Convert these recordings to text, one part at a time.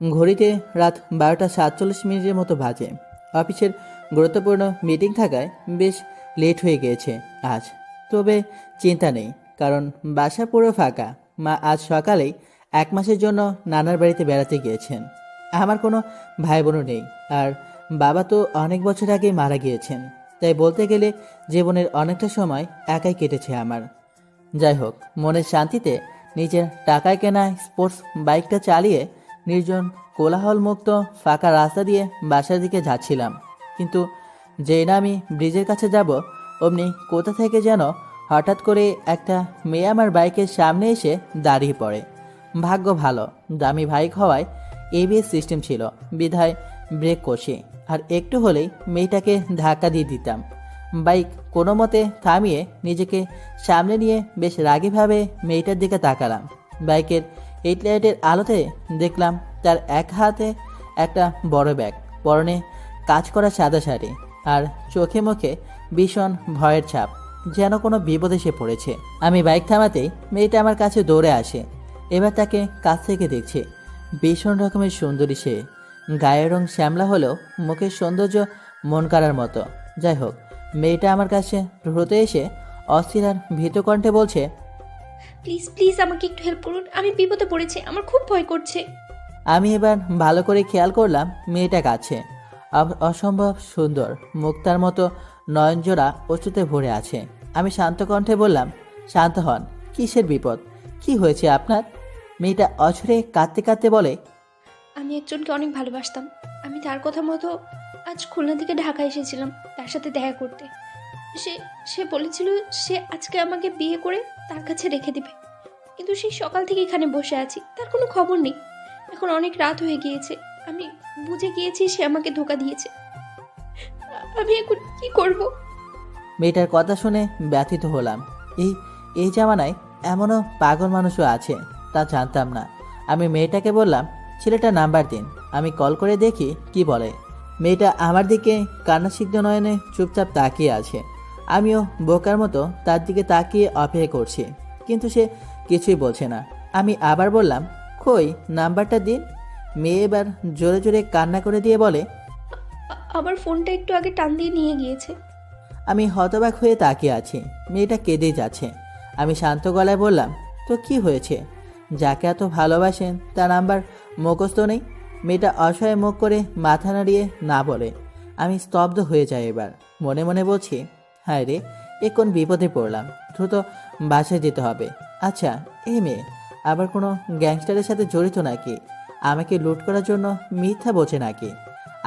ঘড়িতে রাত 12:47 মতো বাজে। অফিসের গুরুত্বপূর্ণ মিটিং থাকায় বেশ লেট হয়ে গিয়েছে আজ। তবে চিন্তা নেই, কারণ বাসা পুরো ফাঁকা। মা আজ সকালেই 1 মাসের জন্য নানার বাড়িতে বেড়াতে গিয়েছেন। আমার কোনো ভাই বোনও নেই, আর বাবা তো অনেক বছর আগে মারা গিয়েছেন। তাই বলতে গেলে জীবনের অনেকটা সময় একাই কেটেছে আমার। যাই হোক, মনের শান্তিতে নিজের টাকায় কেনা স্পোর্টস বাইকটা চালিয়ে নির্জন কোলাহলমুক্ত ফাঁকা রাস্তা দিয়ে বাসার দিকে যাচ্ছিলাম। কিন্তু যেই না আমি ব্রিজের কাছে যাব, অমনি কোথা থেকে যেন হঠাৎ করে একটা মেয়ে আমার বাইকের সামনে এসে দাঁড়িয়ে পড়ে। ভাগ্য ভালো, দামি বাইক হওয়ায় এবিএস সিস্টেম ছিল, বিধায় ব্রেক কষে আর একটু হলেই মেয়েটাকে ধাক্কা দিয়ে দিতাম। বাইক কোনো মতে থামিয়ে নিজেকে সামনে নিয়ে বেশ রাগীভাবে মেয়েটার দিকে তাকালাম। বাইকের হেডলাইটের আলোতে দেখলাম তার এক হাতে একটা বড় ব্যাগ, পরনে কাজ করা সাদা শাড়ি, আর চোখে মুখে ভীষণ ভয়ের ছাপ, যেন কোনো বিপদে সে পড়েছে। আমি বাইক থামাতেই মেয়েটা আমার কাছে দৌড়ে আসে। এবার তাকে কাছ থেকে দেখছি। ভীষণ রকমের সুন্দরী সে, গায়ের রং শ্যামলা হলেও মুখের সৌন্দর্য মন কাড়ার মতো। যাই হোক, মেয়েটা আমার কাছে দ্রুত এসে অস্থির আর ভীত কণ্ঠে বলছে, প্লিজ প্লিজ আমাকে একটু হেল্প করুন, আমি বিপদে পড়েছি, আমার খুব ভয় করছে। আমি এবার ভালো করে খেয়াল করলাম মেয়েটা কাছে। অসম্ভব সুন্দর, মুক্তার মতো নয়নজোড়া অশ্রুতে ভরে আছে। আমি শান্ত কণ্ঠে বললাম, শান্ত হন, কিসের বিপদ, কি হয়েছে আপনার? মেয়েটা অঝরে কাঁদতে কাঁদতে বলে, আমি একজনকে অনেক ভালোবাসতাম। আমি তার কথা মতো আজ খুলনা থেকে ঢাকা এসেছিলাম তার সাথে দেখা করতে। সে সে বলেছিল সে আজকে আমাকে বিয়ে করে তার কাছে রেখে দিবে, কিন্তু সেই সকাল থেকে এখানে বসে আছি, তার কোনো খবর নেই। এখন অনেক রাত হয়ে গিয়েছে, আমি বুঝে গিয়েছি সে আমাকে ধোঁকা দিয়েছে। আমি এখন কি করব? মেয়েটার কথা শুনে ব্যথিত হলাম। এই এই জামানায় এমনও পাগল মানুষও আছে, তা জানতাম না। আমি মেয়েটাকে বললাম, ছেলেটার নাম্বার দিন, আমি কল করে দেখি কি বলে। মেয়েটা আমার দিকে কান্নাসিক্ত নয়নে চুপচাপ তাকিয়ে আছে। আমিও বোকার মতো তার দিকে তাকিয়ে অপেক্ষা করছি, কিন্তু সে কিছুই বলছে না। আমি আবার বললাম, কই নাম্বারটা দিন। মেয়ে এবার জোরে জোরে কান্না করে দিয়ে বলে, আমার ফোনটা একটু আগে টান দিয়ে নিয়ে গিয়েছে। আমি হতবাক হয়ে তাকিয়ে আছি। মেয়েটা কেঁদেই যাচ্ছে। আমি শান্ত গলায় বললাম, তো কি হয়েছে? যাকে এত ভালোবাসেন তার নাম্বার মুখস্থ নেই? মেয়েটা অসহায় মুখ করে মাথা নাড়িয়ে না বলে। আমি স্তব্ধ হয়ে যাই। এবার মনে মনে বলছি, হায় রে, এ কোন বিপদে পড়লাম, দ্রুত বাসায় যেতে হবে। আচ্ছা, এই মেয়ে আবার কোনো গ্যাংস্টারের সাথে জড়িত নাকি? আমাকে লুট করার জন্য মিথ্যা বলছে নাকি?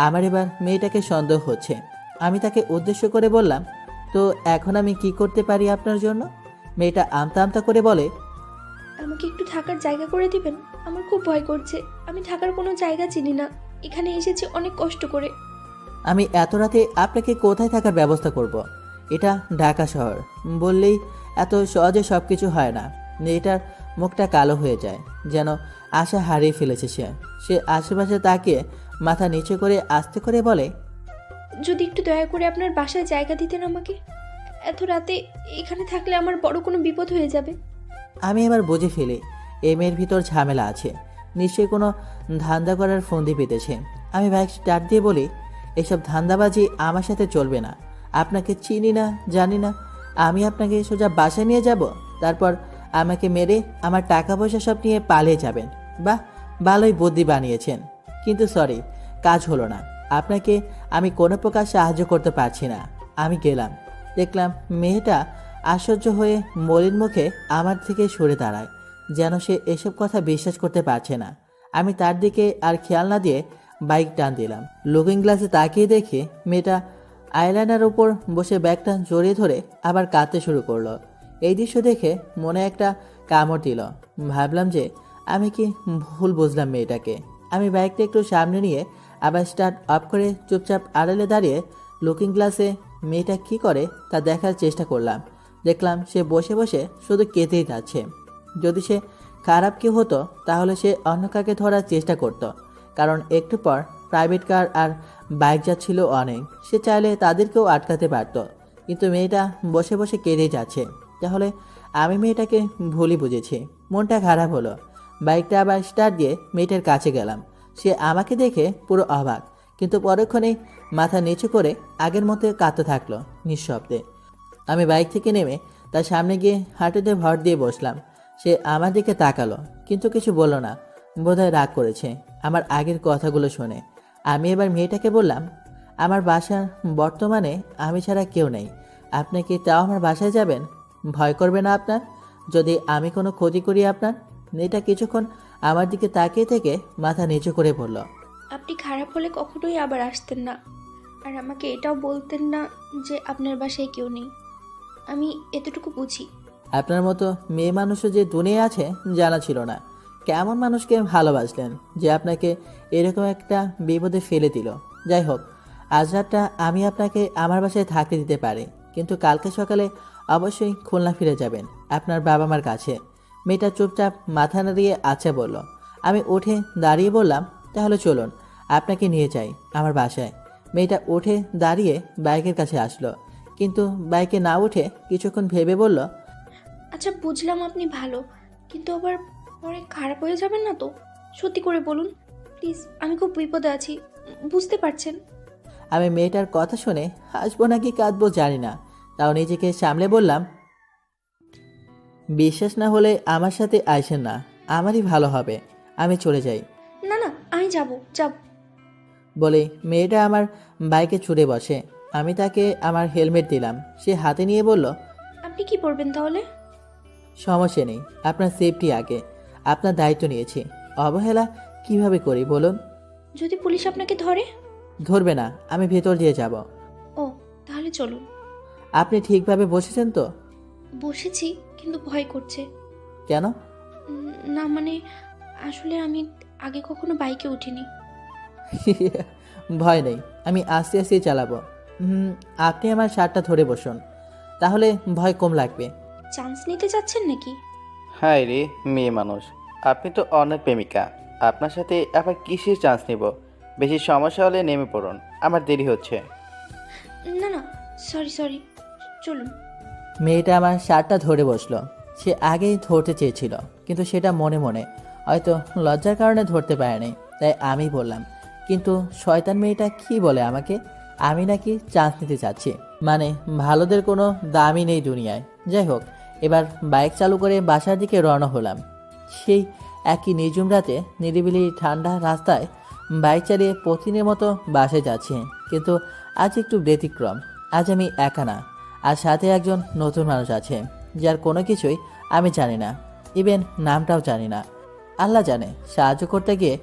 আমার এবার মেয়েটাকে সন্দেহ হচ্ছে। আমি তাকে উদ্দেশ্য করে বললাম, তো এখন আমি কি করতে পারি আপনার জন্য? মেয়েটা আমতা আমতা করে বলে, আমাকে একটু থাকার জায়গা করে দিবেন, আমার খুব ভয় করছে। আমি থাকার কোনো জায়গা চিনি না, এখানে এসেছি অনেক কষ্ট করে। আমি এত রাতে আপনাকে কোথায় থাকার ব্যবস্থা করব? এটা ঢাকা শহর, বললেই এত সহজে সব কিছু হয় না। মেয়েটার মুখটা কালো হয়ে যায়, যেন আশা হারিয়ে ফেলেছে সে। সে আশেপাশে তাকিয়ে মাথা নিচু করে আস্তে করে বলে, যদি একটু দয়া করে আপনার বাসায় জায়গা দিতেন আমাকে। এত রাতে এখানে থাকলে আমার বড় কোনো বিপদ হয়ে যাবে। আমি এবার বুঝে ফেলি এই মেয়ের ভিতর ঝামেলা আছে, নিশ্চয়ই কোনো ধান্দা করার ফন্দি পেতেছে। আমি বাইক স্টার্ট দিয়ে বলি, এসব ধান্দাবাজি আমার সাথে চলবে না। আপনাকে চিনি না, জানি না, আমি আপনাকে সোজা বাসায় নিয়ে যাব, তারপর আমাকে মেরে আমার টাকা পয়সা সব নিয়ে পালিয়ে যাবেন। বাহ, ভালোই বুদ্ধি বানিয়েছেন, কিন্তু সরি, কাজ হলো না। আপনাকে আমি কোনো প্রকার সাহায্য করতে পারছি না। আমি গেলাম, দেখলাম মেয়েটা আশ্চর্য হয়ে মলিন মুখে আমার থেকে সরে দাঁড়ায়, যেন সে এসব কথা বিশ্বাস করতে পারছে না। আমি তার দিকে আর খেয়াল না দিয়ে বাইক টান দিলাম। লুকিং গ্লাসে তাকিয়ে দেখে মেয়েটা আইল্যান্ডের উপর বসে ব্যাগটা জড়িয়ে ধরে আবার কাঁদতে শুরু করলো। এই দৃশ্য দেখে মনে একটা কামড় দিল। ভাবলাম যে আমি কি ভুল বুঝলাম মেয়েটাকে। আমি বাইকটা একটু সামনে নিয়ে আবার স্টার্ট অফ করে চুপচাপ আড়ালে দাঁড়িয়ে লুকিং গ্লাসে মেয়েটা কি করে তা দেখার চেষ্টা করলাম। দেখলাম সে বসে বসে শুধু কেঁদেই যাচ্ছে। যদি সে খারাপ কেউ হতো তাহলে সে অন্য কাকে ধরার চেষ্টা করত, কারণ একটু পর প্রাইভেট কার আর বাইক যাচ্ছিল অনেক, সে চাইলে তাদেরকেও আটকাতে পারত। কিন্তু মেয়েটা বসে বসে কেঁদেই যাচ্ছে, তাহলে আমি মেয়েটাকে ভুলই বুঝেছি। মনটা খারাপ হলো। বাইকটা আবার স্টার্ট দিয়ে মেয়েটার কাছে গেলাম। সে আমাকে দেখে পুরো অবাক, কিন্তু পরক্ষণেই মাথা নিচু করে আগের মতো কাঁদতে থাকলো নিঃশব্দে। আমি বাইক থেকে নেমে তার সামনে গিয়ে হাঁটুতে ভর দিয়ে বসলাম। সে আমার দিকে তাকালো, কিন্তু কিছু বলল না। বোধহয় রাগ করেছে আমার আগের কথাগুলো শুনে। আমি এবার মেয়েটাকে বললাম, আমার বাসার বর্তমানে আমি ছাড়া কেউ নেই। আপনি কি তাও আমার বাসায় যাবেন? ভয় করবে না আপনার যদি আমি কোনো ক্ষতি করি আপনার? মেয়েটা কিছুক্ষণ আমার দিকে তাকিয়ে থেকে মাথা নিচু করে বলল, আপনি খারাপ হলে কখনোই আবার আসতেন না, আর আমাকে এটাও বলতেন না যে আপনার বাসায় কেউ নেই। আমি এতটুকু বুঝি। আপনার মতো মেয়ে মানুষও যে দুনিয়া আছে জানা ছিল না। কেমন মানুষকে ভালোবাসলেন যে আপনাকে এরকম একটা বিপদে ফেলে দিল? যাই হোক, আজ রাতটা আমি আপনাকে আমার বাসায় থাকতে দিতে পারি, কিন্তু কালকে সকালে অবশ্যই খুলনা ফিরে যাবেন আপনার বাবা মার কাছে। মেয়েটা চুপচাপ মাথা নাড়িয়ে আচ্ছা বলল। আমি উঠে দাঁড়িয়ে বললাম, তাহলে চলুন, আপনাকে নিয়ে যাই আমার বাসায়। মেয়েটা উঠে দাঁড়িয়ে বাইকের কাছে আসলো, কিন্তু বাইকে না উঠে কিছুক্ষণ ভেবে বলল, আচ্ছা বুঝলাম আপনি ভালো, কিন্তু আবার পরে খারাপ হয়ে যাবেন না তো? সত্যি করে বলুন প্লিজ, আমি খুব বিপদে আছি, বুঝতে পারছেন? আমি মেয়েটার কথা শুনে হাসবো নাকি কাঁদবো জানি না, তাও নিজেকে সামলে বললাম, বিশ্বাস না হলে আমার সাথে আইসেন না, আমারই ভালো হবে, আমি চলে যাই। না না, আমি যাব যাব। বলে মেয়েটা আমার বাইকে চড়ে বসে। আমি তাকে আমার হেলমেট দিলাম। সে হাতে নিয়ে বলল, আপনি কি পড়বেন তাহলে? সমস্যা নেই, আপনার সেফটি আগে, আপনার দায়িত্ব নিয়েছি, অবহেলা কিভাবে করি বলুন? যদি পুলিশ আপনাকে ধরে? ধরবে না, আমি ভেতর দিয়ে যাব। ও, তাহলে চলুন। আপনি ঠিকভাবে বসেছেন তো? বসেছি, কিন্তু ভয় করছে। কেন? না মানে, আসলে আমি আগে কখনো বাইকে উঠিনি। ভয় নেই, আমি আস্তে আস্তে চালাবো। আপনি আমার শার্টটা ধরে বসুন, তাহলে ভয় কম লাগবে। চান্স নিতে যাচ্ছেন নাকি? হায় রে মেয়ে মানুষ, আপনি তো অনেক প্রেমিকা, আপনার সাথে আবার কিসের চান্স নিব? বেশি সমস্যা হলে নেমে পড়ুন, আমার দেরি হচ্ছে। না না, সরি সরি, চলুন। মেয়েটা আমার শার্টটা ধরে বসলো। সে আগেই ধরতে চেয়েছিল, কিন্তু সেটা মনে মনে, হয়তো লজ্জার কারণে ধরতে পারেনি। তাই আমি বললাম, কিন্তু শয়তান মেয়েটা কি বলে আমাকে আমি নাকি চান্স নিতে চাচ্ছি? মানে ভালোদের কোনো দামই নেই দুনিয়ায়। যাই হোক, এবার বাইক চালু করে বাসার দিকে রওনা হলাম। সেই একই নিঝুম রাতে নিরিবিলি ঠান্ডা রাস্তায় বাইক চালিয়ে প্রতিদিনের মতো বাসায় যাচ্ছি, কিন্তু আজ একটু ব্যতিক্রম। আজ আমি একা না, আর সাথে একজন নতুন মানুষ আছে, যার কোনো কিছুই আমি জানি না, ইভেন নামটাও জানি না। আল্লাহ জানে সাহায্য করতে গিয়ে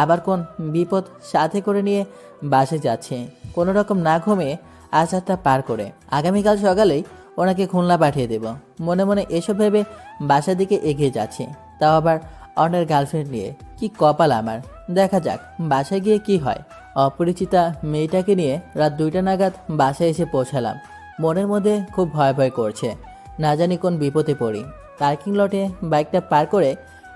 আবার কোন বিপদ সাথে করে নিয়ে বাসে যাচ্ছে। কোনো রকম না ঘুমিয়ে আজ রাতটা পার করে আগামীকাল সকালেই ওনাকে খুলনা পাঠিয়ে দেব। মনে মনে এসব ভেবে বাসার দিকে এগিয়ে যাচ্ছে, তাও আবার অন্যের গার্লফ্রেন্ড নিয়ে। কি কপাল আমার, দেখা যাক বাসায় গিয়ে কি হয়। অপরিচিতা মেয়েটাকে নিয়ে রাত 2টা নাগাদ বাসায় এসে পৌঁছালাম। মনের মধ্যে খুব ভয় ভয় করছে, না জানি কোন বিপদে পড়ি। পার্কিং লটে বাইকটা পার করে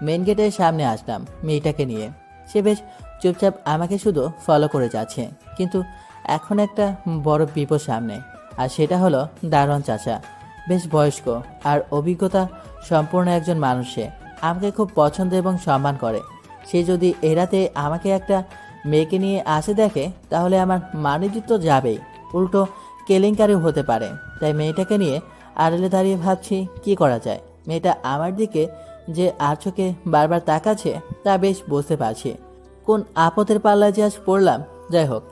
মেন গেটের সামনে আসলাম মেয়েটাকে নিয়ে। সে বেশ চুপচাপ আমাকে শুধু ফলো করে যাচ্ছে, কিন্তু এখন একটা বড় বিপদ সামনে। আর সেটা হলো দারোয়ান চাচা। বেশ বয়স্ক আর অভিজ্ঞতা সম্পূর্ণ একজন মানুষ। সে আমাকে খুব পছন্দ এবং সম্মান করে। সে যদি এই রাতে আমাকে একটা মেয়েকে নিয়ে আসে দেখে, তাহলে আমার মানিজ্য তো যাবেই, উল্টো কেলেঙ্কারিও হতে পারে। তাই মেয়েটাকে নিয়ে আড়ালে দাঁড়িয়ে ভাবছি কি করা যায়। মেয়েটা আমার দিকে যে আর চোখে বারবার তাকাচ্ছে তা বেশ বুঝতে পারছি। কোন আপদের পাল্লায় যে আজ পড়লাম। যাই হোক,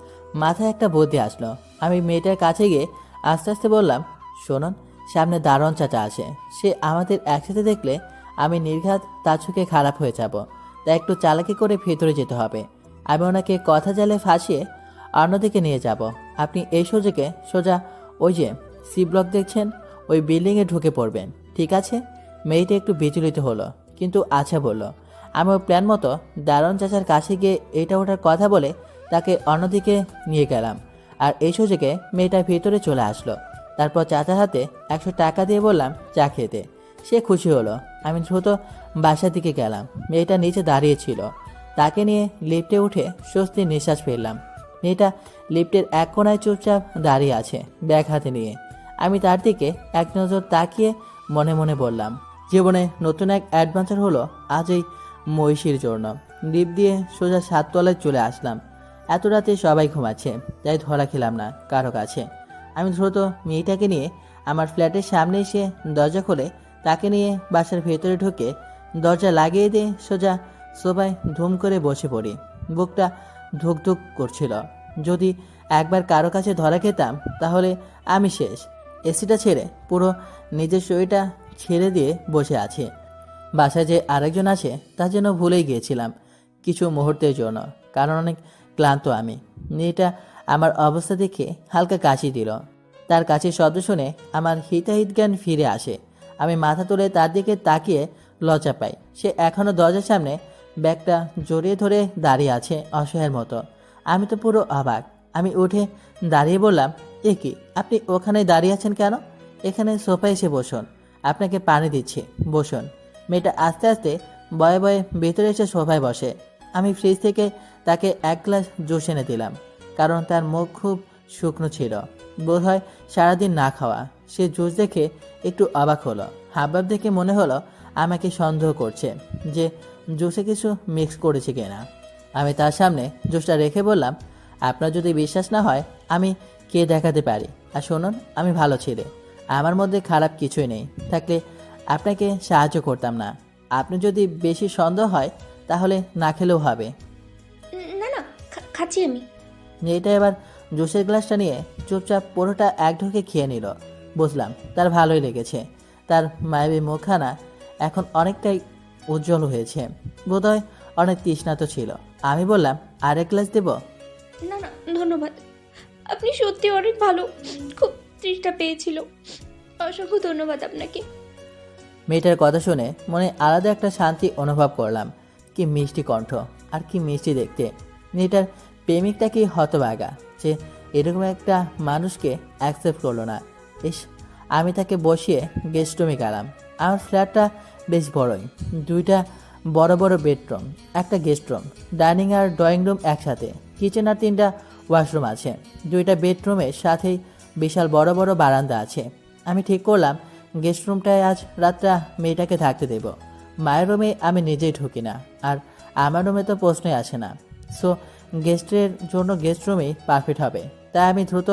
মাথায় একটা বুদ্ধি আসলো। আমি মেয়েটার কাছে গিয়ে আস্তে আস্তে বললাম, শোনুন, সামনে দারোয়ান চাচা আছে। সে আমাদের একসাথে দেখলে আমি নির্ঘাত তার চোখে খারাপ হয়ে যাব। তাই একটু চালাকি করে ভেতরে যেতে হবে। আমি ওনাকে কথা জালে ফাঁসিয়ে অন্যদিকে নিয়ে যাব। আপনি এই সুযোগে সোজা ওই যে সি ব্লক দেখছেন, ওই বিল্ডিংয়ে ঢুকে পড়বেন, ঠিক আছে? মেয়েটা একটু বিচলিত হলো, কিন্তু আচ্ছা বলল। আমি ওই প্ল্যান মতো দারোয়ান চাচার কাছে গিয়ে এটা ওটার কথা বলে তাকে অন্যদিকে নিয়ে গেলাম। আর এই সুযোগে মেয়েটা ভেতরে চলে আসলো। তারপর চাচার হাতে 100 টাকা দিয়ে বললাম চা খেতে। সে খুশি হলো। আমি দ্রুত বাসার দিকে গেলাম। মেয়েটা নিচে দাঁড়িয়েছিল, তাকে নিয়ে লিফটে উঠে স্বস্তির নিঃশ্বাস ফেললাম। মেয়েটা লিফটের এক কোণায় চুপচাপ দাঁড়িয়ে আছে, ব্যাগ হাতে নিয়ে। আমি তার দিকে এক নজর তাকিয়ে মনে মনে বললাম, জীবনে নতুন এক অ্যাডভেঞ্চার হলো আজ এই মহিষীর জন্য। লিফট দিয়ে সোজা 7 তলায় চলে আসলাম। এত রাতে সবাই ঘুমাচ্ছে, তাই ধরা খেলাম না কারো কাছে। আমি দ্রুত মেয়েটাকে নিয়ে আমার ফ্ল্যাটের সামনে এসে দরজা খুলে তাকে নিয়ে বাসার ভেতরে ঢুকে দরজা লাগিয়ে দিয়ে সোজা সোফায় ধুম করে বসে পড়ি। বুকটা ধুকধুক করছিল। যদি একবার কারো কাছে ধরা খেতাম তাহলে আমি শেষ। এসিটা ছেড়ে পুরো নিজের শরীরটা ছেড়ে দিয়ে বসে আছে। বাসায় যে আরেকজন আছে তা যেন ভুলেই গিয়েছিলাম কিছু মুহূর্তের জন্য, কারণ অনেক ক্লান্ত আমি। মেয়েটা আমার অবস্থা দেখে হালকা কাশি দিল। তার কাছে শব্দ শুনে আমার হিতাহিত জ্ঞান ফিরে আসে। আমি মাথা তুলে তার দিকে তাকিয়ে লজ্জা পাই। সে এখনও দরজার সামনে ব্যাগটা জড়িয়ে ধরে দাঁড়িয়ে আছে অসহায়ের মতো। আমি তো পুরো অবাক। আমি উঠে দাঁড়িয়ে বললাম, এ কি, আপনি ওখানে দাঁড়িয়ে আছেন কেন? এখানে সোফায় এসে বসুন, আপনাকে পানি দিচ্ছি, বসুন। মেয়েটা আস্তে আস্তে বয়ে বয়ে ভেতরে এসে সোফায় বসে। আমি ফ্রিজ থেকে তাকে 1 গ্লাস জুস এনে দিলাম, কারণ তার মুখ খুব শুকনো ছিল, বোধহয় সারাদিন না খাওয়া। সে জুস দেখে একটু অবাক হলো। হাবভাব দেখে মনে হলো আমাকে সন্দেহ করছে যে জুসে কিছু মিক্স করেছে কিনা। আমি তার সামনে জুসটা রেখে বললাম, আপনার যদি বিশ্বাস না হয় আমি কে দেখাতে পারি। আর শুনুন, আমি ভালো ছেলে, আমার মধ্যে খারাপ কিছুই নেই। থাকলে আপনাকে সাহায্য করতাম না। আপনি যদি বেশি সন্দেহ হয় তাহলে না খেলেও হবে। না না, খাচ্ছি আমি। মেয়েটা এবার জুসের গ্লাসটা নিয়ে চুপচাপ পুরোটা এক ঢোকে খেয়ে নিল। বুঝলাম তার ভালোই লেগেছে। তার মায়াবী মুখখানা এখন অনেকটাই উজ্জ্বল হয়েছে, বোধহয় অনেক তৃষ্ণাত ছিল। আমি বললাম, আরেক গ্লাস দেব? না না, ধন্যবাদ। আপনি সত্যি অনেক ভালো, খুব তৃষ্ণা পেয়েছিল। অসংখ্য ধন্যবাদ আপনাকে। মেয়েটার কথা শুনে মনে আলাদা একটা শান্তি অনুভব করলাম। কি মিষ্টি কণ্ঠ আর কি মিষ্টি দেখতে। মেয়েটার প্রেমিকটা কি হতভাগা যে এরকম একটা মানুষকে অ্যাকসেপ্ট করলো না। ইস, আমি তাকে বসিয়ে গেস্ট রুমে গেলাম। আমার ফ্ল্যাটটা বেশ বড়ই, 2টা বড় বড় বেডরুম, একটা গেস্ট রুম, ডাইনিং আর ড্রয়িং রুম একসাথে, কিচেন আর 3টা ওয়াশরুম আছে। 2টা বেডরুমের সাথেই বিশাল বড় বড় বারান্দা আছে। আমি ঠিক করলাম গেস্ট রুমটায় আজ রাতটা মেয়েটাকে থাকতে দেব। মায়ের রুমে আমি নিজেই ঢুকি না, আর আমার রুমে তো প্রশ্নই আসে না। সো গেস্টের জন্য গেস্ট রুমেই পারফেক্ট হবে। তাই আমি দ্রুত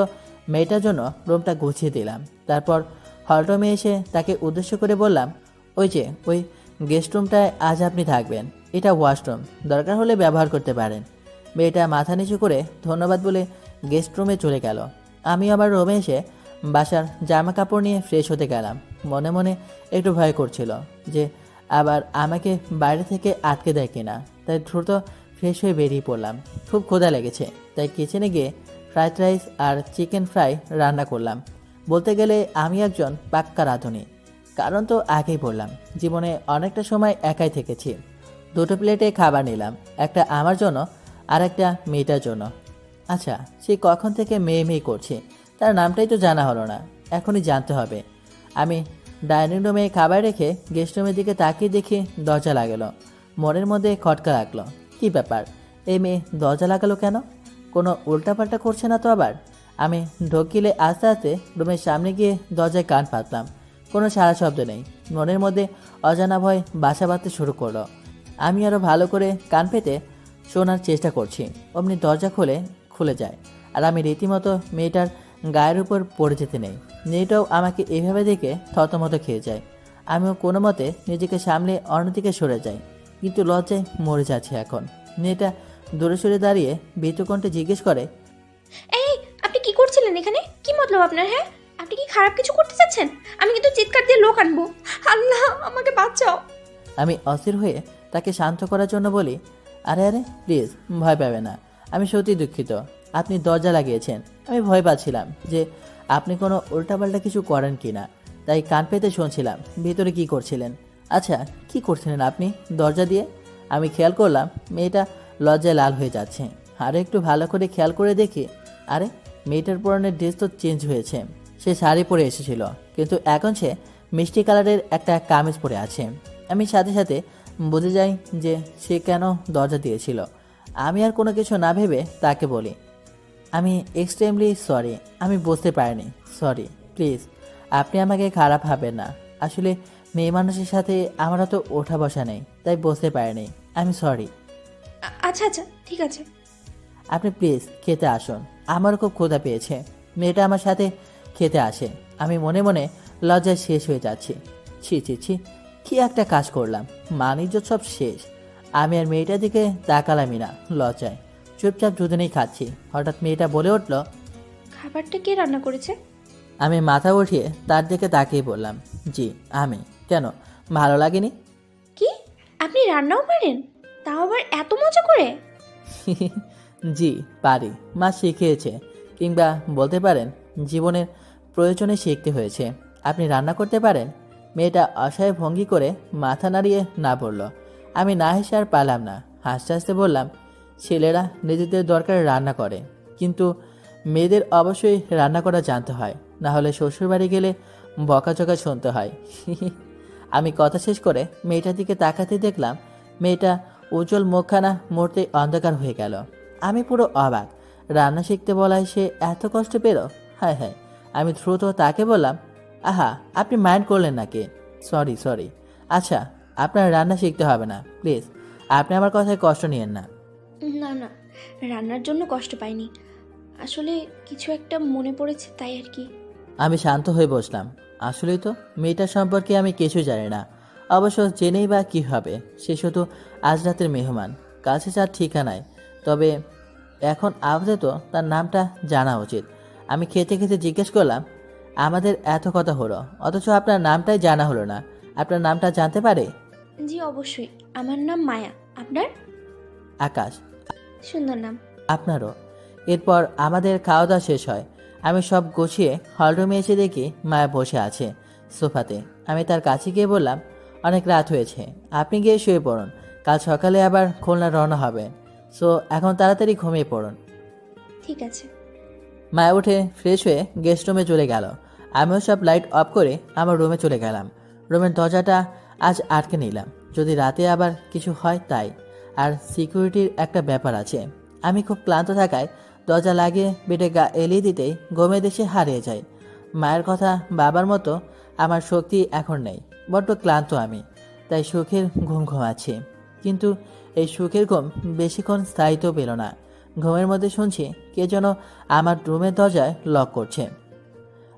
মেয়েটার জন্য রুমটা গুছিয়ে দিলাম। তারপর হল রুমে এসে তাকে উদ্দেশ্য করে বললাম, ওই গেস্ট রুমটায় আজ আপনি থাকবেন। এটা ওয়াশরুম, দরকার হলে ব্যবহার করতে পারেন। মেয়েটা মাথা নিচু করে ধন্যবাদ বলে গেস্ট রুমে চলে গেল। আমি আমার রুমে এসে বাসার জামা কাপড় নিয়ে ফ্রেশ হতে গেলাম। মনে মনে একটু ভয় করছিল যে আবার আমাকে বাইরে থেকে আটকে দেয় কিনা। তাই দ্রুত ফ্রেশ হয়ে বেরিয়ে পড়লাম। খুব ক্ষুধা লেগেছে, তাই কিচেনে গিয়ে ফ্রাইড রাইস আর চিকেন ফ্রাই রান্না করলাম। বলতে গেলে আমি একজন পাক্কা রাঁধুনি, কারণ তো আগেই বললাম জীবনে অনেকটা সময় একাই থেকেছি। 2টো প্লেটে খাবার নিলাম, একটা আমার জন্য আর একটা মেয়েটার জন্য। আচ্ছা, সে কখন থেকে মেয়ে মেয়ে করছে তার নামটাই তো জানা হলো না, এখনই জানতে হবে। আমি ডাইনিং রুমে খাবার রেখে গেস্ট রুমের দিকে তাকিয়ে দেখি দরজা লাগালো। মনের মধ্যে খটকা লাগলো, কি ব্যাপার, এই মেয়ে দরজা লাগালো কেন? কোনো উল্টাপাল্টা করছে না তো আবার? আমি ঢকিলে আস্তে আস্তে রুমের সামনে গিয়ে দরজায় কান পাতলাম। কোনো সারা শব্দ নেই। মনের মধ্যে অজানা ভয় বাসা বাঁধতে শুরু করলো। আমি আরও ভালো করে কান পেতে শোনার চেষ্টা করছি। অমনি দরজা খুলে যায়, আর আমি রীতিমতো মেয়েটার গায়ের উপর পড়ে যেতে নেই। মেয়েটাও আমাকে এভাবে দেখে থতমত খেয়ে যায়। আমিও কোনো মতে নিজেকে সামলে অন্যদিকে সরে যাই, কিন্তু লজ্জায় মরে যাচ্ছে এখন। মেয়েটা দূরে সরে দাঁড়িয়ে ভীতকণ্ঠে জিজ্ঞেস করে, এই, আপনি কি করছিলেন এখানে? কি মতলব আপনার? হ্যাঁ, আপনি কি খারাপ কিছু করতে চাচ্ছেন? আমি কিন্তু চিৎকার দিয়ে লোক আনবো। আল্লাহ, আমাকে বাঁচাও। আমি অস্থির হয়ে তাকে শান্ত করার জন্য বলি, আরে প্লিজ, ভয় পাবে না। আমি সত্যি দুঃখিত, আপনি দরজা লাগিয়েছেন। আমি ভয় পাচ্ছিলাম যে আপনি কোনো উল্টাপাল্টা কিছু করেন কি না, তাই কান পেতে শুনছিলাম ভিতরে কি করছিলেন। আচ্ছা, কি করছিলেন আপনি দরজা দিয়ে? আমি খেয়াল করলাম মেয়েটা লজ্জায় লাল হয়ে যাচ্ছে। আরও একটু ভালো করে খেয়াল করে দেখি, আরে মেয়েটার পরনের ড্রেস তো চেঞ্জ হয়েছে। সে শাড়ি পরে এসেছিল, কিন্তু এখন সে মিষ্টি কালারের একটা কামিজ পরে আছে। আমি সাথে সাথে বুঝে যাই যে সে কেন দরজা দিয়েছিল। আমি আর কোনো কিছু না ভেবে তাকে বলি, আমি এক্সট্রিমলি সরি, আমি বুঝতে পারিনি, সরি। প্লিজ আপনি আমাকে খারাপ ভাবেন না। আসলে মেয়ে মানুষের সাথে আমারও তো ওঠা বসা নেই, তাই বুঝতে পারিনি। আমি সরি। আচ্ছা আচ্ছা ঠিক আছে। আপনি প্লিজ খেতে আসুন, আমারও খুব ক্ষুধা পেয়েছে। মেয়েটা আমার সাথে খেতে আসে। আমি মনে মনে লজ্জায় শেষ হয়ে যাচ্ছি। ছি ছি ছি, কি একটা কাজ করলাম, মানিজ্য সব শেষ। আমি আর মেয়েটার দিকে তাকালামই না লজ্জায়, চুপচাপ দুজনেই খাচ্ছি। হঠাৎ মেয়েটা বলে উঠল। খাবারটা কে রান্না করেছে? আমি মাথা উঠিয়ে তার দিকে তাকিয়ে বললাম, জি আমি। কেন, ভালো লাগেনি? কি, আপনি রান্নাও পারেন? তাও আবার এত মজা করে? জি পারি, মা শিখিয়েছে, কিংবা বলতে পারেন জীবনের প্রয়োজনে শিখতে হয়েছে। আপনি রান্না করতে পারেন? মেয়েটা অসহায় ভঙ্গি করে মাথা নাড়িয়ে না বলল। আমি না হেসে আর পারলাম না, হাসতে হাসতে বললাম, ছেলেরা নিজেদের দরকারে রান্না করে, কিন্তু মেয়েদের অবশ্যই রান্না করা জানতে হয়, না হলে শ্বশুরবাড়ি গেলে বকাঝকা শুনতে হয়। আমি কথা শেষ করে মেয়েটার দিকে তাকাতে দেখলাম মেয়েটা উজ্জ্বল মুখখানা মুহূর্তে অন্ধকার হয়ে গেল। আমি পুরো অবাক, রান্না শিখতে বলায় সে এত কষ্ট পেল। হায় হায়। আমি দ্রুত তাকে বললাম, আহা আপনি মাইন্ড করলেন নাকি? Sorry sorry. আচ্ছা, আপনার রান্না শিখতে হবে না, প্লিজ আপনি আমার কথায় কষ্ট নিয়েন না। না না, রান্নার জন্য কষ্ট পাইনি, আসলে কিছু একটা মনে পড়েছে তাই আর কি। আমি শান্ত হয়ে বসলাম। আসলেই তো মেয়েটার সম্পর্কে আমি কিছু জানি না। অবশ্য জেনেই বা কী হবে, সে শুধু আজ রাতের মেহমান, কাছে যার ঠিকানায়। তবে এখন আপাতত তার নামটা জানা উচিত। আমি খেতে খেতে জিজ্ঞেস করলাম, আমাদের এত কথা হলো অথচ আপনার নামটাই জানা হলো না, আপনার নামটা জানতে পারে? জি অবশ্যই, আমার নাম মায়া। আপনার? আকাশ। সুন্দর নাম। আপনারও। এরপর আমাদের খাওয়া দাওয়া শেষ হয়। আমি সব গুছিয়ে হলরুমে এসে দেখি মায়া বসে আছে সোফাতে। আমি তার কাছে গিয়ে বললাম, অনেক রাত হয়েছে, আপনি গিয়ে শুয়ে পড়ুন, কাল সকালে আবার খুলনা রওনা হবেন। সো এখন তাড়াতাড়ি ঘুমিয়ে পড়ুন। ঠিক আছে। মায়া উঠে ফ্রেশ হয়ে গেস্ট রুমে চলে গেল। আমিও সব লাইট অফ করে আমার রুমে চলে গেলাম। রুমের দরজাটা আজ আটকে নিলাম, যদি রাতে আবার কিছু হয় তাই। আর সিকিউরিটির একটা ব্যাপার আছে। আমি খুব ক্লান্ত থাকায় দরজা লাগিয়ে বেডে গা এলিয়ে দিতেই ঘুমে দেশে হারিয়ে যাই। মায়ের কথা বাবার মতো আমার শক্তি এখন নেই, বড্ড ক্লান্ত আমি, তাই সুখের ঘুম ঘুমাচ্ছি। কিন্তু এই সুখের ঘুম বেশিক্ষণ স্থায়িত্ব পেল না। ঘুমের মধ্যে শুনছি কে যেন আমার রুমের দরজায় লক করছে।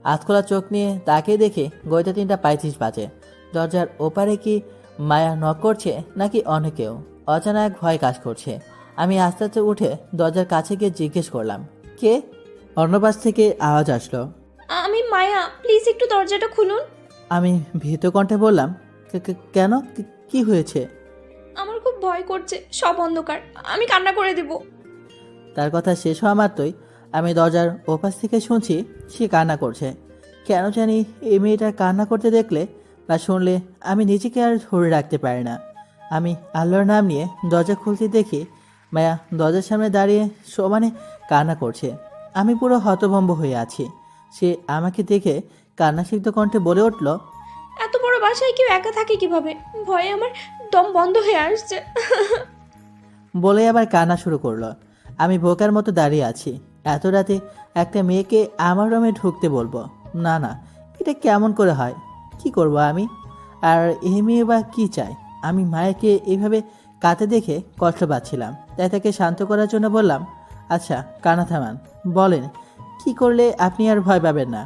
আধখোলা চোখ নিয়ে তাকে দেখে গইতে 3:35 বাজে। দরজার ওপারে কি মায়া নক করছে নাকি অন্য কেউ? অজানা এক ভয় কাজ করছে। আমি আস্তে আস্তে উঠে দরজার কাছে গিয়ে জিজ্ঞেস করলাম, কে? অন্য পাশ থেকে আওয়াজ আসলো। আমি মায়া, প্লিজ একটু দরজাটা খুলুন। আমি ভীত কণ্ঠে বললাম, কেন, কি হয়েছে? আমার খুব ভয় করছে, সব অন্ধকার, আমি কান্না করে দেব। তার কথা শেষ হওয়া মাত্রই আমি দরজার ওপাশ থেকে শুনছি সে কান্না করছে। কেন জানি এই মেয়েটার কান্না করতে দেখলে বা শুনলে আমি নিজেকে আর ধরে রাখতে পারি না। আমি আল্লাহর নাম নিয়ে দরজা খুলতে দেখি মায়া দরজার সামনে দাঁড়িয়ে সমানে কান্না করছে। আমি পুরো হতভম্ব হয়ে আছি। সে আমাকে দেখে কান্নাসিক্ত কণ্ঠে বলে উঠল, এত বড় বাসায় কেউ একা থাকে কিভাবে? ভয়ে আমার দম বন্ধ হয়ে আসছে। বলে আবার কান্না শুরু করলো। আমি বোকার মতো দাঁড়িয়ে আছি। এত রাতে একটা মেয়েকে আমার রুমে ঢুকতে বলবো? না না, এটা কেমন করে হয়? কি করব আমি? আর এই মেয়ে বা কী চায়? আমি মায়াকে এভাবে কাঁদতে দেখে কষ্ট পাচ্ছিলাম, তাই তাকে শান্ত করার জন্য বললাম, আচ্ছা কান্না থামান, বলেন কি করলে আপনি আর ভয় পাবেন না,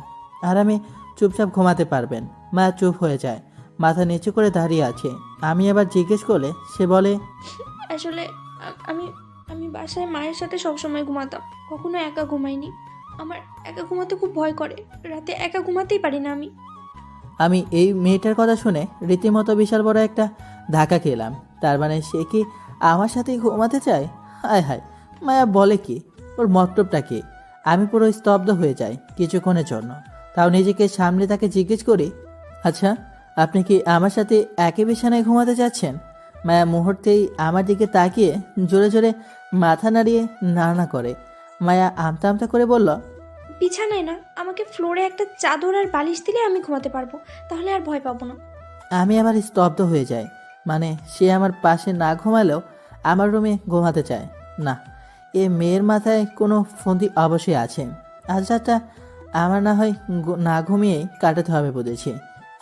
আর আমি চুপচাপ ঘুমাতে পারবেন। মায়া চুপ হয়ে যায়, মাথা নিচু করে দাঁড়িয়ে আছে। আমি আবার জিজ্ঞেস করলে সে বলে, আসলে আমি আমি বাসায় মায়ের সাথে সবসময় ঘুমাতাম, কখনো একা ঘুমাইনি। আমার একা ঘুমাতে খুব ভয় করে, রাতে একা ঘুমাতেই পারি না আমি। আমি এই মেয়েটার কথা শুনে রীতিমতো বিশাল বড় একটা ধাক্কা খেলাম। তার মানে সে কি আমার সাথে ঘুমাতে চায়? হায় হায়, মায়া বলে কি? ওর মতলবটা কি? আমি পুরো স্তব্ধ হয়ে যাই কিছুক্ষণের জন্য। তাও নিজেকে সামলে তাকে জিজ্ঞেস করি, আচ্ছা আপনি কি আমার সাথে একই বিছানায় ঘুমাতে চাচ্ছেন? মায়া মুহূর্তেই আমার দিকে তাকিয়ে জোরে জোরে মাথা নাড়িয়ে না করে। মায়া আমতা আমতা করে বলল, বিছানায় না, আমাকে ফ্লোরে একটা চাদর আর বালিশ দিলে আমি ঘুমাতে পারবো, তাহলে আর ভয় পাবো না। আমি আবার স্তব্ধ হয়ে যাই। মানে সে আমার পাশে না ঘুমালেও আমার রুমে ঘুমাতে চায় না? এ মেয়ের মাথায় কোনো ফন্দি অবশ্যই আছে। আজ রাতটা আমার না হয় না ঘুমিয়েই কাটাতে হবে বুঝেছি।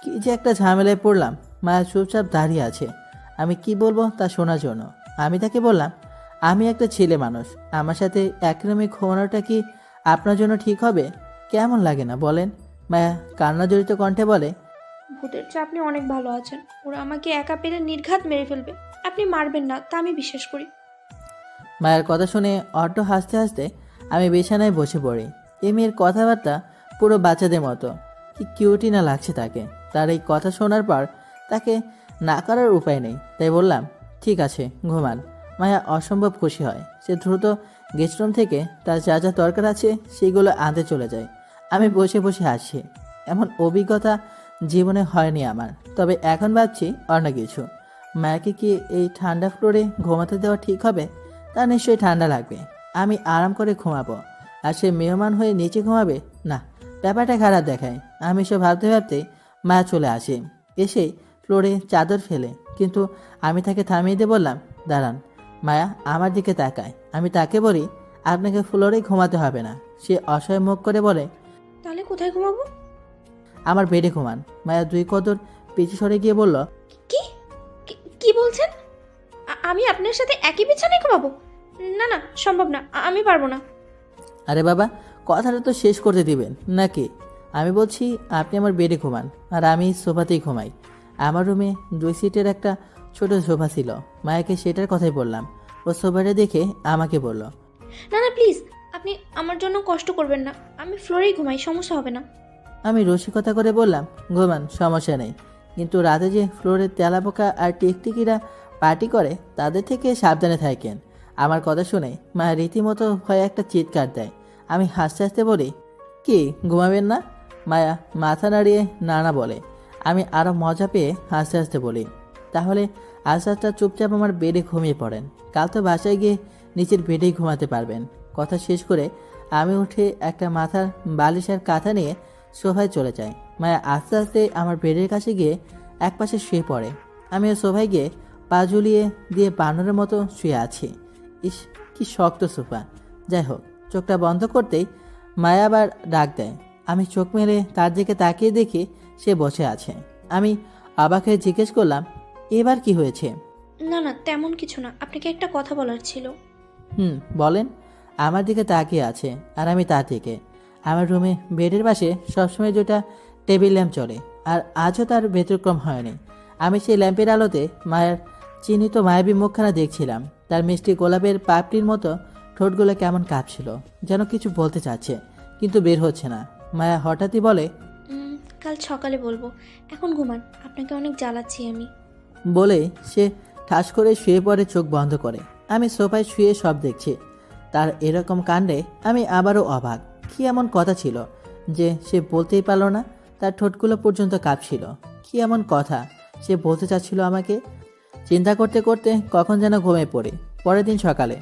কি যে একটা ঝামেলায় পড়লাম। মায়া চুপচাপ দাঁড়িয়ে আছে, আমি কি বলবো তা শোনার জন্য। আমি তাকে বললাম, আমি একটা ছেলে মানুষ, আমার সাথে এক রুমে ঘুমানোটা কি আপনার জন্য ঠিক হবে? কেমন লাগে না বলেন? মায়া কান্না জড়িত কণ্ঠে বলে। ভূতের চেয়ে আপনি অনেক ভালো আছেন। ওরা আমাকে একা পেলে নির্ঘাত মেরে ফেলবে। আপনি মারবেন না, তা আমি বিশ্বাস করি। মায়ের কথা শুনে অট্ট হাসতে হাসতে আমি বিছানায় বসে পড়ি। এই মেয়ের কথাবার্তা পুরো বাচ্চাদের মতো, কি কিউটি না লাগছে তাকে। তার এই কথা শোনার পর তাকে না করার উপায় নেই, তাই বললাম ঠিক আছে ঘুমান। মায়া অসম্ভব খুশি হয়। সে দ্রুত গেস্ট রুম থেকে তার যা যা দরকার আছে সেগুলো আনতে চলে যায়। আমি বসে বসে হাসি। এমন অভিজ্ঞতা জীবনে হয়নি আমার, তবে এখন ভাবছি অন্য কিছু। মায়াকে কি এই ঠান্ডা ফ্লোরে ঘুমাতে দেওয়া ঠিক হবে? তার নিশ্চয়ই ঠান্ডা লাগবে, আমি আরাম করে ঘুমাবো, আর সে মেহমান হয়ে নিচে ঘুমাবে না। ব্যাপারটা খারাপ দেখায়। আমি সব ভাবতে ভাবতে মায়া চলে আসে, এসেই ফ্লোরে চাদর ফেলে, কিন্তু আমি তাকে থামিয়ে দিয়ে বললাম দাঁড়ান। মায়া আমার দিকে তাকায়, আমি তাকে বলি আপনাকে ফ্লোরে ঘুমাতে হবে না। সে অসহায় মুখ করে বলে তাহলে কোথায় ঘুমাবো? আমার বেডে ঘুমান। মায়া দুই কদর পিছু সরে গিয়ে বলল কি কি বলছেন? আমি আপনার সাথে একই বিছানায় ঘুমাবো? না না, সম্ভব না, আমি পারবো না। আরে বাবা, কথাটা তো শেষ করতে দিবেন নাকি? আমি বলছি আপনি আমার বেডে ঘুমান, আর আমি সোফাতেই ঘুমাই। আমার রুমে 2 সিটের একটা ছোট সোফা ছিল, মায়াকে সেটার কথাই বললাম। ও সোফাটা দেখে আমাকে বলল না না প্লিজ, আপনি আমার জন্য কষ্ট করবেন না। আমি ফ্লোরেই ঘুমাই, সমস্যা হবে না। আমি রসিকতা করে বললাম ঘুমান, সমস্যা নেই, কিন্তু রাতে যে ফ্লোরে তেলাপোকা আর টিকটিকিরা পার্টি করে তাদের থেকে সাবধানে থাকেন। আমার কথা শুনে মায়া রীতিমতো ভয়ে একটা চিৎকার দেয়। আমি হাসতে হাসতে বলি কি ঘুমাবেন না? মায়া মাথা নাড়িয়ে না বলে। আমি আরও মজা পেয়ে হাসতে হাসতে বলি তাহলে আজ রাতটা চুপচাপ আমার বেডে ঘুমিয়ে পড়েন, কাল তো বাসায় গিয়ে নিচের বেডেই ঘুমাতে পারবেন। কথা শেষ করে আমি উঠে একটা মাথার বালিশ আর কাঁথা নিয়ে সোফায় চলে যাই। মায়া আস্তে আস্তে আমার বেডের কাছে গিয়ে একপাশে শুয়ে পড়ে। আমিও সোফায় গিয়ে পা ঝুলিয়ে দিয়ে বানরের মতো শুয়ে আছি। ইস, কি শক্ত সোফা। যাই হোক, চোখটা বন্ধ করতেই মায়া আবার ডাক দেয়। আমি চোখ মেলে তার দিকে তাকিয়ে দেখি সে বসে আছে। আমি অবাক হয়ে জিজ্ঞেস করলাম এবার কি হয়েছে? না না, তেমন কিছু না, আপনাকে একটা কথা বলার ছিল। বলেন। আমার দিকে তাকিয়ে আছে আর আমি তার দিকে। আমার রুমে বেডের পাশে সবসময় যেটা টেবিল ল্যাম্প চলে, আর আজও তার ব্যতিক্রম হয়নি। আমি সেই ল্যাম্পের আলোতে মায়ের চিহ্নিত মায়াবী মুখখানা দেখছিলাম। তার মিষ্টি গোলাপের পাপড়ির মতো ঠোঁটগুলো কেমন কাঁপছিল, যেন কিছু বলতে চাচ্ছে কিন্তু বের হচ্ছে না। মায়া হঠাৎই বলে কাল সকালে বলবো, এখন ঘুমান, আপনাকে অনেক জ্বালাচ্ছি আমি। বলে সে ঠাস করে শুয়ে পড়ে, চোখ বন্ধ করে। আমি সোফায় শুয়ে সব দেখছি। তার এরকম কাণ্ডে আমি আবারও অবাক। কি এমন কথা ছিল যে সে বলতেই পারল না? তার ঠোঁটগুলো পর্যন্ত কাঁপছিল। কি এমন কথা সে বলতে চাচ্ছিল আমাকে? চিন্তা করতে করতে কখন যেন ঘুমিয়ে পড়ি। পরের দিন সকালে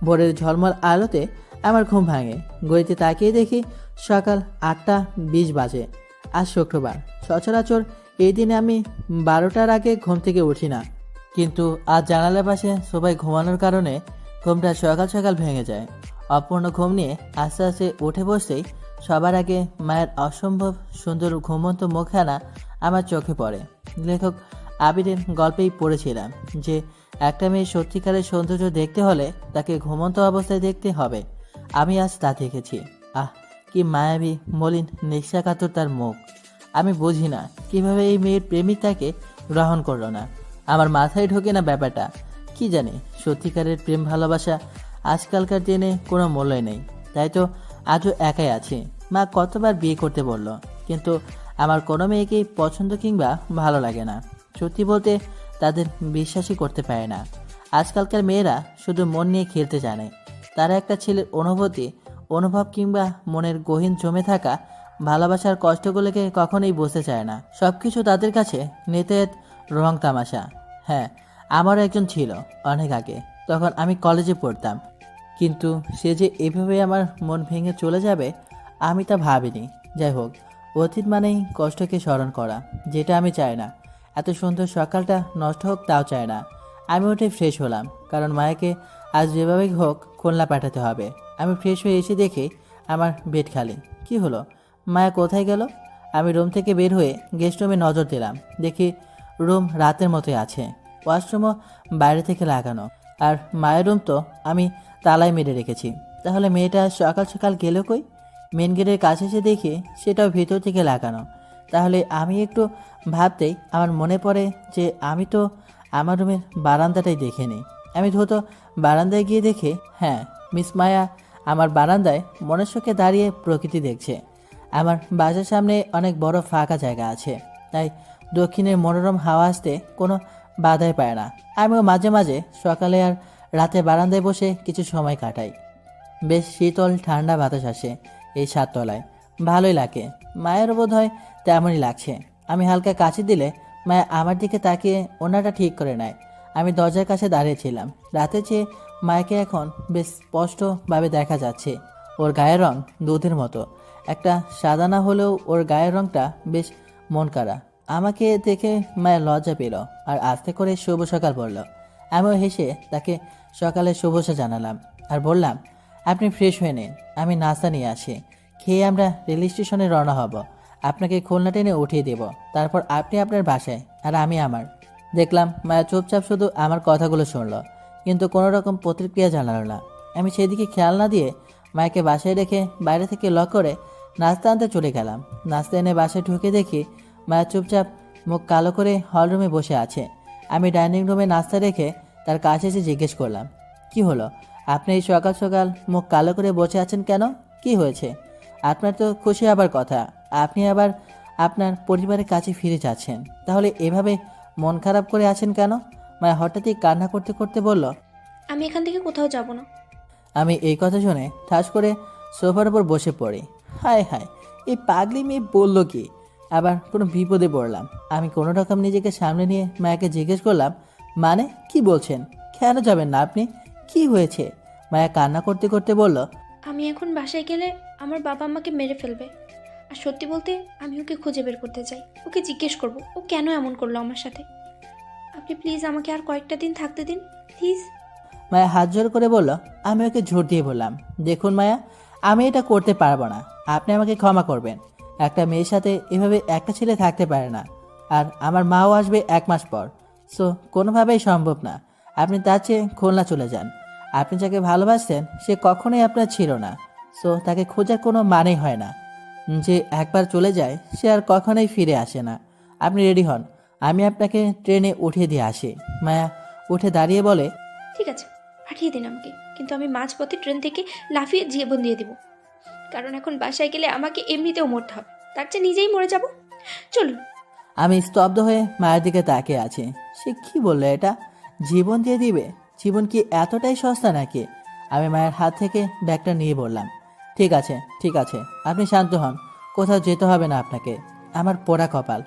ভোরের ঝলমল আলোতে আমার ঘুম ভাঙে। ঘড়িতে তাকিয়ে দেখি সকাল 8:20 বাজে। আজ শুক্রবার। সচরাচর এই দিনে আমি 12টার আগে ঘুম থেকে উঠি না, কিন্তু আজ জানালার পাশে সবাই ঘুমানোর কারণে ঘুমটা সকাল সকাল ভেঙে যায়। অপূর্ণ ঘুম নিয়ে আস্তে আস্তে উঠে বসতেই সবার আগে মায়ের অসম্ভব সুন্দর ঘুমন্ত মুখখানা আমার চোখে পড়ে। লেখক আবিরের গল্পেই পড়েছিলাম যে একটা মেয়ে সত্যিকারের সৌন্দর্য দেখতে হলে তাকে ঘুমন্ত অবস্থায় দেখতে হবে। আমি আজ তা দেখেছি। আহ, কি মায়াবী, মলিন, নিঃস্বাকাতর তার মুখ। আমি বুঝি না কিভাবে এই মেয়ের প্রেমিক তাকে গ্রহণ করলো না। আমার মাথায় ঢোকে না ব্যাপারটা। কি জানি, সত্যিকারের প্রেম ভালোবাসা আজকালকার দিনে কোনো মূল্যই নেই। তাই তো আজও একাই আছি। মা কতবার বিয়ে করতে বলল, কিন্তু আমার কোনো মেয়েকেই পছন্দ কিংবা ভালো লাগে না। সত্যি বলতে তাদের বিশ্বাসই করতে পারে না। আজকালকার মেয়েরা শুধু মন নিয়ে খেলতে জানে। তারা একটা ছেলের অনুভব কিংবা মনের গহীন জমে থাকা ভালোবাসার কষ্টগুলোকে কখনোই বুঝতে চায় না। সবকিছু তাদের কাছে নেতেত রং তামাশা। হ্যাঁ, আমারও একজন ছিল অনেক আগে, তখন আমি কলেজে পড়তাম। কিন্তু সে যে এভাবে আমার মন ভেঙে চলে যাবে আমি তা ভাবিনি। যাই হোক, অতীত মানেই কষ্টকে স্মরণ করা, যেটা আমি চাই না। এত সুন্দর সকালটা নষ্ট হোক তাও চাই না। আমি উঠে ফ্রেশ হলাম, কারণ মায়াকে আজ যেভাবেই হোক খুলনা পাঠাতে হবে। আমি ফ্রেশ হয়ে এসে দেখি আমার বেড খালি। কি হলো, মায়া কোথায় গেল? আমি রুম থেকে বের হয়ে গেস্ট রুমে নজর দিলাম। দেখি রুম রাতের মতোই আছে। ওয়াশরুমও বাইরে থেকে লাগানো। আর মায়ের রুম তো আমি তালায় মেরে রেখেছি। তাহলে মেয়েটা সকাল সকাল গেল কই? মেন গেটের কাছে এসে দেখি সেটাও ভিতর থেকে লাগানো। তাহলে আমি একটু ভাবতেই আমার মনে পড়ে যে আমি তো আমার রুমের বারান্দাটাই দেখে নিই। আমি দ্রুত বারান্দায় গিয়ে দেখি, হ্যাঁ, মিস মায়া আমার বারান্দায় মনের সুখে দাঁড়িয়ে প্রকৃতি দেখছে। আমার বাসার সামনে অনেক বড় ফাঁকা জায়গা আছে, তাই দক্ষিণের মনোরম হাওয়া আসতে কোনো বাধাই পায় না। আমিও মাঝে মাঝে সকালে আর রাতে বারান্দায় বসে কিছু সময় কাটাই। বেশ শীতল ঠান্ডা বাতাস আসে এই ছাদতলায়, ভালোই লাগে। মায়েরও বোধ হয় তেমনই লাগছে। আমি হালকা কাছে দিলে মায়া আমার দিকে তাকিয়ে ওনাটা ঠিক করে নেয়। আমি দরজার কাছে দাঁড়িয়েছিলাম। রাতে চেয়ে মায়াকে এখন বেশ স্পষ্টভাবে দেখা যাচ্ছে। ওর গায়ের রং দুধের মতো, একটা সাদা না হলেও ওর গায়ের রংটা বেশ মন কাড়া। আমাকে দেখে মায়া লজ্জা পেল আর আস্তে করে শুভ সকাল বলল। আমিও হেসে তাকে সকালে শুভেচ্ছা জানালাম আর বললাম, আপনি ফ্রেশ হয়ে নিন, আমি নাস্তা নিয়ে আসি। খেয়ে আমরা রেল স্টেশনে রওনা হব। আপনাকে খুলনা ট্রেনে উঠিয়ে দেব, তারপর আপনি আপনার বাসায় আর আমি আমার। দেখলাম মায়া চুপচাপ শুধু আমার কথাগুলো শুনল, কিন্তু কোনো রকম প্রতিক্রিয়া জানালো না। আমি সেদিকে খেয়াল না দিয়ে মায়াকে বাসায় রেখে বাইরে থেকে লক করে নাস্তা আনতে চলে গেলাম। নাস্তা এনে বাসায় ঢুকে দেখি মায়া চুপচাপ মুখ কালো করে হলরুমে বসে আছে। আমি ডাইনিং রুমে নাস্তা রেখে তার কাছে এসে জিজ্ঞেস করলাম, কি হলো? আপনি এই সকাল সকাল মুখ কালো করে বসে আছেন কেন? কি হয়েছে? আপনার তো খুশি হবার কথা, আপনি আবার আপনার পরিবারের কাছে ফিরে যাচ্ছেন, তাহলে এভাবে মন খারাপ করে আছেন কেন? মায়া হঠাৎই কান্না করতে করতে বলল, আমি এখান থেকে কোথাও যাব না। আমি এই কথা শুনে ঠাস করে সোফার উপর বসে পড়ি। হায় হায়, এই পাগলি মেয়ে বললো কি? আবার কোনো বিপদে পড়লাম। আমি কোনো রকম নিজেকে সামনে নিয়ে মায়াকে জিজ্ঞেস করলাম, মানে কি বলছেন? কেন যাবেন না আপনি? কি হয়েছে? মায়া কান্না করতে করতে বলল, আমি এখন বাসায় গেলে আমার বাবা আমাকে মেরে ফেলবে। আর সত্যি বলতে আমি ওকে খুঁজে বের করতে চাই, ওকে জিজ্ঞেস করব ও কেন এমন করলো আমার সাথে। আপনি প্লিজ আমাকে আর কয়েকটা দিন থাকতে দিন, প্লিজ। মায়া হাত জোর করে বলল। আমি ওকে ঝোর দিয়ে বললাম, দেখুন মায়া, আমি এটা করতে পারবো না, আপনি আমাকে ক্ষমা করবেন। একটা মেয়ের সাথে এভাবে একটা ছেলে থাকতে পারে না, আর আমার মাও আসবে 1 মাস পর। সো কোনোভাবেই সম্ভব না। আপনি তার চেয়ে খুলনা চলে যান। আপনি যাকে ভালোবাসতেন সে কখনোই আপনার ছিল না, সো তাকে খোঁজার কোনো মানেই হয় না। যে একবার চলে যায় সে আর কখনোই ফিরে আসে না। আপনি রেডি হন, আমি আপনাকে ট্রেনে উঠিয়ে দিয়ে আসি। মায়া উঠে দাঁড়িয়ে বলে, ঠিক আছে, পাঠিয়ে দিন আমাকে, কিন্তু আমি মাঝপথে ট্রেন থেকে লাফিয়ে জীবন দিয়ে দিব। কারণ এখন বাসায় গেলে আমাকে এমনিতেও মরতে হবে, তার চেয়ে নিজেই মরে যাব। চলুন। আমি স্তব্ধ হয়ে মায়ের দিকে তাকিয়ে আছি। সে কি বললো? এটা জীবন দিয়ে দিবে? জীবন কি এতটাই সস্তা নাকি? আমি মায়ের হাত থেকে ব্যাগটা নিয়ে বললাম, ঠিক আছে ঠিক আছে, আপনি শান্ত হন, কোথাও যেতে হবে না আপনাকে। আমার পোড়া কপাল,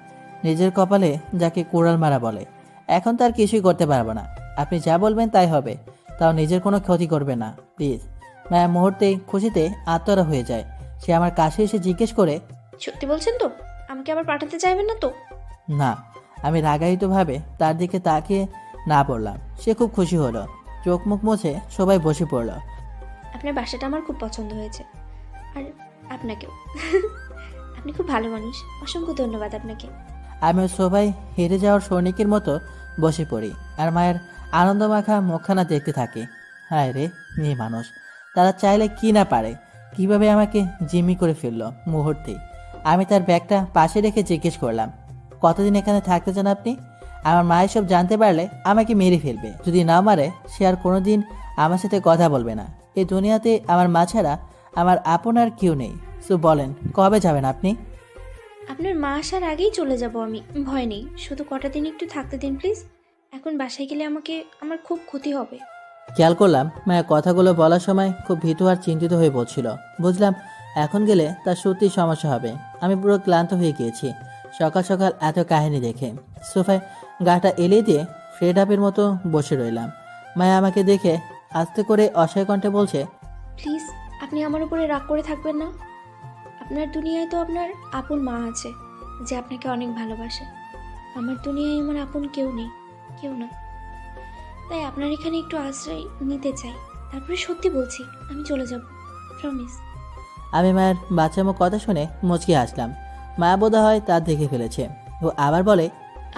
নিজের কপালে যাকে কোড়াল মারা বলে। এখন তার কিছুই করতে পারবো না। আপনি যা বলবেন তাই হবে, তাও নিজের কোনো ক্ষতি করবে না, প্লিজ। মায়া মুহূর্তেই খুশিতে আত্মহারা হয়ে যায়। সে আমার কাছে এসে জিজ্ঞেস করে, সত্যি বলছেন তো? আমাকে আবার পাঠাতে চাইবেন না তো? না। আমি রাগায়িতভাবে তার দিকে তাকিয়ে না পড়লাম। সে খুব খুশি হলো, চোখ মুখ মুছে সবাই বসে পড়লো। আপনার বাসাটা আমার খুব পছন্দ হয়েছে, আর আপনাকেও। আপনি খুব ভালো মানুষ, অসংখ্য ধন্যবাদ আপনাকে। আমিও সবাই হেরে যাওয়ার সৈনিকের মতো বসে পড়ি আর মায়ের আনন্দমাখা মুখখানা দেখতে থাকি। হায় রে মেয়ে মানুষ, তারা চাইলে কি না পারে, কিভাবে আমাকে জিম্মি করে ফেললো মুহূর্তেই। আমি তার ব্যাগটা পাশে রেখে জিজ্ঞেস করলাম, কতদিন এখানে থাকতে চান আপনি? আমার মা এসব জানতে পারলে আমাকে মেরে ফেলবে। যদি না মারে সে আর কোনোদিন আমার সাথে কথা বলবে না। এই দুনিয়াতে আমার মা ছাড়া আমার আপন আর কেউ নেই। সো বলেন, কবে যাবেন আপনি? আপনার মা আসার আগেই চলে যাব আমি, ভয় নেই। শুধু কটা দিন একটু থাকতে দিন প্লিজ। এখন বাসায় গেলে আমার খুব ক্ষতি হবে। খেয়াল করলাম মায়া কথাগুলো বলার সময় খুব ভীতু আর চিন্তিত হয়ে পড়ছিল। বুঝলাম এখন গেলে তার সত্যি সমস্যা হবে। আমি পুরো ক্লান্ত হয়ে গিয়েছি সকাল সকাল এত কাহিনী দেখে। সোফায় গাটা এলিয়ে দিয়ে ফ্রেড আপের মতো বসে রইলাম। মায়া আমাকে দেখে আস্তে করে অসহায় কণ্ঠে বলছে, প্লিজ আপনি আমার উপরে রাগ করে থাকবেন না। আপনার দুনিয়ায় তো আপনার আপন মা আছে যে আপনাকে অনেক ভালোবাসে। আমার দুনিয়ায় আমার আপন কেউ নেই, কেউ না। তাই আপনার এখানে একটু আশ্রয় নিতে চাই। তারপরে সত্যি বলছি আমি চলে যাব, প্রমিস। আমি মায়ের বাচ্চামো কথা শুনে মুচকি হাসলাম। মায়া বোধ হয় তার দেখে ফেলেছে। ও আবার বলে,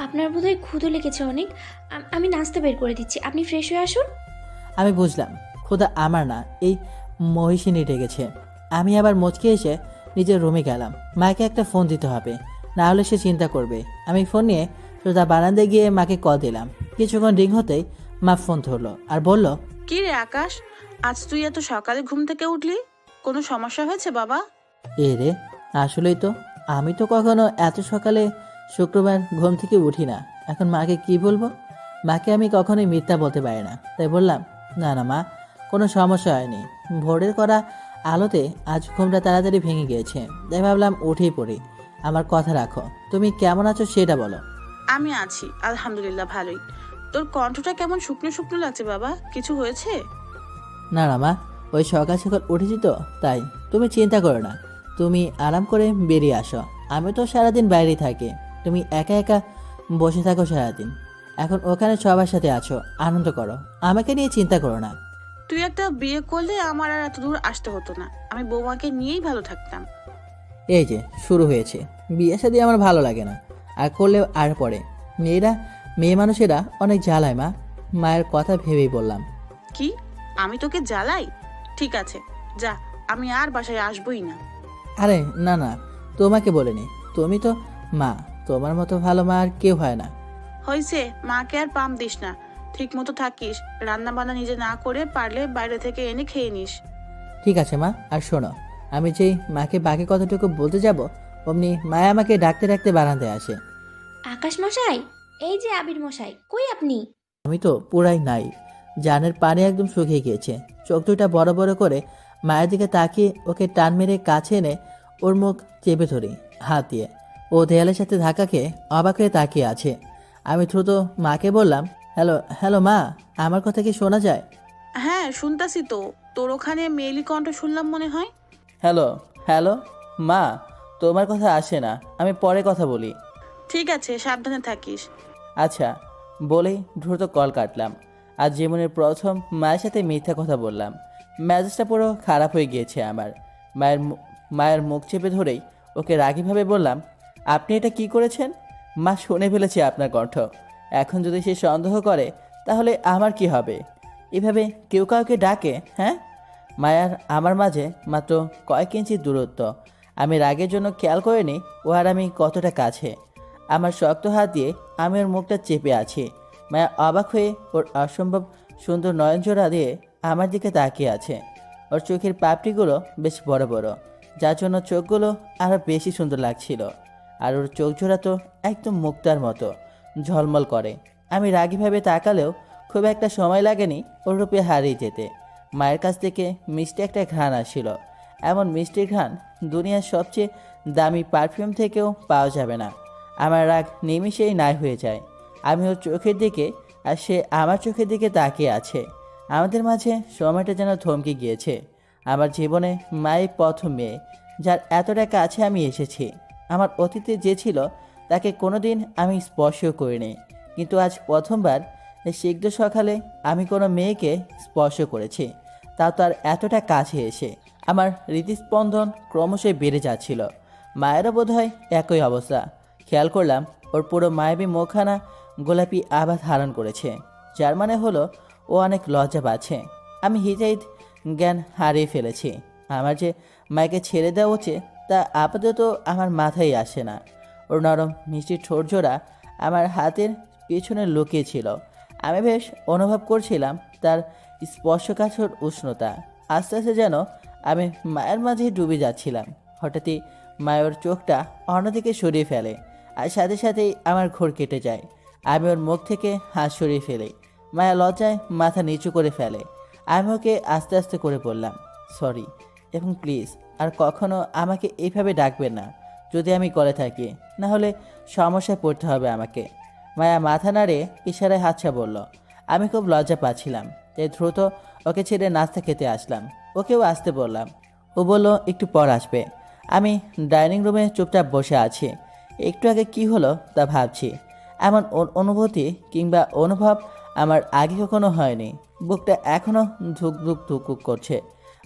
আপনার বোধহয় ক্ষুধা লেগেছে অনেক, আমি নাস্তা বের করে দিচ্ছি, আপনি ফ্রেশ হয়ে আসুন। আমি বুঝলাম খোদা আমার না, এই মহিষিনী ডেকেছে। আমি আবার মুচকে এসে নিজের রুমে গেলাম। মাকে একটা ফোন দিতে হবে, না হলে সে চিন্তা করবে। আমি ফোন নিয়ে সোজা বারান্দায় গিয়ে মাকে কল দিলাম। কিছুক্ষণ রিং হতেই মা ফোন ধরলো আর বলল, কি রে আকাশ, আজ তুই এত সকালে ঘুম থেকে উঠলি? কোনো সমস্যা হয়েছে বাবা? এ রে, আসলেই তো আমি তো কখনো এত সকালে শুক্রবার ঘুম থেকে উঠি না। এখন মাকে কি বলবো? মাকে আমি কখনোই মিথ্যা বলতে পারি না, তাই বললাম, না না মা, কোনো সমস্যা হয়নি। ভোরের করা আলোতে আজ ঘুমটা তাড়াতাড়ি ভেঙে গিয়েছে, তাই ভাবলাম উঠেই পড়ি। আমার কথা রাখো, তুমি কেমন আছো সেটা বলো। আমি আছি আলহামদুলিল্লাহ, ভালোই। তোর কণ্ঠটা কেমন শুকনো শুকনো লাগছে বাবা, কিছু হয়েছে? না না মা, ওই সকাল সকাল উঠেছি তো তাই। তুমি চিন্তা করো না, তুমি আরাম করে বেরিয়ে আসো। আমি তো সারাদিন বাইরেই থাকি, তুমি একা একা বসে থাকো সারাদিন। এখন ওখানে সবার সাথে আছো, আনন্দ করো, আমাকে নিয়ে চিন্তা করো না। তুই একটা বিয়ে করলে আমার আর এত দূর আসতে হতো না, আমি বৌমাকে নিয়েই ভালো থাকতাম। এই যে শুরু হয়েছে, বিয়ে শাদী আমার ভালো লাগে না, আর করলেও আর পরে। মেয়ে মানুষেরা অনেক জ্বালায় মা। মায়ের কথা ভেবেই বললাম। কি, আমি তোকে জ্বালাই? ঠিক আছে, যা, আমি আর বাসায় আসবোই না। আরে না না, তোমাকে বলিনি, তুমি তো মা, তোমার মতো ভালো মা আর কেউ হয় না। হয়েছে, মাকে আর পাম দিস না, ঠিক মতো থাকিস। রান্না বান্না নিজে না করে পারলে বাইরে থেকে এনে খেয়ে নিস। ঠিক আছে মা, আর শোনো, আমি যেই মাকে বাকি কতটুকু বলতে যাব, অমনি মায়া আমাকে ডাকতে ডাকতে বারান্দায় আসে। আকাশ মশাই, এই যে আবির মশাই, কই আপনি? আমি তো পুরাই নাই, জানের পানি একদম শুকিয়ে গিয়েছে। চোখ দুটা বড় বড় করে মায়ের দিকে তাকিয়ে ওকে টান মেরে কাছে এনে ওর মুখ চেপে ধরি হাত দিয়ে। ও দেয়ালের সাথে ধাক্কা খেয়ে অবাক হয়ে তাকিয়ে আছে। আমি দ্রুত মাকে বললাম, হ্যালো হ্যালো মা, আমার কথা কি শোনা যায়? হ্যাঁ শুনতাছি তো, তোর ওখানে মেয়েলি কণ্ঠ শুনলাম মনে হয়। হ্যালো হ্যালো মা, তোমার কথা আসে না, আমি পরে কথা বলি। ঠিক আছে, সাবধানে থাকিস। আচ্ছা বলেই দ্রুত কল কাটলাম। আজ জীবনের প্রথম মায়ের সাথে মিথ্যা কথা বললাম। মেজাজটা পুরো খারাপ হয়ে গিয়েছে আমার। মায়ের মুখ চেপে ধরেই ওকে রাগীভাবে বললাম, আপনি এটা কি করেছেন? মা শুনে ফেলেছে আপনার কণ্ঠ, এখন যদি সে সন্দেহ করে তাহলে আমার কি হবে? এভাবে কেউ কাউকে ডাকে, হ্যাঁ? মায়ার আমার মাঝে মাত্র কয়েক ইঞ্চি দূরত্ব। আমি রাগের জন্য খেয়াল করিনি ও আর আমি কতটা কাছে। আমার শক্ত হাত দিয়ে আমি ওর মুখটা চেপে আছি। মায়া অবাক হয়ে ওর অসম্ভব সুন্দর নয়নজোড়া দিয়ে আমার দিকে তাকিয়ে আছে। ওর চোখের পাপড়িগুলো বেশ বড় বড়, যার জন্য চোখগুলো আরও বেশি সুন্দর লাগছিল। আর ওর চোখ জোড়া তো একদম মুক্তার মতো ঝলমল করে। আমি রাগীভাবে তাকালেও খুব একটা সময় লাগেনি ওর রূপে হারিয়ে যেতে। মায়ের কাছ থেকে মিষ্টি একটা ঘ্রাণ আসছিল। এমন মিষ্টি ঘ্রাণ দুনিয়ার সবচেয়ে দামি পারফিউম থেকেও পাওয়া যাবে না। আমার রাগ নিমিষেই নাই হয়ে যায়। আমি ওর চোখের দিকে আর সে আমার চোখের দিকে তাকিয়ে আছে। আমাদের মাঝে সময়টা যেন থমকে গিয়েছে। আমার জীবনে মায়ের প্রথম মেয়ে, যার এতটা কাছে আমি এসেছি। আমার অতীতে যে ছিল তাকে কোনোদিন আমি স্পর্শও করিনি, কিন্তু আজ প্রথমবার এই শীঘ্র সকালে আমি কোনো মেয়েকে স্পর্শ করেছি, তাও তার এতটা কাছে এসে। আমার হৃদস্পন্দন ক্রমশই বেড়ে যাচ্ছিল। মায়েরও বোধহয় একই অবস্থা। খেয়াল করলাম ওর পুরো মায়াবী মুখখানা গোলাপি আভা ধারণ করেছে, যার মানে হলো ও অনেক লজ্জা পাচ্ছে। আমি হিতাহিত জ্ঞান হারিয়ে ফেলেছি। আমার যে মাকে ছেড়ে দেওয়া উচিত তা আপাতত আমার মাথায় আসে না। ওর নরম মিষ্টি ঠোঁট জোড়া আমার হাতের পিছনে লুকিয়েছিল। আমি বেশ অনুভব করছিলাম তার স্পর্শকাতর উষ্ণতা। আস্তে আস্তে যেন আমি মায়ের মাঝে ডুবে যাচ্ছিলাম। হঠাৎই মায়ের চোখটা অন্যদিকে সরিয়ে ফেলে, আর সাথে সাথেই আমার ঘোর কেটে যায়। আমি ওর মুখ থেকে হাত সরিয়ে ফেলি। মায়া লজ্জায় মাথা নিচু করে ফেলে। আমি ওকে আস্তে আস্তে করে বললাম, সরি, এবং প্লিজ আর কখনো আমাকে এইভাবে ডাকবেন না যদি আমি করে থাকি, না হলে সমস্যায় পড়তে হবে আমাকে। মায়া মাথা নাড়ে ইশারায় হাতছা বলল। আমি খুব লজ্জা পাচ্ছিলাম, তাই দ্রুত ওকে ছেড়ে নাস্তা খেতে আসলাম। ওকেও আসতে বললাম। ও বলল একটু পর আসবে। আমি ডাইনিং রুমে চুপচাপ বসে আছি। একটু আগে কি হলো তা ভাবছি। এমন অনুভূতি কিংবা অনুভব আমার আগে কখনো হয়নি। বুকটা এখনও ধুক ধুক ধুক করছে।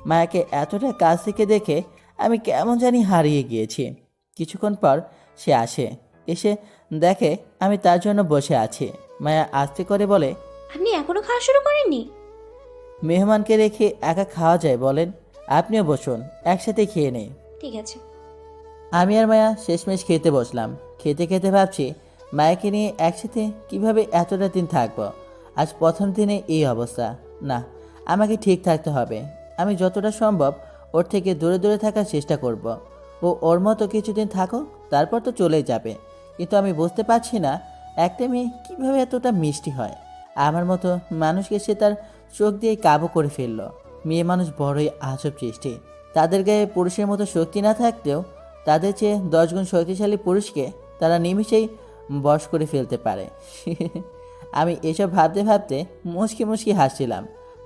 মায়াকে এতটা কাছ থেকে দেখে আমি কেমন জানি হারিয়ে গিয়েছি। কিছুক্ষণ পর সে আসে, এসে দেখে আমি তার জন্য বসে আছি। মায়া আস্তে করে বলে, আপনি এখনো খাওয়া শুরু করেননি? মেহমানকে রেখে একা খাওয়া যায় বলেন? আপনিও বসুন, একসাথে খেয়ে নেই। ঠিক আছে। আমি আর মায়া শেষমেশ খেতে বসলাম। খেতে খেতে ভাবছি মায়াকে নিয়ে একসাথে কিভাবে এতটা দিন থাকবো। আজ প্রথম দিনে এই অবস্থা। না, আমাকে ঠিক থাকতে হবে। আমি যতটা সম্ভব ওর থেকে দূরে দূরে থাকার চেষ্টা করব। ও ওর মতো কিছুদিন থাকো, তারপর তো চলেই যাবে। কিন্তু আমি বুঝতে পারছি না একটা মেয়ে কীভাবে এতটা মিষ্টি হয়। আমার মতো মানুষকে সে তার চোখ দিয়ে কাবু করে ফেললো। মেয়ে মানুষ বড়ই আজব সৃষ্টি। তাদের গায়ে পুরুষের মতো শক্তি না থাকলেও তাদের চেয়ে 10 গুণ শক্তিশালী পুরুষকে তারা নিমিষেই বশ করে ফেলতে পারে। আমি এসব ভাবতে ভাবতে মুচকি মুচকি হাসছিলাম।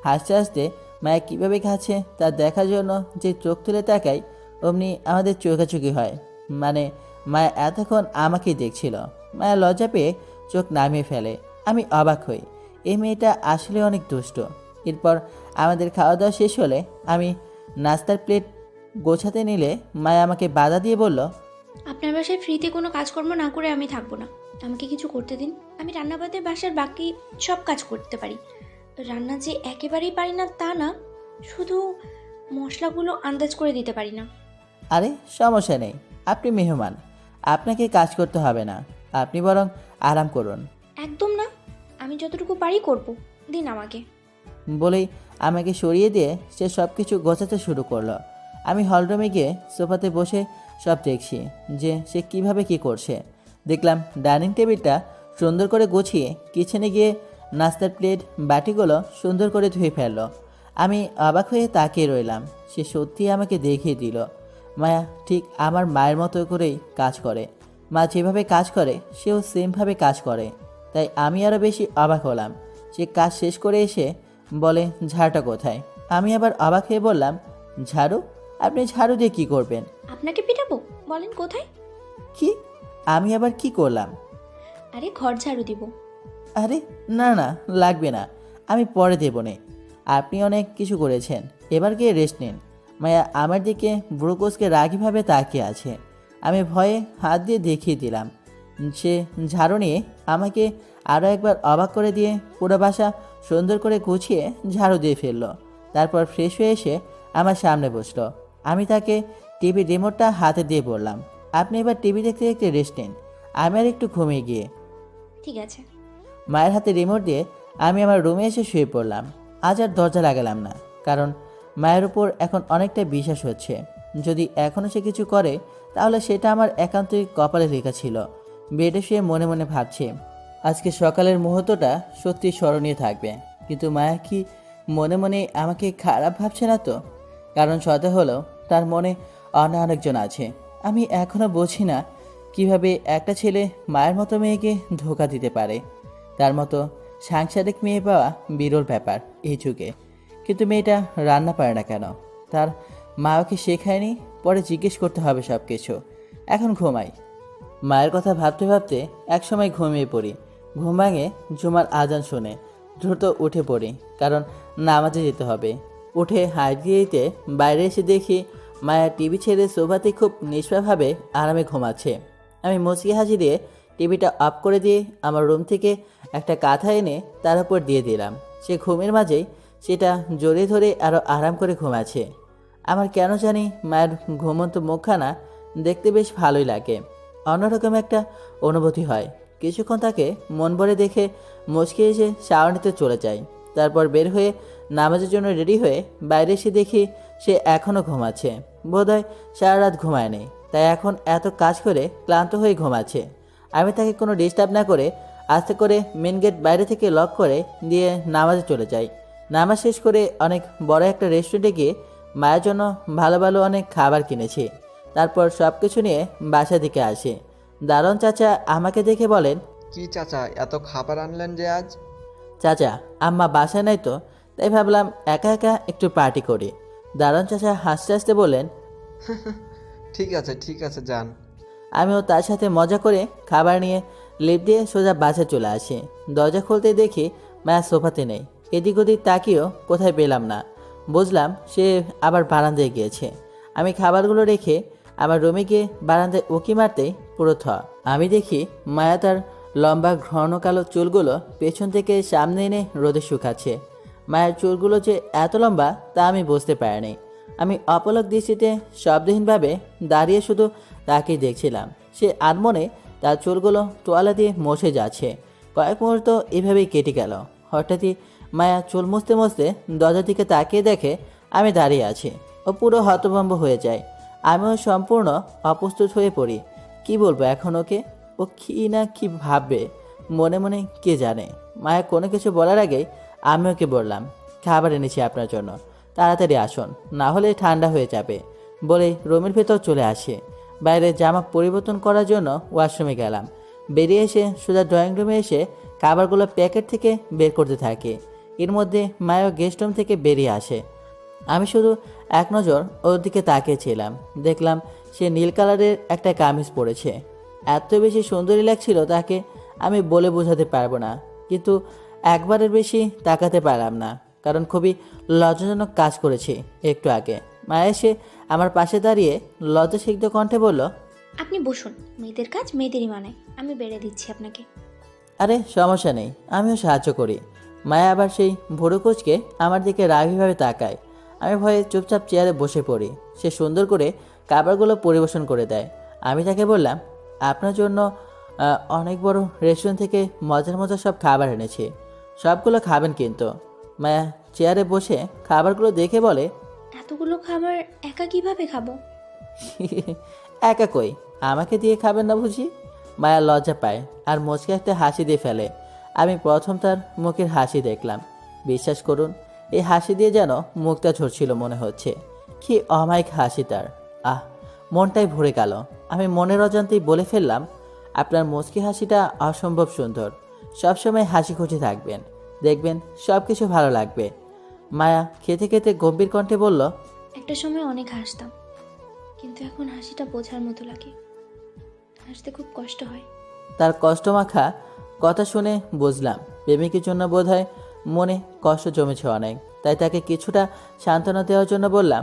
হাসতে হাসতে মায়া কীভাবে খাচ্ছে তা দেখার জন্য যে চোখ তুলে তাকাই, অমনি আমাদের চোখাচোখি হয়। মানে মায়া এতক্ষণ আমাকেই দেখছিল। মায়া লজ্জা পেয়ে চোখ নামিয়ে ফেলে। আমি অবাক হই, এই মেয়েটা আসলে অনেক দুষ্ট। এরপর আমাদের খাওয়া দাওয়া শেষ হলে আমি নাস্তার প্লেট গোছাতে নিলে মায়া আমাকে বাধা দিয়ে বলল, আপনার বাসায় ফ্রিতে কোনো কাজকর্ম না করে আমি থাকবো না। আমাকে কিছু করতে দিন। আমি রান্না বাদে বাসার বাকি সব কাজ করতে পারি। রান্না যে একেবারেই পারি না তা না, শুধু মশলাগুলো আন্দাজ করে দিতে পারি না। আরে সমস্যা নেই, আপনি মেহমান, আপনাকে কাজ করতে হবে না। আপনি বরং আরাম করুন। একদম না, আমি যতটুকু পারি করব, দিন আমাকে। বলেই আমাকে সরিয়ে দিয়ে সে সব কিছু গোছাতে শুরু করলো। আমি হলরুমে গিয়ে সোফাতে বসে সব দেখছি যে সে কিভাবে কি করছে। দেখলাম ডাইনিং টেবিলটা সুন্দর করে গুছিয়ে কিচেনে গিয়ে নাস্তার প্লেট বাটিগুলো সুন্দর করে ধুয়ে ফেললো। আমি অবাক হয়ে তাকিয়ে রইলাম। সে সত্যিই আমাকে দেখিয়ে দিল মায়া ঠিক আমার মায়ের মতো করেই কাজ করে। মা যেভাবে কাজ করে সেও সেমভাবে কাজ করে। তাই আমি আরও বেশি অবাক হলাম। সে কাজ শেষ করে এসে বলে, ঝাড়ুটা কোথায়? আমি আবার অবাক হয়ে বললাম, ঝাড়ু? আপনি ঝাড়ু দিয়ে কী করবেন? আপনাকে পিটাবো? বলেন কোথায়? কি? আমি আবার কি করলাম? আরে ঘর ঝাড়ু দিব। আরে না না, লাগবে না, আমি পরে দেবো নে। আপনি অনেক কিছু করেছেন, এবার গিয়ে রেস্ট নিন। মায়া আমার দিকে ব্রুকোসকে রাগীভাবে তাকিয়ে আছে। আমি ভয়ে হাত দিয়ে দেখিয়ে দিলাম। সে ঝাড়ু নিয়ে আমাকে আরও একবার অবাক করে দিয়ে পুরো বাসা সুন্দর করে গুছিয়ে ঝাড়ু দিয়ে ফেললো। তারপর ফ্রেশ হয়ে এসে আমার সামনে বসলো। আমি তাকে টিভি রিমোটটা হাতে দিয়ে বললাম, আপনি এবার টিভি দেখতে দেখতে রেস্ট নিন, আমি আর একটু ঘুমিয়ে গিয়ে। ঠিক আছে। মায়ের হাতে রিমোট দিয়ে আমি আমার রুমে এসে শুয়ে পড়লাম। আজ আর দরজা লাগালাম না, কারণ মায়ের উপর এখন অনেকটা বিশ্বাস হচ্ছে। যদি এখনও সে কিছু করে তাহলে সেটা আমার একান্তই কপালে লেখা ছিল। বেডে শুয়ে মনে মনে ভাবছি আজকে সকালের মুহূর্তটা সত্যি স্মরণীয় থাকবে। কিন্তু মায়া কি মনে মনে আমাকে খারাপ ভাবছে না তো? কারণ সতে হলো তার মনে অন্য অনেকজন আছে। আমি এখনও বুঝি না কিভাবে একটা ছেলে মায়ের মতো মেয়েকে ধোঁকা দিতে পারে। তার মতো সাংসারিক মেয়ে পাওয়া বিরল ব্যাপার এই যুগে। কিন্তু মেয়েটা রান্না পারে না কেন? তার মা ওকে শেখায়নি? পরে জিজ্ঞেস করতে হবে সব কিছু। এখন ঘুমাই। মায়ের কথা ভাবতে ভাবতে একসময় ঘুমিয়ে পড়ি। ঘুম ভাঙে জুমার আজান শুনে দ্রুত উঠে পড়ি, কারণ নামাজে যেতে হবে। উঠে হাত দিয়ে দিতে বাইরে এসে দেখি মায়া টিভি ছেড়ে সোফাতে খুব নিষ্পাপভাবে আরামে ঘুমাচ্ছে। আমি মুচকি হাসি দিয়ে টিভিটা অফ করে দিয়ে আমার রুম থেকে একটা কাঁথা এনে তার উপর দিয়ে দিলাম। সে ঘুমের মাঝেই সেটা জড়িয়ে ধরে আরও আরাম করে ঘুমাচ্ছে। আমার কেন জানি মায়ের ঘুমন্ত মুখখানা দেখতে বেশ ভালোই লাগে। অন্যরকম একটা অনুভূতি হয়। কিছুক্ষণ তাকে মন ভরে দেখে মুচকি এসে শাওয়ার নিতে চলে যায়। তারপর বের হয়ে নামাজের জন্য রেডি হয়ে বাইরে এসে দেখি সে এখনও ঘুমাচ্ছে। বোধহয় সারা রাত ঘুমায়নি, তাই এখন এত কাজ করে ক্লান্ত হয়ে ঘুমাচ্ছে। আমি তাকে কোনো ডিস্টার্ব না করে আস্তে করে মেন গেট বাইরে থেকে লক করে দিয়ে নামাজে চলে যাই। নামাজ শেষ করে অনেক বড় একটা রেস্টুরেন্টে গিয়ে মায়ের জন্য ভালো ভালো অনেক খাবার কিনেছি। তারপর সব কিছু নিয়ে বাসা দিকে আসি। দারুণ চাচা আমাকে দেখে বলেন, কি চাচা, এত খাবার আনলেন যে আজ? চাচা আম্মা বাসায় নাই তো, তাই ভাবলাম একা একা একটু পার্টি করি। দারুণ চাচা হাসতে হাসতে বললেন, ঠিক আছে যান। আমিও তার সাথে মজা করে খাবার নিয়ে লিফট দিয়ে সোজা বাসে চলে আসি। দরজা খুলতে দেখি মায়া সোফাতে নেই। এদিক ওদিক তাকিয়েও কোথায় পেলাম না। বুঝলাম সে আবার বারান্দায় গিয়েছে। আমি খাবারগুলো রেখে আমার রুমে গিয়ে বারান্দায় উঁকি মারতেই পুরো আমি দেখি মায়া তার লম্বা ঘন কালো চুলগুলো পেছন থেকে সামনে এনে রোদে শুকাচ্ছে। মায়ের চুলগুলো যে এত লম্বা তা আমি বুঝতে পারিনি। আমি অপলক দৃষ্টিতে শব্দহীনভাবে দাঁড়িয়ে শুধু তাকেই দেখছিলাম। সে আনমনে তার চুলগুলো তোয়ালা দিয়ে মুছে যাচ্ছে। কয়েক মুহূর্ত এভাবেই কেটে গেল। হঠাৎই মায়া চুল মুছতে মুছতে দরজার দিকে তাকিয়ে দেখে আমি দাঁড়িয়ে আছি। ও পুরো হতভম্ব হয়ে যায়। আমিও সম্পূর্ণ অপ্রস্তুত হয়ে পড়ি। কি বলবো এখন ওকে? ও কি না কি ভাববে মনে মনে কে জানে। মায়া কোনো কিছু বলার আগেই আমি ওকে বললাম, খাবার এনেছি আপনার জন্য, তাড়াতাড়ি আসুন, না হলে ঠান্ডা হয়ে যাবে বলে রুমের ভেতর চলে আসে। বাইরে জামা পরিবর্তন করার জন্য ওয়াশরুমে গেলাম। বেরিয়ে এসে সোজা ড্রয়িং রুমে এসে খাবারগুলো প্যাকেট থেকে বের করতে থাকি। এর মধ্যে মায়াও গেস্ট রুম থেকে বেরিয়ে আসে। আমি শুধু এক নজর ওর দিকে তাকিয়েছিলাম। দেখলাম সে নীল কালারের একটা কামিজ পরেছে। এত বেশি সুন্দরী লাগছিল তাকে আমি বলে বোঝাতে পারবো না, কিন্তু একবারের বেশি তাকাতে পারলাম না, কারণ খুবই লজ্জাজনক কাজ করেছি একটু আগে। মায়া এসে আমার পাশে দাঁড়িয়ে লজ্জাসিক্ত কণ্ঠে বলল, আপনি বসুন, মেয়েদের কাজ মেয়েদেরই মানায়, আমি বেড়ে দিচ্ছি আপনাকে। আরে সমস্যা নেই, আমিও সাহায্য করি। মায়া আবার সেই ভুরু কুঁচকে আমার দিকে রাগীভাবে তাকায়। আমি ভয়ে চুপচাপ চেয়ারে বসে পড়ি। সে সুন্দর করে খাবারগুলো পরিবেশন করে দেয়। আমি তাকে বললাম, আপনার জন্য অনেক বড় রেস্টুরেন্ট থেকে মজার মজার সব খাবার এনেছি, সবগুলো খাবেন কিন্তু। মায়া চেয়ারে বসে খাবারগুলো দেখে বলে, এতগুলো খাবার একা কিভাবে খাবো? একা কই, আমাকে দিয়ে খাবেন না বুঝি? মায়া লজ্জা পায় আর মুচকে একটা হাসি দিয়ে ফেলে। আমি প্রথম তার মুখের হাসি দেখলাম। বিশ্বাস করুন, এই হাসি দিয়ে যেন মুখটা ঝরছিল মনে হচ্ছে। কি অমায়িক হাসি তার! আহ, মনটাই ভরে গেল। আমি মনের অজান্তেই বলে ফেললাম, আপনার মুচকি হাসিটা অসম্ভব সুন্দর। সবসময় হাসি খুশি থাকবেন, দেখবেন সব কিছু ভালো লাগবে। মায়া খেতে খেতে গম্ভীর কণ্ঠে বলল, একটা সময় অনেক হাসতাম, কিন্তু এখন হাসিটা বোঝার মতো লাগে, হাসতে খুব কষ্ট হয়। তার কষ্টমাখা কথা শুনে বুঝলাম প্রেমিকের জন্য বোধহয় মনে কষ্ট জমেছে অনেক। তাই তাকে কিছুটা সান্ত্বনা দেওয়ার জন্য বললাম,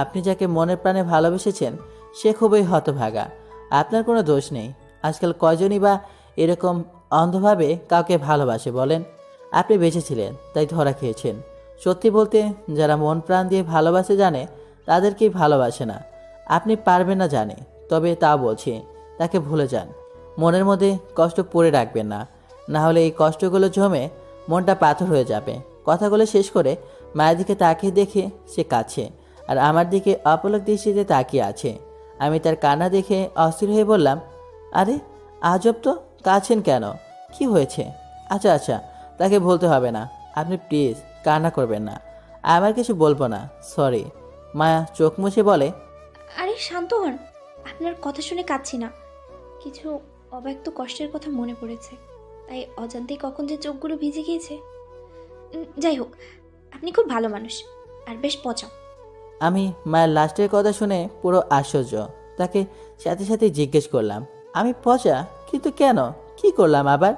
আপনি যাকে মনের প্রাণে ভালোবেসেছেন সে খুবই হতভাগা। আপনার কোনো দোষ নেই। আজকাল কয়জনই বা এরকম অন্ধভাবে কাউকে ভালোবাসে বলেন? আপনি বেঁচেছিলেন তাই ধরা খেয়েছেন। সত্যি বলতে, যারা মন প্রাণ দিয়ে ভালোবাসে জানে তাদেরকেই ভালোবাসে না। আপনি পারবেন না জানে, তবে তা বলছি, তাকে ভুলে যান। মনের মধ্যে কষ্ট পড়ে রাখবেন না, না হলে এই কষ্টগুলো জমে মনটা পাথর হয়ে যাবে। কথাগুলো শেষ করে মায়ের দিকে তাকিয়ে দেখে সে কাছে, আর আমার দিকে অপলক দৃষ্টিতে তাকিয়ে আছে। আমি তার কান্না দেখে অস্থির হয়ে বললাম, আরে আজব তো, কাছেন কেন? কি হয়েছে? আচ্ছা আচ্ছা, তাকে বলতে হবে না। আপনি প্লিজ কান্না করবেন না। আমার কিছু বলবো না, সরি। মায়া চোখ মুছে বলে, আরে শান্ত হন, আপনার কথা শুনে কাঁদছি না, কিছু অব্যক্ত কষ্টের কথা মনে পড়েছে, তাই অজান্তেই কখন যে চোখগুলো ভিজে গিয়েছে। যাই হোক, আপনি খুব ভালো মানুষ আর বেশ পচা। আমি মায়ের লাস্টের কথা শুনে পুরো আশ্চর্য। তাকে সাথে সাথে জিজ্ঞেস করলাম, আমি পচা? কিন্তু কেন? কি করলাম আবার?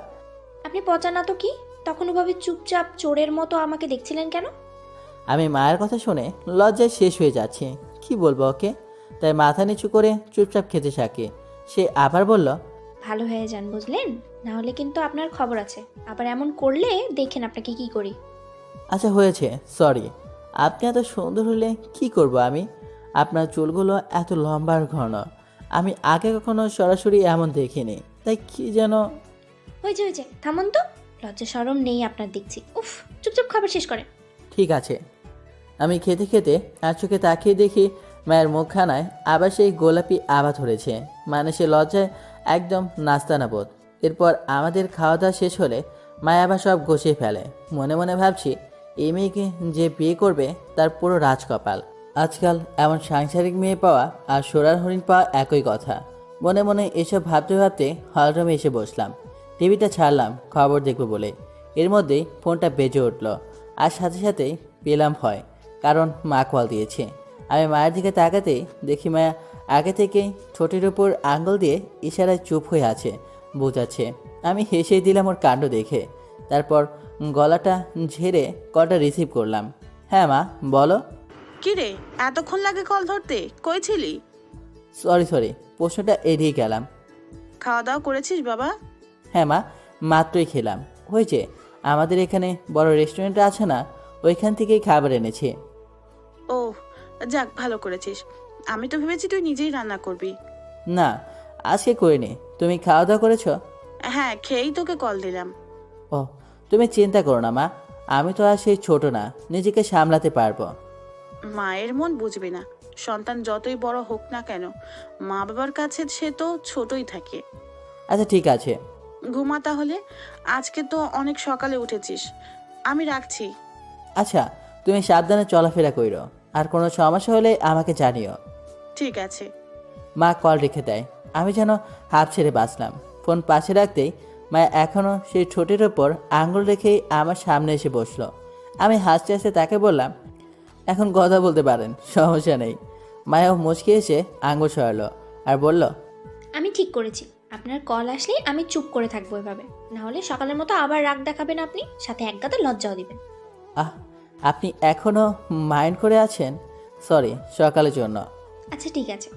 আপনি পচা না তো কি? তখন ওভাবে চুপচাপ চোরের মতো আমাকে দেখছিলেন কেন? আমি মায়ের কথা শুনে লজ্জায় শেষ হয়ে যাচ্ছি। কি বলবো ওকে? তাই মাথা নিচু করে চুপচাপ খেতে থাকি। সে আবার বলল, ভালো হয়ে যান বুঝলেন, না হলে কিন্তু আপনার খবর আছে। আবার এমন করলে দেখেন আপনাকে কি করি। আচ্ছা হয়েছে, সরি। আপনি এত সুন্দর হলে কি করব আমি? আপনার চুলগুলো এত লম্বা আর ঘন, আমি আগে কখনো সরাসরি এমন দেখিনি, তাই কি যেন। হয়েছে, থামুন তো, লজ্জা শরম নেই আপনার দেখছি। উফ, চুপচাপ খাবার শেষ করেন। ঠিক আছে। আমি খেতে খেতে আর চোখে তাকিয়ে দেখি মায়ের মুখখানায় আবার সেই গোলাপি আভা ধরেছে, মানে সে লজ্জায় একদম নাস্তানাবোধ। এরপর আমাদের খাওয়া দাওয়া শেষ হলে মায়া আবার সব গুছিয়ে ফেলে। মনে মনে ভাবছি, এই মেয়েকে যে বিয়ে করবে তার পুরো রাজকপাল। আজকাল এমন সাংসারিক মেয়ে পাওয়া আর সোনার হরিণ পাওয়া একই কথা। মনে মনে এসব ভাবতে ভাবতে হলরুমে এসে বসলাম। টিভিটা ছাড়লাম খবর দেখব বলে। এর মধ্যেই ফোনটা বেজে উঠল, আর সাথে সাথেই পেলাম ভয়, কারণ মা কল দিয়েছে। আমি মায়ের দিকে তাকাতেই দেখি মায়া আগে থেকেই ঠোঁটের উপর আঙুল দিয়ে ইশারায় চুপ হয়ে আছে, বোঝাচ্ছে। আমি হেসেই দিলাম ওর কাণ্ড দেখে। তারপর গলাটা ঝেড়ে কলটা রিসিভ করলাম। হ্যাঁ মা, বলো। কি রে, এতক্ষণ লাগে কল ধরতে? কই ছিলি? সরি, প্রশ্নটা এড়িয়ে গেলাম। খাওয়া দাওয়া করেছিস বাবা? হ্যাঁ মা, মাত্রই খেলাম। হয়েছে, আমাদের এখানে বড় রেস্টুরেন্ট আছে না, ওইখান থেকেই খাবার এনেছি। ও, যাক ভালো করেছিস। আমি তো ভেবেছি তুই নিজেই রান্না করবি। না, আজকে করিনি। তুমি খাওয়া দাওয়া করেছো? হ্যাঁ, খেয়েই তোকে কল দিলাম। ও, তুমি চিন্তা করো না মা, আমি তো আর সেই ছোট না, নিজেকে সামলাতে পারবো। মায়ের মন বুঝবি না। সন্তান যতই বড় হোক না কেন, মা বাবার কাছে সে তো ছোটই থাকে। আচ্ছা ঠিক আছে। ঘুমা তাহলে, আজকে তো অনেক সকালে উঠেছিস। আমি রাখছি। আচ্ছা, তুমি সাবধানে চলাফেরা কইরো, আর কোনো সমস্যা হলে আমাকে জানিও। ঠিক আছে। মা কল রেখে দেয়। আমি যেন হাফ ছেড়ে বাঁচলাম। ফোন পাশে রাখতেই মা এখনও সেই ঠোঁটের ওপর আঙুল রেখেই আমার সামনে এসে বসলো। আমি হাসতে হাসতে তাকে বললাম, এখন কথা বলতে পারেন, সমস্যা নেই। মায়াও মুচকে এসে আঙুল সরালো আর বলল, আমি ঠিক করেছি, আপনার কল আসলেই আমি চুপ করে থাকবো এভাবে, না হলে সকালের মতো আবার রাগ দেখাবেন আপনি, সাথে এক গাদা লজ্জাও দিবেন। আহ, আপনি এখনও মাইন্ড করে আছেন? সরি সকালের জন্য। আচ্ছা ঠিক আছে।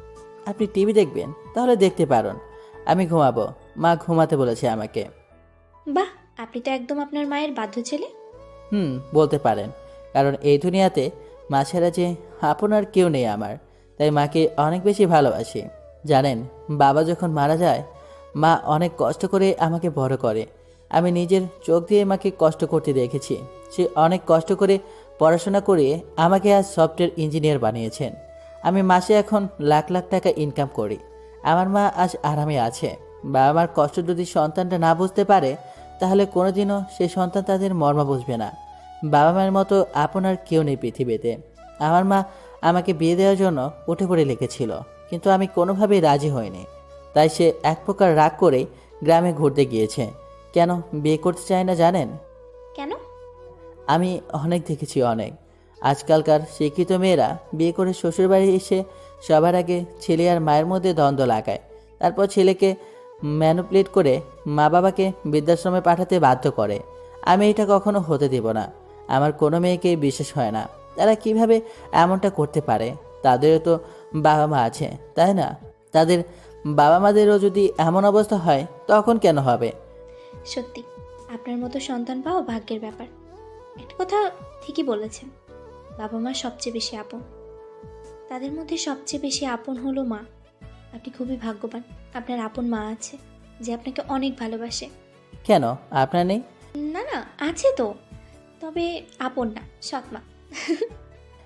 আপনি টিভি দেখবেন? তাহলে দেখতে পারেন, আমি ঘুমাবো। মা ঘুমাতে বলেছে আমাকে। বাহ, আপনি তো একদম আপনার মায়ের বাধ্য ছেলে। বলতে পারেন, কারণ এই দুনিয়াতে মা ছাড়া যে আপনার কেউ নেই আমার, তাই মাকে অনেক বেশি ভালোবাসি। জানেন, বাবা যখন মারা যায়, মা অনেক কষ্ট করে আমাকে বড় করে। আমি নিজের চোখ দিয়ে মাকে কষ্ট করতে দেখেছি। সে অনেক কষ্ট করে পড়াশোনা করিয়ে আমাকে আজ সফটওয়্যার ইঞ্জিনিয়ার বানিয়েছেন। আমি মাসে এখন লাখ লাখ টাকা ইনকাম করি। আমার মা আজ আরামে আছে। বাবা মার কষ্ট যদি সন্তানটা না বুঝতে পারে, তাহলে কোনোদিনও সে সন্তান তাদের মর্ম বুঝবে না। বাবা মায়ের মতো আপনার কেউ নেই পৃথিবীতে। আমার মা আমাকে বিয়ে দেওয়ার জন্য উঠে পড়ে লেগেছিল, কিন্তু আমি কোনোভাবেই রাজি হইনি। তাই সে এক প্রকার রাগ করে গ্রামে ঘুরতে গিয়েছে। কেন বিয়ে করতে চায় না জানেন? কেন? আমি অনেক দেখেছি, অনেক। আজকালকার শিক্ষিত মেয়েরা বিয়ে করে শ্বশুরবাড়ি এসে সবার আগে ছেলে আর মায়ের মধ্যে দ্বন্দ্ব লাগায়, তারপর ছেলেকে ম্যানুপুলেট করে মা বাবাকে বৃদ্ধাশ্রমে পাঠাতে বাধ্য করে। আমি এটা কখনো হতে দেব না। আমার কোনো মেয়েকে বিশ্বাস হয় না। তারা কিভাবে এমনটা করতে পারে? তাদেরও তো বাবা মা আছে, তাই না? তাদের বাবা মাদেরও যদি এমন অবস্থা হয়, তখন কেন হবে? সত্যি, আপনার মতো সন্তান পাওয়া ভাগ্যের ব্যাপার। একটা কথা ঠিকই বলেছেন, বাবা মা সবচেয়ে বেশি আপন। তাদের মধ্যে সবচেয়ে বেশি আপন হলো মা। আপনি খুবই ভাগ্যবান, আপনার আপন মা আছে যে আপনাকে অনেক ভালোবাসে। কেন আপনার নেই? না না, আছে তো, তবে আপন না, সৎ মা।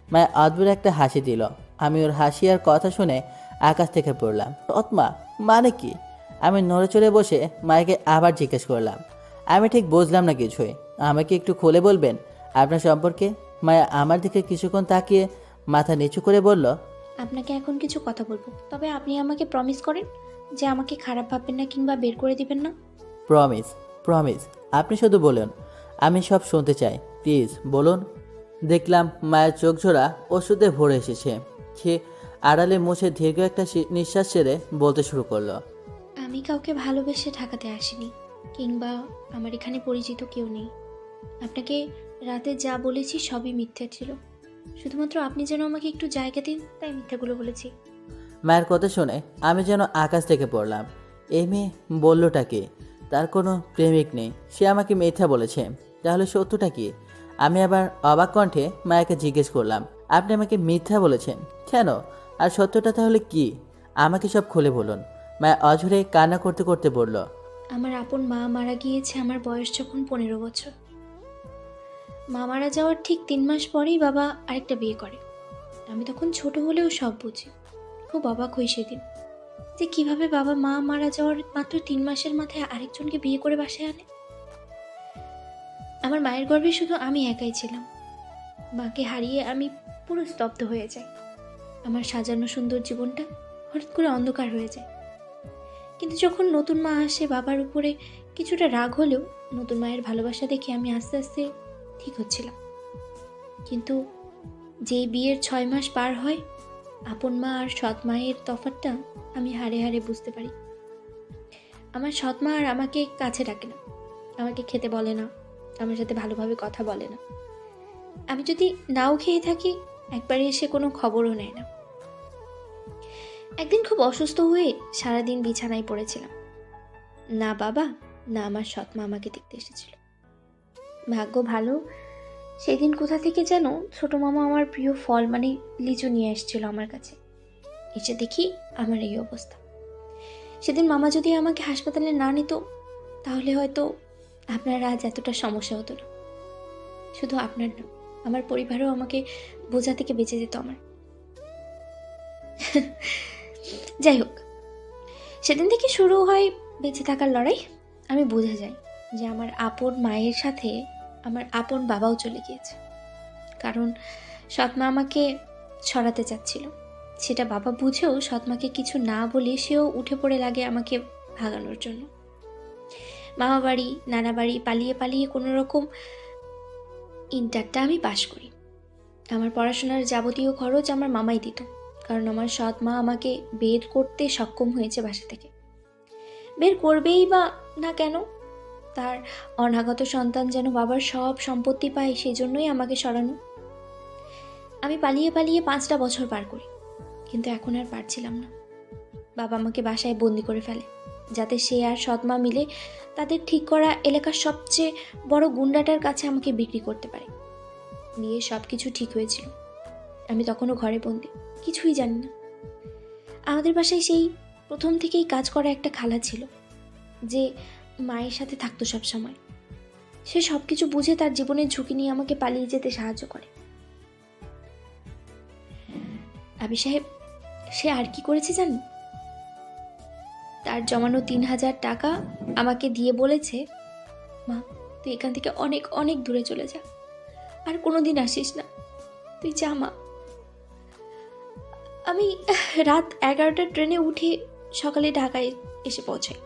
মায়া অদ্ভুত একটা হাসি দিল। আমি ওর হাসি আর কথা শুনে আকাশ থেকে পড়লাম। তৎমা মানে কি? আমি নড়ে চড়ে বসে মায়াকে আবার জিজ্ঞেস করলাম। আমি ঠিক বুঝলাম না কিছুই। আমাকে একটু খুলে বলবেন আপনার সম্পর্কে? মায়া আমার দিকে কিছুক্ষণ তাকিয়ে মাথা নিচু করে বলল, আপনাকে এখন কিছু কথা বলবো, তবে আপনি আমাকে প্রমিস করেন যে আমাকে খারাপ ভাববেন না কিংবা বের করে দিবেন না। Promise, promise. আপনি শুধু বলুন, আমি সব শুনতে চাই, প্লিজ বলুন। দেখলাম মায়ের চোখ জোড়া ওষুধে ভরে এসেছে। সে আড়ালে মুছে দীর্ঘ একটা নিঃশ্বাস ছেড়ে বলতে শুরু করলো, আমি কাউকে ভালোবেসে ঢাকাতে আসিনি, কিংবা আমার এখানে পরিচিত কেউ নেই। আপনাকে রাতে যা বলেছি সবই মিথ্যা ছিল, শুধুমাত্র আপনি যেন আমাকে একটু জায়গা দিন তাই মিথ্যাগুলো বলেছি। মায়ের কথা শুনে আমি যেন আকাশ থেকে পড়লাম। এই মেয়ে বললোটা কি? তার কোনো প্রেমিক নেই, সে আমাকে মিথ্যা বলেছে। তাহলে সত্যটা কি? আমি আবার অবাক কণ্ঠে মায়াকে জিজ্ঞেস করলাম, আপনি আমাকে মিথ্যা বলেছেন কেন? আর সত্যটা তাহলে কি? আমাকে সব খুলে বলুন। মায়া অঝরে কান্না করতে করতে বলল, আমার আপন মা মারা গিয়েছে আমার বয়স যখন 15 বছর। মা মারা যাওয়ার ঠিক 3 মাস পরেই বাবা আরেকটা বিয়ে করে। আমি তখন ছোট হলেও সব বুঝি। খুব অবাক হই সেদিন যে কিভাবে বাবা মা মারা যাওয়ার মাত্র 3 মাসের মাথায় আরেকজনকে বিয়ে করে বাসায় আনে। আমার মায়ের গর্ভে শুধু আমি একাই ছিলাম। মাকে হারিয়ে আমি পুরো স্তব্ধ হয়ে যাই। আমার সাজানো সুন্দর জীবনটা হঠাৎ করে অন্ধকার হয়ে যায়। কিন্তু যখন নতুন মা আসে, বাবার উপরে কিছুটা রাগ হলেও নতুন মায়ের ভালোবাসা দেখে আমি আস্তে আস্তে ঠিক হচ্ছিলাম। কিন্তু যেই বিয়ের 6 মাস পার হয়, আপন মা আর সৎ মায়ের তফাৎটা আমি হাড়ে হাড়ে বুঝতে পারি। আমার সৎ মা আর আমাকে কাছে ডাকে না, আমাকে খেতে বলে না, আমার সাথে ভালোভাবে কথা বলে না। আমি যদি নাও খেয়ে থাকি, একবারে এসে কোনো খবরও নেয় না। একদিন খুব অসুস্থ হয়ে সারাদিন বিছানায় পড়েছিলাম। না বাবা, না আমার সৎ মা আমাকে দেখতে এসেছিল। ভাগ্য ভালো, সেদিন কোথা থেকে যেন ছোট মামা আমার প্রিয় ফল মানে লিচু নিয়ে এসেছিল আমার কাছে। এসে দেখি আমার এই অবস্থা। সেদিন মামা যদি আমাকে হাসপাতালে না নিত তাহলে হয়তো আপনার আজ এতটা সমস্যা হতো না। শুধু আপনার না, আমার পরিবারও আমাকে বোঝা থেকে বেঁচে যেত আমার। যাই হোক, সেদিন থেকে শুরু হয় বেঁচে থাকার লড়াই। আমি বুঝে যাই যে আমার আপন মায়ের সাথে আমার আপন বাবাও চলে গিয়েছে, কারণ সৎমা আমাকে ছড়াতে চাচ্ছিল। সেটা বাবা বুঝেও সৎমাকে কিছু না বলে সেও উঠে পড়ে লাগে আমাকে ভাগানোর জন্য। মামা বাড়ি নানা বাড়ি পালিয়ে পালিয়ে কোনো রকম ইন্টারটা আমি পাশ করি। আমার পড়াশোনার যাবতীয় খরচ আমার মামাই দিত, কারণ আমার সৎ মা আমাকে বের করতে সক্ষম হয়েছে বাসা থেকে। বের করবেই বা না কেন, তার অনাগত সন্তান যেন বাবার সব সম্পত্তি পায়, সেই জন্যই আমাকে সরানো। আমি পালিয়ে পালিয়ে 5টা বছর পার করি, কিন্তু এখন আর পারছিলাম না। বাবা আমাকে বাসায় বন্দি করে ফেলে, যাতে সে আর সৎমা মিলে তাদের ঠিক করা এলাকার সবচেয়ে বড় গুন্ডাটার কাছে আমাকে বিক্রি করতে পারে। বিয়ে সব কিছু ঠিক হয়েছিল, আমি তখনও ঘরে বন্দি, কিছুই জানি না। আমাদের বাসায় সেই প্রথম থেকেই কাজ করা একটা খালা ছিল, যে মায়ের সাথে থাকতো সব সময়। সে সব কিছু বুঝে তার জীবনের ঝুঁকি নিয়ে আমাকে পালিয়ে যেতে সাহায্য করে। আবি সাহেব, সে আর কি করেছে জানেন? তার জমানো 3000 টাকা আমাকে দিয়ে বলেছে, মা তুই এখান থেকে অনেক অনেক দূরে চলে যা, আর কোনোদিন আসিস না, তুই যা মা। আমি রাত 11টার ট্রেনে উঠে সকালে ঢাকায় এসে পৌঁছাই।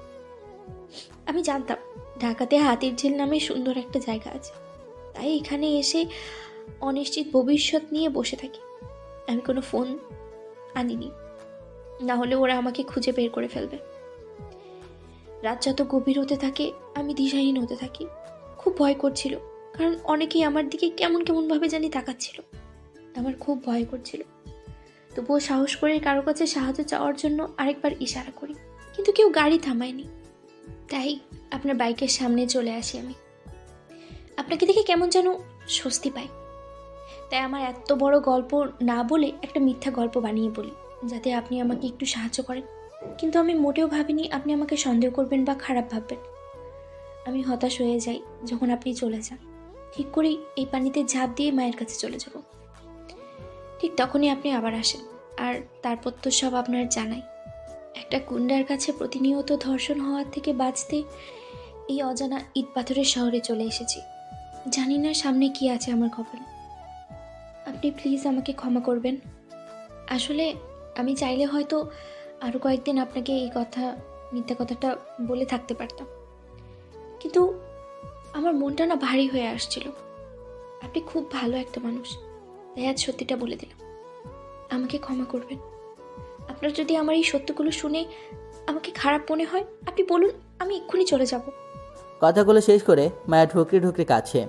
আমি জানতাম ঢাকাতে হাতির ঝিল নামে সুন্দর একটা জায়গা আছে, তাই এখানে এসে অনিশ্চিত ভবিষ্যৎ নিয়ে বসে থাকি। আমি কোনো ফোন আনিনি, না হলে ওরা আমাকে খুঁজে বের করে ফেলবে। রাত যত গভীর হতে থাকে আমি দিশাহীন হতে থাকি। খুব ভয় করছিল, কারণ অনেকেই আমার দিকে কেমন কেমন ভাবে জানি তাকাচ্ছিল। আমার খুব ভয় করছিল, তবুও সাহস করে কারো কাছে সাহায্য চাওয়ার জন্য আরেকবার ইশারা করি, কিন্তু কেউ গাড়ি থামায়নি। তাই আপনার বাইকের সামনে চলে আসি আমি। আপনাকে দেখে কেমন যেন স্বস্তি পাই, তাই আমার এত বড় গল্প না বলে একটা মিথ্যা গল্প বানিয়ে বলি, যাতে আপনি আমাকে একটু সাহায্য করেন। কিন্তু আমি মোটেও ভাবিনি আপনি আমাকে সন্দেহ করবেন বা খারাপ ভাববেন। আমি হতাশ হয়ে যাই যখন আপনি চলে যান। ঠিক করেই এই পানিতে ঝাঁপ দিয়ে মায়ের কাছে চলে যাব। ঠিক তখনই আপনি আবার আসেন, আর তারপর তো সব আপনার জানাই। একটা গুন্ডার কাছে প্রতিনিয়ত ধর্ষণ হওয়ার থেকে বাঁচতে এই অজানা ইট পাথরের শহরে চলে এসেছি। জানি না সামনে কি আছে আমার কপালে। আপনি প্লিজ আমাকে ক্ষমা করবেন। আসলে আমি চাইলে হয়তো আরও কয়েকদিন আপনাকে এই মিথ্যা কথাটা বলে থাকতে পারতাম, কিন্তু আমার মনটা না ভারী হয়ে আসছিল। আপনি খুব ভালো একটা মানুষ, তাই আজ সত্যিটা বলে দিলাম। আমাকে ক্ষমা করবেন। আপনার যদি আমার এই সত্যগুলো শুনে আমাকে খারাপ মনে হয়, আপনি বলুন, আমি এক্ষুনি চলে যাব। কথাগুলো শেষ করে মায়া ঢুকরে ঢুকরে কাছে।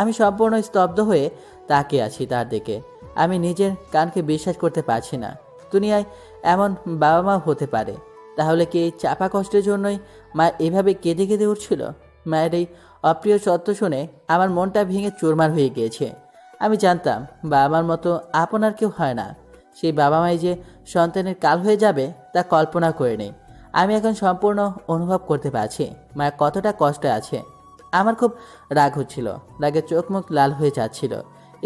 আমি সম্পূর্ণ স্তব্ধ হয়ে তাকিয়ে আছি তার দিকে। আমি নিজের কানকে বিশ্বাস করতে পারছি না। দুনিয়ায় এমন বাবা মা হতে পারে, তাহলে কি এই চাপা কষ্টের জন্যই মা এভাবে কেঁদে কেঁদে উঠছিল? মায়ের এই অপ্রিয় সত্য শুনে আমার মনটা ভেঙে চুরমার হয়ে গিয়েছে। আমি জানতাম বাবা মার মতো আপনার কেউ হয় না। সেই বাবা মাই যে সন্তানের কাল হয়ে যাবে তা কল্পনা করে নেই। আমি এখন সম্পূর্ণ অনুভব করতে পারছি মায়ের কতটা কষ্টে আছে। আমার খুব রাগ হচ্ছিল, রাগে চোখ মুখ লাল হয়ে যাচ্ছিল।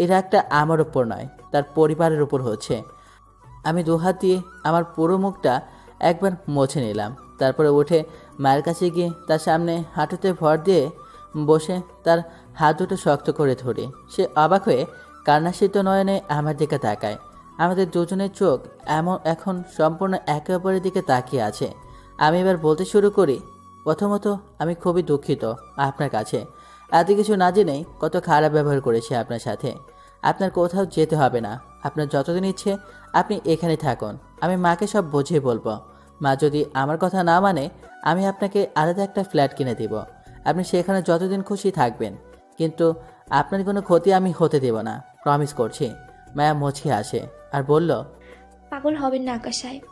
এই রাগটা আমার ওপর নয়, তার পরিবারের উপর হচ্ছে। আমি দুহাত দিয়ে আমার পুরো মুখটা একবার মুছে নিলাম, তারপরে উঠে মায়ের কাছে গিয়ে তার সামনে হাঁটুতে ভর দিয়ে বসে তার হাত দুটো শক্ত করে ধরি। সে অবাক হয়ে কান্নাসিত নয়নে আমার দিকে তাকায়। আমাদের দুজনের চোখ এখন সম্পূর্ণ একে অপরের দিকে তাকিয়ে আছে। আমি এবার বলতে শুরু করি, প্রথমত আমি খুবই দুঃখিত আপনার কাছে। এত কিছু না জেনেই কত খারাপ ব্যবহার করেছি আপনার সাথে। আপনার কোথাও যেতে হবে না, আপনার যতদিন ইচ্ছে আপনি এখানে থাকুন। আমি মাকে সব বুঝিয়ে বলবো। মা যদি আমার কথা না মানে আমি আপনাকে আলাদা একটা ফ্ল্যাট কিনে দিব। আপনি সেখানে যতদিন খুশি থাকবেন, কিন্তু আপনার কোনো ক্ষতি আমি হতে দেব না, প্রমিস করছি। মায়া মুচকে আসে আর বলল, পাগল হবেন না আকাশ সাহেব,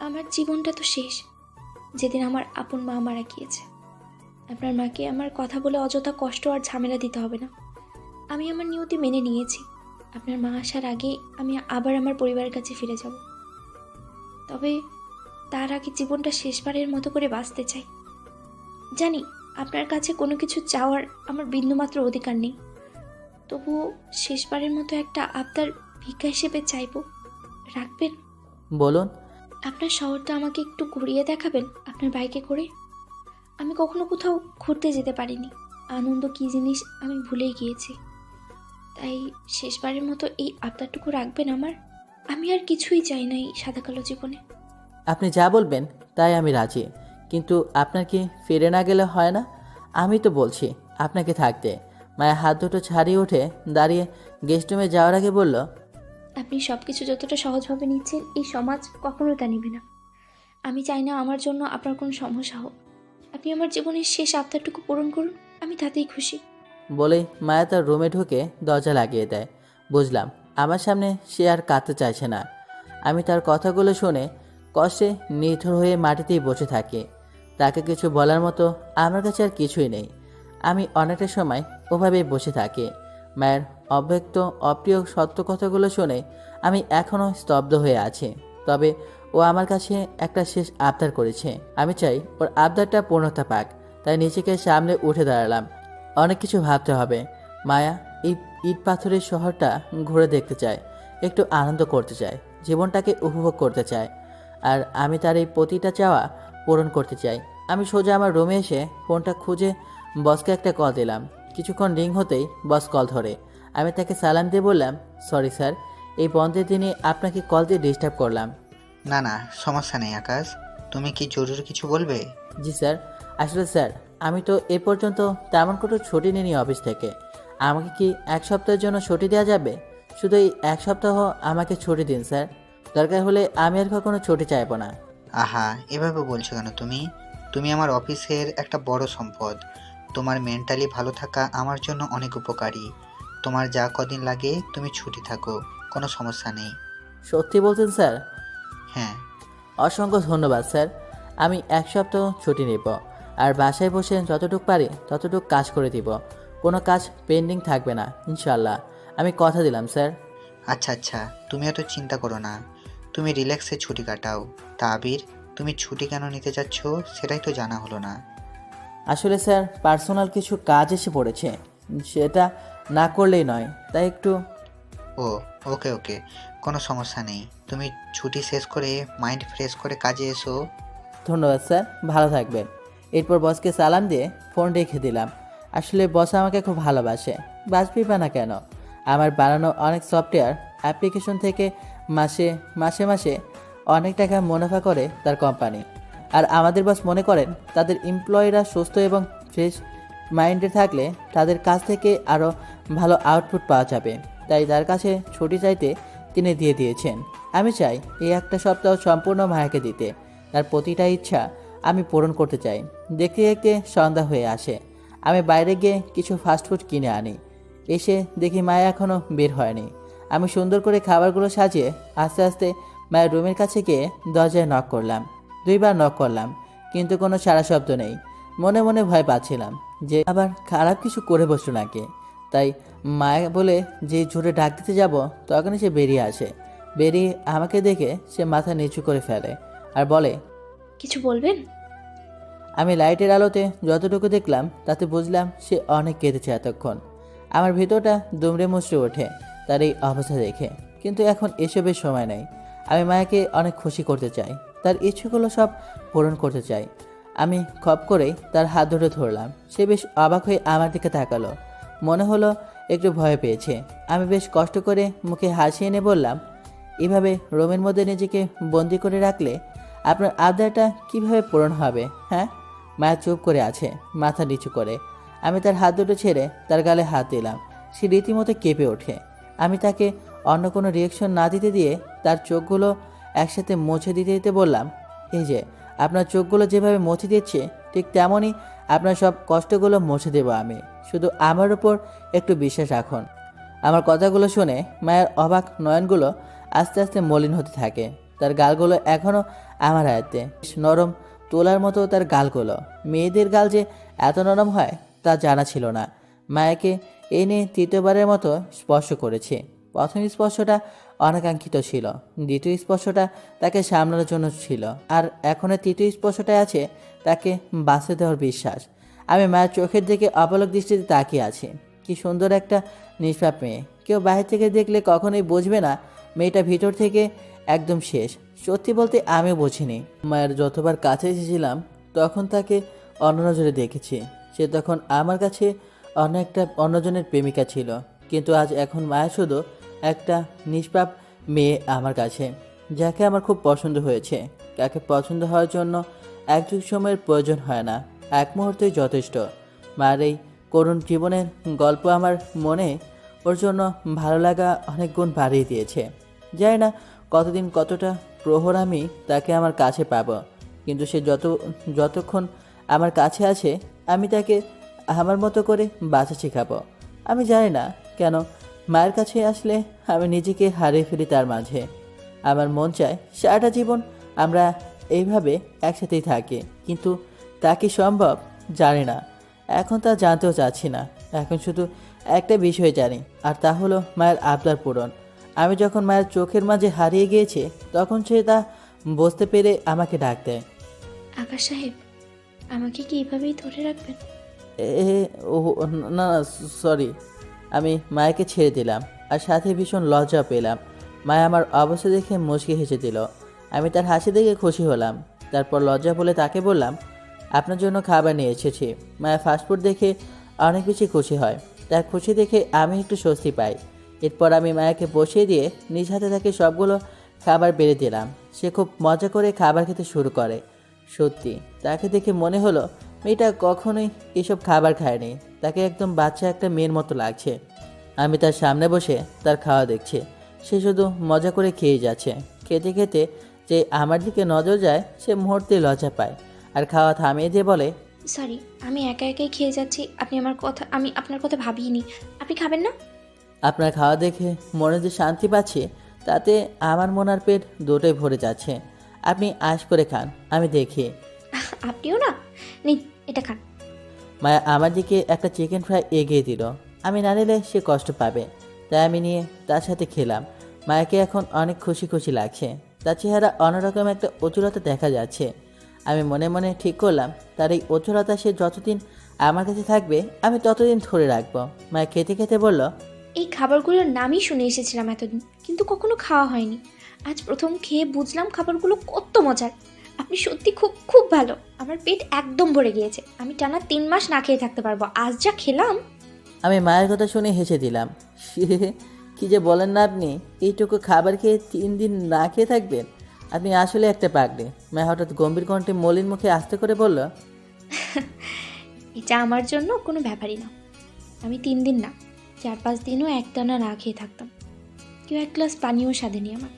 আমার জীবনটা তো শেষ যেদিন আমার আপন মা মারা গিয়েছে। আপনার মাকে আমার কথা বলে অযথা কষ্ট আর ঝামেলা দিতে হবে না। আমি আমার নিয়তি মেনে নিয়েছি। আপনার মা আসার আগে আমি আবার আমার পরিবারের কাছে ফিরে যাব। তবে তার আগে জীবনটা শেষবারের মতো করে বাঁচতে চাই। জানি আপনার কাছে কোনো কিছু চাওয়ার আমার বিন্দুমাত্র অধিকার নেই, তবুও শেষবারের মতো একটা আবদার ভিক্ষা হিসেবে চাইবো, রাখবেন? বলুন। আপনার শহরটা আমাকে একটু ঘুরিয়ে দেখাবেন আপনার বাইকে করে? আমি কখনো কোথাও ঘুরতে যেতে পারিনি। আনন্দ কী জিনিস আমি ভুলেই গিয়েছি। তাই শেষবারের মতো এই আবদারটুকু রাখবেন আমার? আমি আর কিছুই চাই না এই সাদা কালো জীবনে। আপনি যা বলবেন তাই আমি রাজি, কিন্তু আপনার কি ফিরে না গেলে হয় না? আমি তো বলছি আপনাকে থাকতে। মায়া হাত দুটো ছাড়িয়ে উঠে দাঁড়িয়ে গেস্ট রুমে যাওয়ার আগে বলল, আপনি সব কিছু যতটা সহজভাবে নিচ্ছেন, এই সমাজ কখনো তা নেবে না। আমি চাই না আমার জন্য আপনার কোনো সমস্যা হোক। আপনি আমার জীবনের শেষ আবদারটুকু পূরণ করুন, আমি তাতেই খুশি। বলেই মায়া তার রুমে ঢুকে দরজা লাগিয়ে দেয়। বুঝলাম আমার সামনে সে আর কাঁদতে চাইছে না। আমি তার কথাগুলো শুনে কষ্টে নিথর হয়ে মাটিতেই বসে থাকি। তাকে কিছু বলার মতো আমার কাছে আর কিছুই নেই। আমি অনেকটা সময় ওভাবেই বসে থাকি। মায়ের অব্যক্ত অপ্রিয় সত্য কথাগুলো শুনে আমি এখনও স্তব্ধ হয়ে আছি। তবে ও আমার কাছে একটা শেষ আবদার করেছে। আমি চাই ওর আবদারটা পূর্ণতা পাক। তাই নিজেকে সামনে উঠে দাঁড়ালাম। অনেক কিছু ভাবতে হবে। মায়া এই ইট পাথরের শহরটা ঘুরে দেখতে চায়, একটু আনন্দ করতে চায়, জীবনটাকে উপভোগ করতে চায়। আর আমি তার এই প্রতিটা চাওয়া পূরণ করতে চাই। আমি সোজা আমার রুমে এসে ফোনটা খুঁজে বসকে একটা কল দিলাম। কিছুক্ষণ রিং হতেই বস কল ধরে। আমি তাকে সালাম দিয়ে বললাম, সরি স্যার, এই বন্ধের দিনে আপনাকে কল দিয়ে ডিস্টার্ব করলাম। না না, সমস্যা নেই আকাশ। তুমি কি জরুরি কিছু বলবে? জি স্যার, আসলে স্যার আমি তো এ পর্যন্ত তেমন কোনো ছুটি নিইনি অফিস থেকে। আমাকে কি এক সপ্তাহের জন্য ছুটি দেওয়া যাবে? শুধু এই এক সপ্তাহ আমাকে ছুটি দিন স্যার। দরকার হলে আমি আর কখনো ছুটি চাইবো না। আহা, এভাবে বলছো কেন তুমি? তুমি আমার অফিসের একটা বড় সম্পদ। তোমার মেন্টালি ভালো থাকা আমার জন্য অনেক উপকারী। তোমার যা কদিন লাগে তুমি ছুটি থাকো, কোনো সমস্যা নেই। সত্যি বলছেন স্যার? হ্যাঁ। অসংখ্য ধন্যবাদ স্যার। আমি এক সপ্তাহ ছুটি নেব, আর বাসায় বসে যতটুকু পারি ততটুকু কাজ করে দিব। কোনো কাজ পেন্ডিং থাকবে না ইনশাল্লাহ। আমি কথা দিলাম স্যার। আচ্ছা আচ্ছা, তুমি এত চিন্তা করো না। তুমি রিল্যাক্সে ছুটি কাটাও। তা আবির, তুমি ছুটি কেন নিতে যাচ্ছ সেটাই তো জানা হলো না। আসলে স্যার পার্সোনাল কিছু কাজ এসে পড়েছে, সেটা না করলেই নয়, তাই একটু। ও, ওকে ওকে, কোনো সমস্যা নেই। তুমি ছুটি শেষ করে মাইন্ড ফ্রেশ করে কাজে এসো। ধন্যবাদ স্যার, ভালো থাকবেন। এরপর বসকে সালাম দিয়ে ফোন রেখে দিলাম। আসলে বস আমাকে খুব ভালোবাসে, বাসবি বা না কেন। আমার বানানো অনেক সফটওয়্যার অ্যাপ্লিকেশন থেকে মাসে মাসে মাসে অনেক টাকা মুনাফা করে তার কোম্পানি। আর আমাদের বস মনে করেন তাদের এমপ্লয়িরা সুস্থ এবং ফ্রেশ মাইন্ডে থাকলে তাদের কাছ থেকে আরও ভালো আউটপুট পাওয়া যাবে। তাই তার কাছে ছুটি চাইতে তিনি দিয়ে দিয়েছেন। আমি চাই এই একটা সপ্তাহ সম্পূর্ণ মায়াকে দিতে। তার প্রতিটা ইচ্ছা আমি পূরণ করতে চাই। দেখতে দেখতে সন্ধ্যা হয়ে আসে। আমি বাইরে গিয়ে কিছু ফাস্টফুড কিনে আনি। এসে দেখি মায়া এখনও বের হয়নি। আমি সুন্দর করে খাবারগুলো সাজিয়ে আস্তে আস্তে মায়ের রুমের কাছে গিয়ে দরজায় নক করলাম। 2 বার নক করলাম, কিন্তু কোনো সাড়া শব্দ নেই। মনে মনে ভয় পাচ্ছিলাম যে আবার খারাপ কিছু করে বসলো নাকি। তাই মায়া বলে যে জোরে ডাক দিতে যাব, তখনই সে বেরিয়ে আসে। বেরিয়ে আমাকে দেখে সে মাথা নিচু করে ফেলে আর বলে, কিছু বলবেন? আমি লাইটের আলোতে যতটুকু দেখলাম তাতে বুঝলাম সে অনেক কেঁদেছে এতক্ষণ। আমার ভিতরটা দুমড়ে মুচড়ে ওঠে তার এই অবস্থা দেখে। কিন্তু এখন এসবের সময় নেই। আমি মায়াকে অনেক খুশি করতে চাই, তার ইচ্ছেগুলো সব পূরণ করতে চাই। আমি খপ করেই তার হাত ধরে ধরলাম। সে বেশ অবাক হয়ে আমার দিকে তাকালো। মনে হলো একটু ভয় পেয়েছে। আমি বেশ কষ্ট করে মুখে হাসি এনে বললাম, এভাবে রুমের মধ্যে নিজেকে বন্দি করে রাখলে আপনার আবদারটা কিভাবে পূরণ হবে? হ্যাঁ? মায়া চুপ করে আছে, মাথা নিচু করে। আমি তার হাত দুটো ছেড়ে তার গালে হাত দিলাম। সে রীতিমতো কেঁপে ওঠে। আমি তাকে অন্য কোনো রিয়েকশন না দিতে দিয়ে তার চোখগুলো একসাথে মুছে দিতে দিতে বললাম, এই যে আপনার চোখগুলো যেভাবে মুছে দিচ্ছে ঠিক তেমনই আপনার সব কষ্টগুলো মুছে দেবো আমি। শুধু আমার উপর একটু বিশ্বাস রাখুন। আমার কথাগুলো শুনে মায়ের অবাক নয়নগুলো আস্তে আস্তে মলিন হতে থাকে। তার গালগুলো এখনও আমার আয়ত্তে, নরম তোলার মতো তার গালগুলো। মেয়েদের গাল যে এত নরম হয় তা জানা ছিল না। মায়াকে এই নিয়ে তৃতীয়বারের মতো স্পর্শ করেছি। প্রথম স্পর্শটা অনাকাঙ্ক্ষিত ছিল, দ্বিতীয় স্পর্শটা তাকে সামলানোর জন্য ছিল, আর এখনের তৃতীয় স্পর্শটায় আছে তাকে বাঁচতে দেওয়ার বিশ্বাস। আমি মায়ের চোখের দিকে অপলক দৃষ্টিতে তাকিয়ে আছি। কি সুন্দর একটা নিষ্পাপ মেয়ে, কেউ বাইরে থেকে দেখলে কখনোই বুঝবে না মেয়েটা ভিতর থেকে একদম শেষ। সত্যি বলতে আমিও বুঝিনি। মায়ের যতবার কাছে এসেছিলাম তখন তাকে অন্য নজরে দেখেছি। সে তখন আমার কাছে অন্যজনের প্রেমিকা ছিল, কিন্তু আজ এখন মায়া শুধু একটা নিষ্পাপ মেয়ে আমার কাছে, যাকে আমার খুব পছন্দ হয়েছে। কাকে পছন্দ হওয়ার জন্য এক যুগ সময়ের প্রয়োজন হয় না, এক মুহূর্তেই যথেষ্ট। মায়ের এই করুণ জীবনের গল্প আমার মনে ওর জন্য ভালো লাগা অনেক গুণ বাড়িয়ে দিয়েছে। জানি না কতদিন কতটা প্রহর আমি তাকে আমার কাছে পাবো, কিন্তু সে যতক্ষণ আমার কাছে আছে আমি তাকে আমার মতো করে বাঁচা শেখাবো। আমি জানি না কেন মায়ের কাছে আসলে আমি নিজেকে হারিয়ে ফেলি তার মাঝে। আমার মন চায় সারাটা জীবন আমরা এইভাবে একসাথেই থাকি, কিন্তু তা কি সম্ভব জানি না। এখন তা জানতেও চাচ্ছি না। এখন শুধু একটা বিষয় জানি, আর তা হলো মায়ের আবদার পূরণ। আমি যখন মায়ের চোখের মাঝে হারিয়ে গিয়েছে তখন সে তা বুঝতে পেরে আমাকে ডাক দেয়। আকাশ সাহেব, আমাকে কি এভাবেই ধরে রাখবেন? এ ও না, সরি। আমি মায়াকে ছেড়ে দিলাম, আর সাথে ভীষণ লজ্জা পেলাম। মায়া আমার অবস্থা দেখে মুচকি হেসে দিল। আমি তার হাসি দেখে খুশি হলাম। তারপর লজ্জা বলে তাকে বললাম, আপনার জন্য খাবার নিয়ে এসেছি। মায়া ফাস্টফুড দেখে অনেক বেশি খুশি হয়। তার খুশি দেখে আমি একটু স্বস্তি পাই। এরপর আমি মায়াকে বসিয়ে দিয়ে নিজ হাতে তাকে সবগুলো খাবার বেড়ে দিলাম। সে খুব মজা করে খাবার খেতে শুরু করে। সত্যি তাকে দেখে মনে হলো মেয়েটা কখনোই এসব খাবার খায়নি। তাকে একদম বাচ্চা একটা মেয়ের মতো লাগছে। আমি তার সামনে বসে তার খাওয়া দেখছি। সে শুধু মজা করে খেয়ে যাচ্ছে। খেতে খেতে যে আমার দিকে নজর যায় সে মুহূর্তে লজ্জা পায়, আর খাওয়া থামিয়ে দিয়ে বলে, সরি, আমি একা একাই খেয়ে যাচ্ছি। আমি আপনার কথা ভাবিনি। আপনি খাবেন না? আপনার খাওয়া দেখে মনে যে শান্তি পাচ্ছি তাতে আমার মন আর পেট দুটোই ভরে যাচ্ছে। আপনি আশ করে খান, আমি দেখি। আপনিও না, নিন এটা খান। মায়া আমার দিকে একটা চিকেন ফ্রাই এগিয়ে দিল। আমি না নিলে সে কষ্ট পাবে, তাই আমি নিয়ে তার সাথে খেলাম। মায়াকে এখন অনেক খুশি খুশি লাগছে। তার চেহারা অন্যরকম একটা অচুরতা দেখা যাচ্ছে। আমি মনে মনে ঠিক করলাম তার এই অচুরতা সে যতদিন আমার কাছে থাকবে আমি ততদিন ধরে রাখবো। মায়া খেতে খেতে বলল, এই খাবারগুলোর নামই শুনে এসেছিলাম এতদিন, কিন্তু কখনো খাওয়া হয়নি। আজ প্রথম খেয়ে বুঝলাম খাবারগুলো কত মজার। আপনি সত্যি খুব খুব ভালো। আমার পেট একদম ভরে গিয়েছে। আমি টানা 3 মাস না খেয়ে থাকতে পারবো। আজ যা খেলাম। আমি মায়ের কথা শুনে হেসে দিলাম। কি যে বলেন না আপনি, এইটুকু খাবার খেয়ে 3 দিন না খেয়ে থাকবেন? আপনি আসলে একটা পাগড়ি। মায়া হঠাৎ গম্ভীর কণ্ঠে মলিন মুখে আস্তে করে বলল, এটা আমার জন্য কোনো ব্যাপারই না। আমি 3 দিন না, 4-5 দিনও একটানা না খেয়ে থাকতাম। কেউ এক গ্লাস পানিও সাধেনি আমার।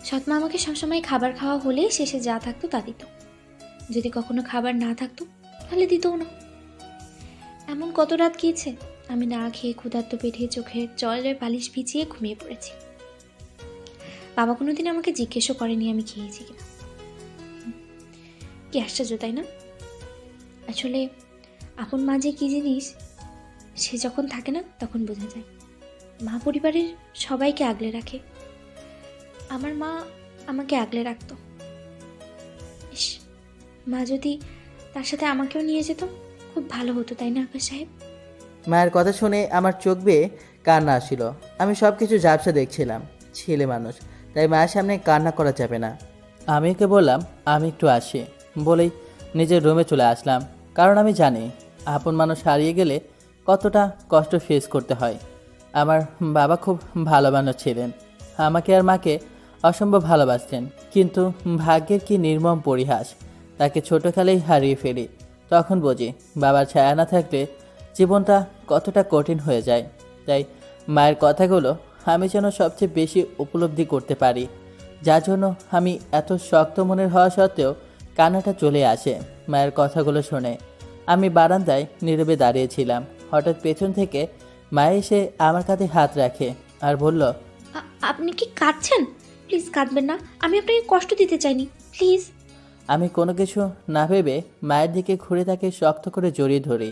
সৎমা আমাকে সবসময় খাবার খাওয়া হলে শেষে যা থাকতো তা দিত। যদি কখনো খাবার না থাকতো তাহলে দিতও না। এমন কত রাত গিয়েছে আমি না খেয়ে ক্ষুধার্ত পেটে চোখের জলের বালিশ ভিজিয়ে ঘুমিয়ে পড়েছি। বাবা কোনোদিন আমাকে জিজ্ঞেসও করেনি আমি খেয়েছি কিনা। কি আশ্চর্য, তাই না? আসলে আপন মা যে কী জিনিস সে যখন থাকে না তখন বোঝা যায়। মা পরিবারের সবাইকে আগলে রাখে। আমার মা আমাকে আগলে রাখতো। ইস, মা যদি তার সাথে আমাকেও নিয়ে যেত খুব ভালো হতো, তাই না আকাশ সাহেব? মায়ের কথা শুনে আমার চোখ বেয়ে কান্না আসছিল। আমি সব কিছু ঝাপসা দেখছিলাম। ছেলে মানুষ, তাই মায়ের সামনে কান্না করা যাবে না। আমি ওকে বললাম আমি একটু আসি বলেই নিজের রুমে চলে আসলাম, কারণ আমি জানি আপন মানুষ হারিয়ে গেলে কতটা কষ্ট ফেস করতে হয়। আমার বাবা খুব ভালো মানুষ ছিলেন, আমাকে আর মাকে অসম্ভব ভালোবাসতেন, কিন্তু ভাগ্যের কি নির্মম পরিহাস, তাকে ছোটোকালেই হারিয়ে ফেলি। তখন বুঝি বাবার ছায়া না থাকলে জীবনটা কতটা কঠিন হয়ে যায়। তাই মায়ের কথাগুলো আমি যেন সবচেয়ে বেশি উপলব্ধি করতে পারি, যার জন্য আমি এত শক্ত মনের হওয়া সত্ত্বেও কান্নাটা চলে আসে মায়ের কথাগুলো শুনে। আমি বারান্দায় নীরবে দাঁড়িয়েছিলাম। হঠাৎ পেছন থেকে মায়ে এসে আমার কাঁধে হাত রাখে আর বলল, আপনি কি কাঁদছেন? প্লিজ কাঁদবেন না, আমি আপনাকে কষ্ট দিতে চাইনি, প্লিজ। আমি কোনো কিছু না ভেবে মায়ের দিকে ঘুরে তাকে শক্ত করে জড়িয়ে ধরি।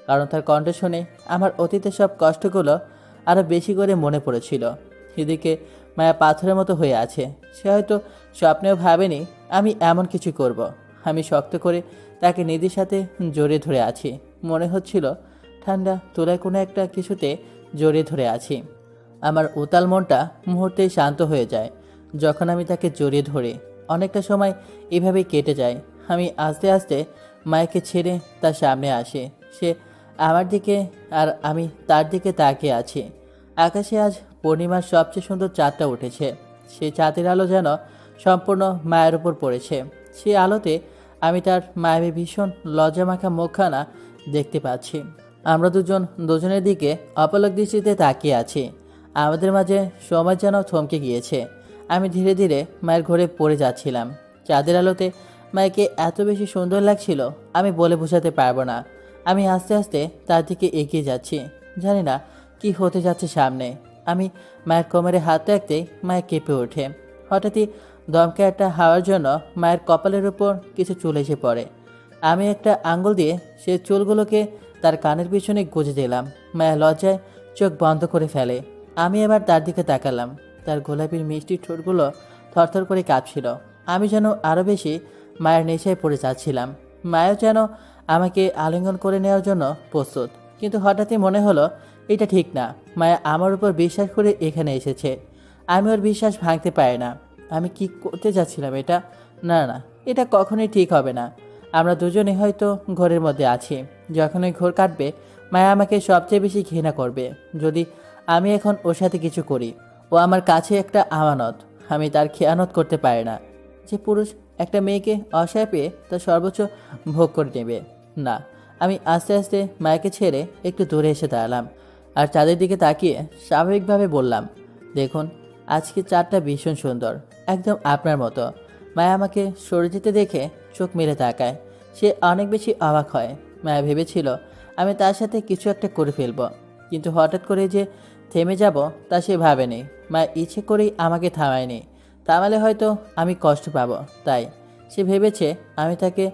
কারণ তার কণ্ঠ শুনে আমার অতীতের সব কষ্টগুলো আরও বেশি করে মনে পড়েছিল। এদিকে মায়া পাথরের মতো হয়ে আছে। সে হয়তো স্বপ্নেও ভাবেনি আমি এমন কিছু করব। আমি শক্ত করে তাকে নিজের সাথে জড়িয়ে ধরে আছি। মনে হচ্ছিল ঠান্ডা তোলায় কোনো একটা কিছুতে জড়িয়ে ধরে আছি। আমার উতাল মনটা মুহূর্তেই শান্ত হয়ে যায় যখন আমি তাকে জড়িয়ে ধরি। অনেকটা সময় এভাবেই কেটে যায়। আমি আস্তে আস্তে মায়াকে ছেড়ে তার সামনে আসি। সে আমার দিকে আর আমি তার দিকে তাকিয়ে আছি। আকাশে আজ পূর্ণিমার সবচেয়ে সুন্দর চাঁদটা উঠেছে। সেই চাঁদের আলো যেন সম্পূর্ণ মায়ের উপর পড়েছে। সেই আলোতে আমি তার মায়াবী ভীষণ লজ্জামাখা মুখখানা দেখতে পাচ্ছি। আমরা দুজনের দিকে অপলক দৃষ্টিতে তাকিয়ে আছি। আমাদের মাঝে সময় যেন থমকে গিয়েছে। আমি ধীরে ধীরে মায়ের ঘরে পড়ে যাচ্ছিলাম। চাঁদের আলোতে মায়াকে এত বেশি সুন্দর লাগছিল আমি বলে বোঝাতে পারবো না। আমি আস্তে আস্তে তার দিকে এগিয়ে যাচ্ছি। জানি না কি হতে যাচ্ছে সামনে। আমি মায়ের কোমরে হাত রাখতেই মায়া কেঁপে ওঠে। হঠাৎই দমকা একটা হাওয়ার জন্য মায়ের কপালের উপর কিছু চুল এসে পড়ে। আমি একটা আঙ্গুল দিয়ে সে চুলগুলোকে তার কানের পিছনে গুঁজে দিলাম। মায়া লজ্জায় চোখ বন্ধ করে ফেলে। আমি এবার তার দিকে তাকালাম। তার গোলাপির মিষ্টি ঠোঁটগুলো থরথর করে কাঁপছিল। আমি যেন আরও বেশি মায়ের নেশায় পড়ে যাচ্ছিলাম। মায়াও যেন আমাকে আলিঙ্গন করে নেওয়ার জন্য প্রস্তুত। কিন্তু হঠাৎই মনে হলো এটা ঠিক না। মায়া আমার উপর বিশ্বাস করে এখানে এসেছে। আমি ওর বিশ্বাস ভাঙতে পারি না। আমি কি করতে যাচ্ছিলাম এটা? না না, এটা কখনোই ঠিক হবে না। আমরা দুজনে হয়তো ঘরের মধ্যে আছি। যখন ওই ঘর কাটবে মায়া আমাকে সবচেয়ে বেশি ঘৃণা করবে যদি আমি এখন ওর সাথে কিছু করি। ও আমার কাছে একটা আমানত। আমি তার খেয়ানত করতে পারি না। যে পুরুষ একটা মেয়েকে অসহায় পেয়ে তার সর্বোচ্চ ভোগ করে নেবে না। আমি আস্তে আস্তে মায়াকে ছেড়ে একটু দূরে এসে দাঁড়ালাম আর চাঁদের দিকে তাকিয়ে স্বাভাবিকভাবে বললাম, দেখুন আজকে চাঁদটা ভীষণ সুন্দর, একদম আপনার মতো। মায়া আমাকে সরে যেতে দেখে চোখ মেলে তাকায়। সে অনেক বেশি অবাক হয়। মায়া ভেবেছিল আমি তার সাথে কিছু একটা করে ফেলব, কিন্তু হঠাৎ করে যে থেমে যাব তা সে ভাবেনি। মায়া ইচ্ছে করেই আমাকে থামায়নি। থামালে হয়তো আমি কষ্ট পাবো, তাই সে ভেবেছে আমি তাকে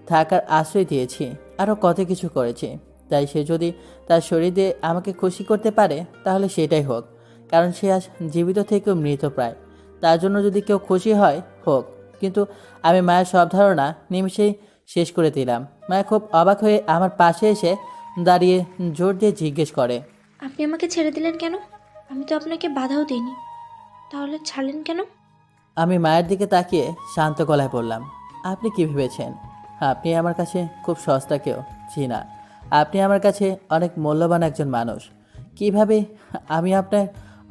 থাকার আশ্রয় দিয়েছি, আরও কত কিছু করেছি। তাই সে যদি তার শরীর দিয়ে আমাকে খুশি করতে পারে তাহলে সেটাই হোক। কারণ সে আজ জীবিত থেকেও মৃত প্রায়। তার জন্য যদি কেউ খুশি হয় হোক। কিন্তু আমি মায়ের সব ধারণা নিমিষেই শেষ করে দিলাম। মায়া খুব অবাক হয়ে আমার পাশে এসে দাঁড়িয়ে জোর দিয়ে জিজ্ঞেস করে, আপনি আমাকে ছেড়ে দিলেন কেন? আমি তো আপনাকে বাধাও দিইনি, তাহলে ছাড়লেন কেন? আমি মায়ের দিকে তাকিয়ে শান্ত গলায় বললাম, আপনি কি ভেবেছেন আপনি আমার কাছে খুব সস্তা কেউ? জি না, আপনি আমার কাছে অনেক মূল্যবান একজন মানুষ। কিভাবে আমি আপনার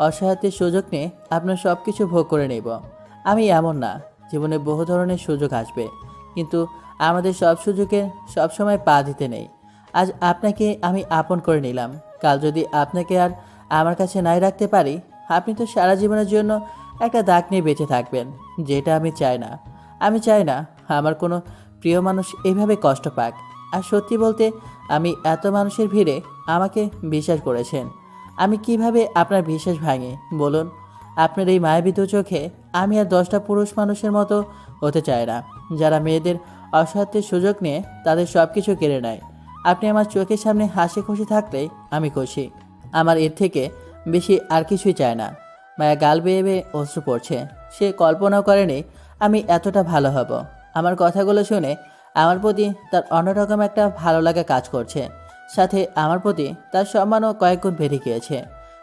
অসহায়ত্বের সুযোগ নিয়ে আপনার সব কিছু ভোগ করে নেব? আমি এমন না। জীবনে বহু ধরনের সুযোগ আসবে, কিন্তু আমাদের সব সুযোগে সবসময় পা দিতে নেই। আজ আপনাকে আমি আপন করে নিলাম, কাল যদি আপনাকে আর আমার কাছে নাই রাখতে পারি, আপনি তো সারা জীবনের জন্য একটা দাগ নিয়ে বেঁচে থাকবেন, যেটা আমি চাই না। আমি চাই না আমার কোনো প্রিয় মানুষ এভাবে কষ্ট পাক। আর সত্যি বলতে আমি এত মানুষের ভিড়ে আমাকে বিশ্বাস করেছেন। আমি কিভাবে আপনার বিশ্বাস ভাঙি বলুন? আপনার এই মায়াবী দু চোখে আমি আর 10টা পুরুষ মানুষের মতো হতে চাই না, যারা মেয়েদের অসহায়ত্বের সুযোগ নিয়ে তাদের সব কিছু কেড়ে নেয়। আপনি আমার চোখের সামনে হাসি খুশি থাকলেই আমি খুশি। আমার এর থেকে বেশি আর কিছুই চায় না। মায়া গাল বেয়ে বেয়ে অশ্রু পড়ছে। সে কল্পনাও করেনি আমি এতটা ভালো হব। আমার কথাগুলো শুনে আমার প্রতি তার অন্যরকম একটা ভালো লাগা কাজ করছে। সাথে আমার প্রতি তার সম্মানও কয়েকগুণ বেড়ে গিয়েছে।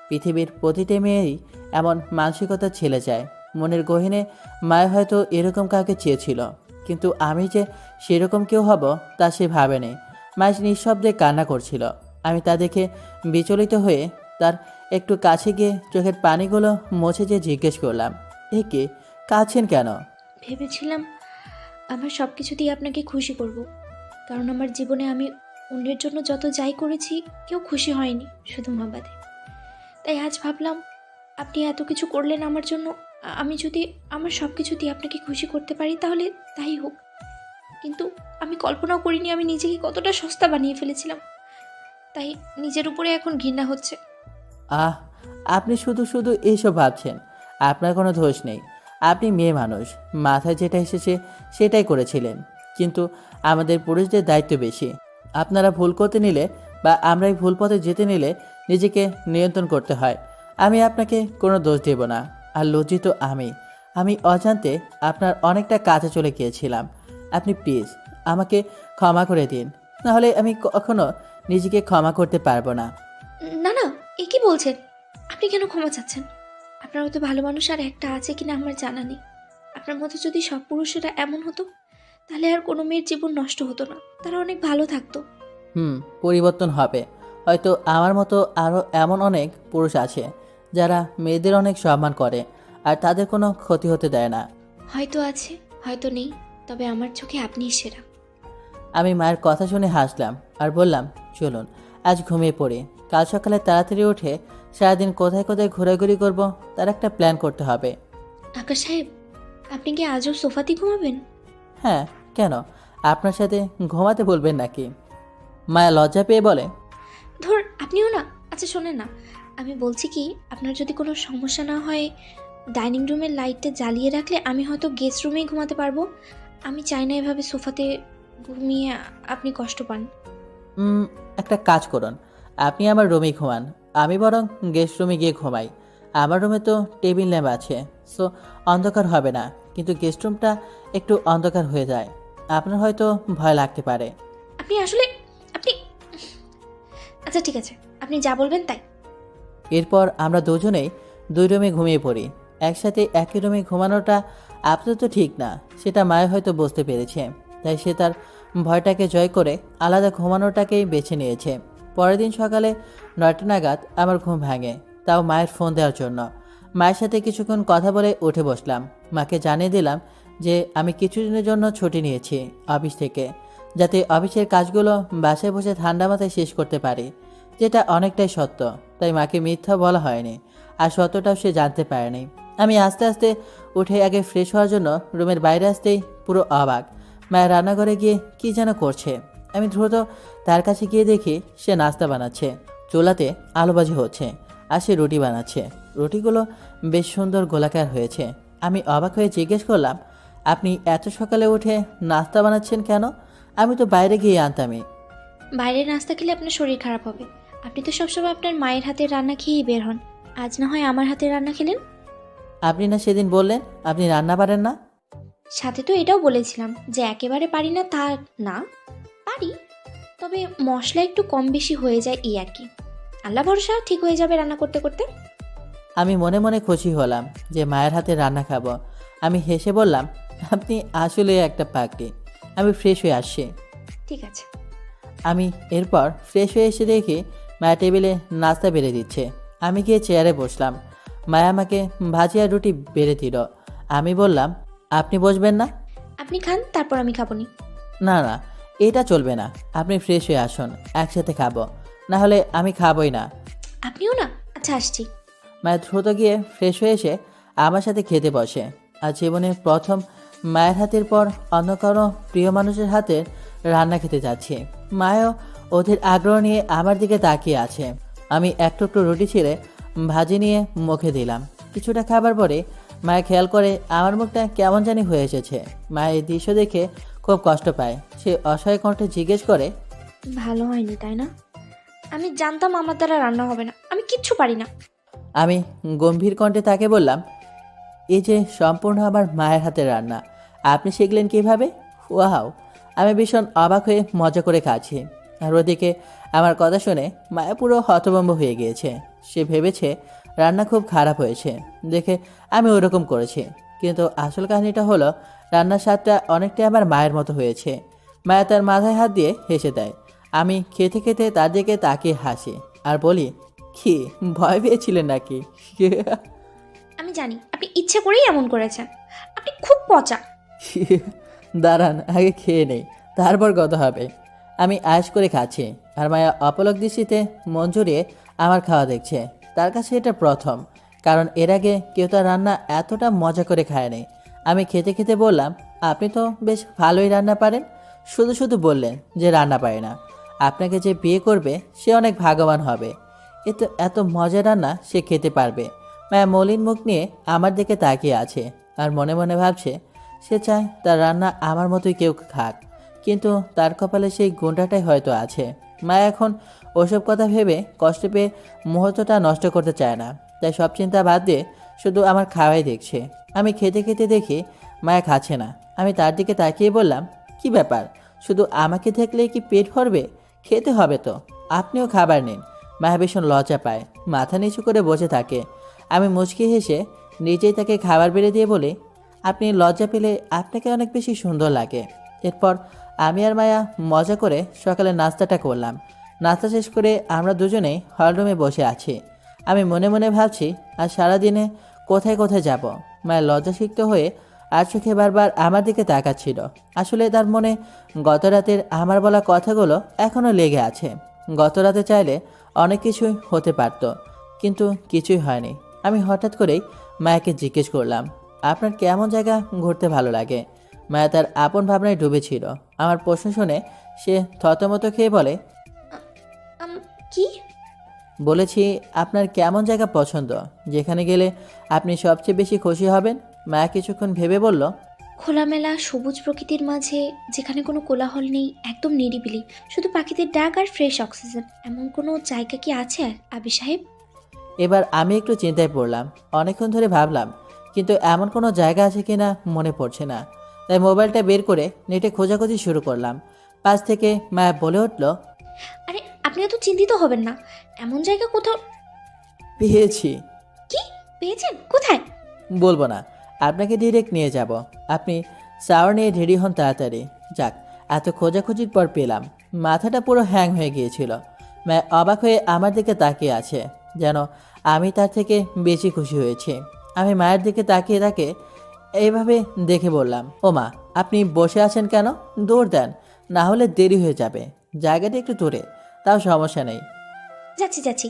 পৃথিবীর প্রতিটি মেয়েরই এমন মানসিকতা ছেলে যায়। মনের গহীনে মায়া হয়তো এরকম কাউকে চেয়েছিল, কিন্তু আমি যে সেরকম কেউ হব তা সে ভাবেনি। মায়া নিঃশব্দে কান্না করছিল। আমি তা দেখে বিচলিত হয়ে তার একটু কাছে গিয়ে চোখের পানিগুলো মুছে যে জিজ্ঞেস করলাম, এ কি, কাঁদছেন কেন? ভেবেছিলাম আমার সব কিছু দিয়ে আপনাকে খুশি করব, কারণ আমার জীবনে আমি অন্যের জন্য যত যাই করেছি কেউ খুশি হয়নি, শুধু মা বাদে। তাই আজ ভাবলাম আপনি এত কিছু করলেন আমার জন্য, আমি যদি আমার সব কিছু দিয়ে আপনাকে খুশি করতে পারি তাহলে তাই হোক। কিন্তু আমি কল্পনাও করিনি আমি নিজেকে কতটা সস্তা বানিয়ে ফেলেছিলাম। তাই নিজের উপরে এখন ঘৃণা হচ্ছে। আহ, আপনি শুধু শুধু এইসব ভাবছেন। আপনার কোনো দোষ নেই। আপনি মেয়ে মানুষ, মাথায় যেটা এসেছে সেটাই করেছিলেন। কিন্তু আমাদের পুরুষদের দায়িত্ব বেশি। আপনারা ভুল করতে নিলে বা আমরাই ভুল পথে যেতে নিলে নিজেকে নিয়ন্ত্রণ করতে হয়। আমি আপনাকে কোনো দোষ দেব না। আর লজ্জিত আমি অজান্তে আপনার অনেকটা কাছে চলে গিয়েছিলাম। আপনি প্লিজ আমাকে ক্ষমা করে দিন, নাহলে আমি কখনো নিজেকে ক্ষমা করতে পারবো না। না না, এ কি বলছেন? আপনি কেন ক্ষমা চাচ্ছেন? আপনার মতো ভালো মানুষ আর একটা আছে কিনা আমার জানা নেই। আপনার মতো যদি সব পুরুষেরা এমন হতো, তাহলে আর কোনো মেয়ের জীবন নষ্ট হতো না, তারা অনেক ভালো থাকতো। পরিবর্তন হবে। হয়তো আমার মতো আরও এমন অনেক পুরুষ আছে যারা মেয়েদের অনেক সম্মান করে আর তাদের কোনো ক্ষতি হতে দেয় না। হয়তো আছে, হয়তো নেই, তবে আমার চোখে আপনিই সেরা। আমি মায়ের কথা শুনে হাসলাম আর বললাম, চলুন আজ ঘুমিয়ে পড়ি। কাল সকালে তাড়াতাড়ি উঠে সারাদিন কোথায় কোথায় ঘোরাঘুরি করব তার একটা প্ল্যান করতে হবে। আকাশ সাহেব, আপনি কি আজও সোফাতে ঘুমাবেন? হ্যাঁ, কেন? আপনার সাথে ঘুমাতে বলবেন নাকি? মায়া লজ্জা পেয়ে বলে, ধর, আপনিও না। আচ্ছা শোনেন না, আমি বলছি কি, আপনার যদি কোনো সমস্যা না হয়, ডাইনিং রুমের লাইটটা জ্বালিয়ে রাখলে আমি হয়তো গেস্ট রুমেই ঘুমাতে পারবো। আমি চাই না এভাবে সোফাতে ঘুমিয়ে আপনি কষ্ট পান। একটা কাজ করুন, আপনি আমার রুমেই ঘুমান, আমি বরং গেস্ট রুমে গিয়ে ঘুমাই। আমার রুমে তো টেবিল ল্যাম্প আছে, সো অন্ধকার হবে না, কিন্তু গেস্ট রুমটা একটু অন্ধকার হয়ে যায়। আপনার হয়তো ভয় লাগতে পারে। আপনি আসলে আপনি আচ্ছা ঠিক আছে, আপনি যা বলবেন তাই। এরপর আমরা দুজনেই দুই রুমে ঘুমিয়ে পড়ি। একসাথে একই রুমে ঘুমানোটা আপাতত ঠিক না, সেটা মায়া হয়তো বুঝতে পেরেছে, তাই সে তার ভয়টাকে জয় করে আলাদা ঘুমানোটাকেই বেছে নিয়েছে। পরের দিন সকালে 9টা নাগাদ আমার ঘুম ভাঙে, তাও মায়ের ফোন দেওয়ার জন্য। মায়ের সাথে কিছুক্ষণ কথা বলে উঠে বসলাম। মাকে জানিয়ে দিলাম যে আমি কিছুদিনের জন্য ছুটি নিয়েছি অফিস থেকে, যাতে অফিসের কাজগুলো বাসায় বসে ঠান্ডা মাথায় শেষ করতে পারি, যেটা অনেকটাই সত্য। তাই মাকে মিথ্যা বলা হয়নি, আর সত্যটাও সে জানতে পারেনি। আমি আস্তে আস্তে উঠে আগে ফ্রেশ হওয়ার জন্য রুমের বাইরে আসতেই পুরো অবাক। মায়ের রান্নাঘরে গিয়ে কী যেন করছে। আমি দ্রুত তার কাছে গিয়ে দেখি সে নাস্তা বানাচ্ছে, চুলাতে আলুভাজি হচ্ছে, আর সে রুটি বানাচ্ছে। রুটিগুলো বেশ সুন্দর গোলাকার হয়েছে। আমি অবাক হয়ে জিজ্ঞেস করলাম, আপনি এত সকালে উঠে নাস্তা বানাচ্ছেন কেন? আমি তো বাইরে গিয়ে আনতামই। বাইরের নাস্তা খেলে আপনার শরীর খারাপ হবে। আপনি তো সবসময় আপনার মায়ের হাতের রান্না খেয়েই বের হন, আজ না হয় আমার হাতের রান্না খেলেন। আপনি না সেদিন বললেন আপনি রান্না পারেন না? সাথে তো এটাও বলেছিলাম যে একেবারে পারি না তা না, পারি, তবে মশলা একটু কম বেশি হয়ে যায় এই আর কি। আল্লাহ ভরসা, ঠিক হয়ে যাবে রান্না করতে করতে। আমি মনে মনে খুশি হলাম যে মায়ের হাতে রান্না খাবো। আমি হেসে বললাম, আপনি আসলে একটা পাগলি। আমি ফ্রেশ হয়ে আসছি। ঠিক আছে। আমি এরপর ফ্রেশ হয়ে এসে দেখি মায়া টেবিলে নাস্তা বেড়ে দিচ্ছে। আমি গিয়ে চেয়ারে বসলাম। মায়া আমাকে ভাজি আর রুটি বেড়ে দিল। আমি বললাম, আপনি বসবেন না? আপনি খান, তারপর আমি খাবো নি। না না, এটা চলবে না, আপনি ফ্রেশ হয়ে আসুন, একসাথে খাবো, না হলে আমি খাবই না। আপনিও না? আচ্ছা আসছি। মায়ের দ্রুত গিয়ে ফ্রেশ হয়ে এসে আমার সাথে খেতে বসে। আর জীবনের প্রথম মায়ের হাতের পর অন্য কোনো প্রিয় মানুষের হাতের রান্না খেতে যাচ্ছি। মায়ও ওদের আগ্রহ নিয়ে আমার দিকে তাকিয়ে আছে। আমি এক টুকরো রুটি ছিঁড়ে ভাজি নিয়ে মুখে দিলাম। কিছুটা খাবার পরে মায়া খেয়াল করে আমার মুখটা কেমন জানি হয়ে এসেছে। মায়ের এই দৃশ্য দেখে খুব কষ্ট পায়। সে অসহায় কণ্ঠে জিজ্ঞেস করে, ভালো হয়নি তাই না? আমি জানতাম আমার দ্বারা রান্না হবে না, আমি কিচ্ছু পারি না। আমি গম্ভীর কণ্ঠে তাকে বললাম, এই যে সম্পূর্ণ আমার মায়ের হাতের রান্না, আপনি শিখলেন কিভাবে? ওয়াও! আমি ভীষণ অবাক হয়ে মজা করে খাচ্ছি। আর ওদিকে আমার কথা শুনে মায়া পুরো হতভম্ব হয়ে গিয়েছে। সে ভেবেছে রান্না খুব খারাপ হয়েছে দেখে আমি ওরকম করেছি, কিন্তু আসল কাহিনীটা হলো রান্নার স্বাদটা অনেকটাই আমার মায়ের মতো হয়েছে। মায়া তার মাথায় হাত দিয়ে হেসে দেয়। আমি খেতে খেতে তার দিকে তাকিয়ে হাসি আর বলি, কি ভয় পেয়েছিলেন নাকি? আমি জানি আপনি ইচ্ছে করেই এমন করেছেন, আপনি খুব পচা। দাঁড়ান, আগে খেয়ে নেই, তারপর কথা হবে। আমি আয়েশ করে খাচ্ছি আর মায়া অপলক দৃষ্টিতে মন জুড়িয়ে আমার খাওয়া দেখছে। তার কাছে এটা প্রথম, কারণ এর আগে কেউ তার রান্না এতটা মজা করে খায়নি। আমি খেতে খেতে বললাম, আপনি তো বেশ ভালোই রান্না পারেন। শুধু শুধু বললেন যে রান্না পারে না। আপনাকে যে বিয়ে করবে সে অনেক ভাগ্যবান হবে, এত মজার রান্না সে খেতে পারবে। মায়া মলিন মুখ নিয়ে আমার দিকে তাকিয়ে আছে আর মনে মনে ভাবছে, সে চায় তার রান্না আমার মতোই কেউ খাক, কিন্তু তার কপালে সেই গুণটাটাই হয়তো আছে। মায়া এখন ওসব কথা ভেবে কষ্ট পেয়ে মুহূর্তটা নষ্ট করতে চায় না, তাই সব চিন্তা বাদ দিয়ে শুধু আমার খাওয়াই দেখছে। আমি খেতে খেতে দেখি মায়া খাচ্ছে না। আমি তার দিকে তাকিয়ে বললাম, কি ব্যাপার, শুধু আমাকে দেখলেই কি পেট ভরবে? খেতে হবে তো, আপনিও খাবার নিন। মায়া ভীষণ লজ্জা পায়, মাথা নিচু করে বসে থাকে। আমি মুচকি হেসে নিজেই তাকে খাবার বেড়ে দিয়ে বলি, আপনি লজ্জা পেলে আপনাকে অনেক বেশি সুন্দর লাগে। এরপর আমি আর মায়া মজা করে সকালে নাস্তাটা করলাম। নাস্তা শেষ করে আমরা দুজনেই হলরুমে বসে আছি। আমি মনে মনে ভাবছি আর সারাদিনে কোথায় কোথায় যাব। মায়া লজ্জাসিক্ত হয়ে আর চোখে বারবার আমার দিকে তাকাচ্ছিল। আসলে তার মনে গত রাতের আমার বলা কথাগুলো এখনও লেগে আছে। গত রাতে চাইলে অনেক কিছুই হতে পারত, কিন্তু কিছুই হয়নি। আমি হঠাৎ করেই মায়াকে জিজ্ঞেস করলাম, আপনার কেমন জায়গা ঘুরতে ভালো লাগে? মায়া তার আপন ভাবনায় ডুবেছিল। আমার প্রশ্ন শুনে সে থতমত খেয়ে বলে, কি? বলেছি আপনার কেমন জায়গা পছন্দ, যেখানে গেলে আপনি সবচেয়ে বেশি খুশি হবেন? মায়া কিছুক্ষণ ভেবে বলল, খোলামেলা সবুজ প্রকৃতির মাঝে, যেখানে কোনো কোলাহল নেই, একদম নিরিবিলি, শুধু পাখিদের ডাক আর ফ্রেশ অক্সিজেন, এমন কোনো জায়গা কি আছে আবির সাহেব? এবার আমি একটু চিন্তায় পড়লাম। অনেকক্ষণ ধরে ভাবলাম, কিন্তু এমন কোনো জায়গা আছে কিনা মনে পড়ছে না। তাই মোবাইলটা বের করে নেটে খোঁজাখুঁজি শুরু করলাম। পাশ থেকে মায়া বলে উঠল, আরে আপনি এত চিন্তিত হবেন না, এমন জায়গা কোথাও। পেয়েছি। কি পেয়েছেন? কোথায়? বলবো না, আপনাকে ডিরেক্ট নিয়ে যাব। আপনি শাওয়ার নিয়ে রেডি হন তাড়াতাড়ি। যাক, এত খোঁজাখুঁজির পর পেলাম। মাথাটা পুরো হ্যাং হয়ে গিয়েছিল। মায়া অবাক হয়ে আমার দিকে তাকিয়ে আছে, যেন আমি তার থেকে বেশি খুশি হয়েছি। আমি মায়ের দিকে তাকিয়ে তাকে এইভাবে দেখে বললাম, ও মা, আপনি বসে আছেন কেন? দৌড় দেন, না হলে দেরি হয়ে যাবে। জায়গাটা একটু দূরে, তাও সমস্যা নেই। যাচ্ছি যাচ্ছি।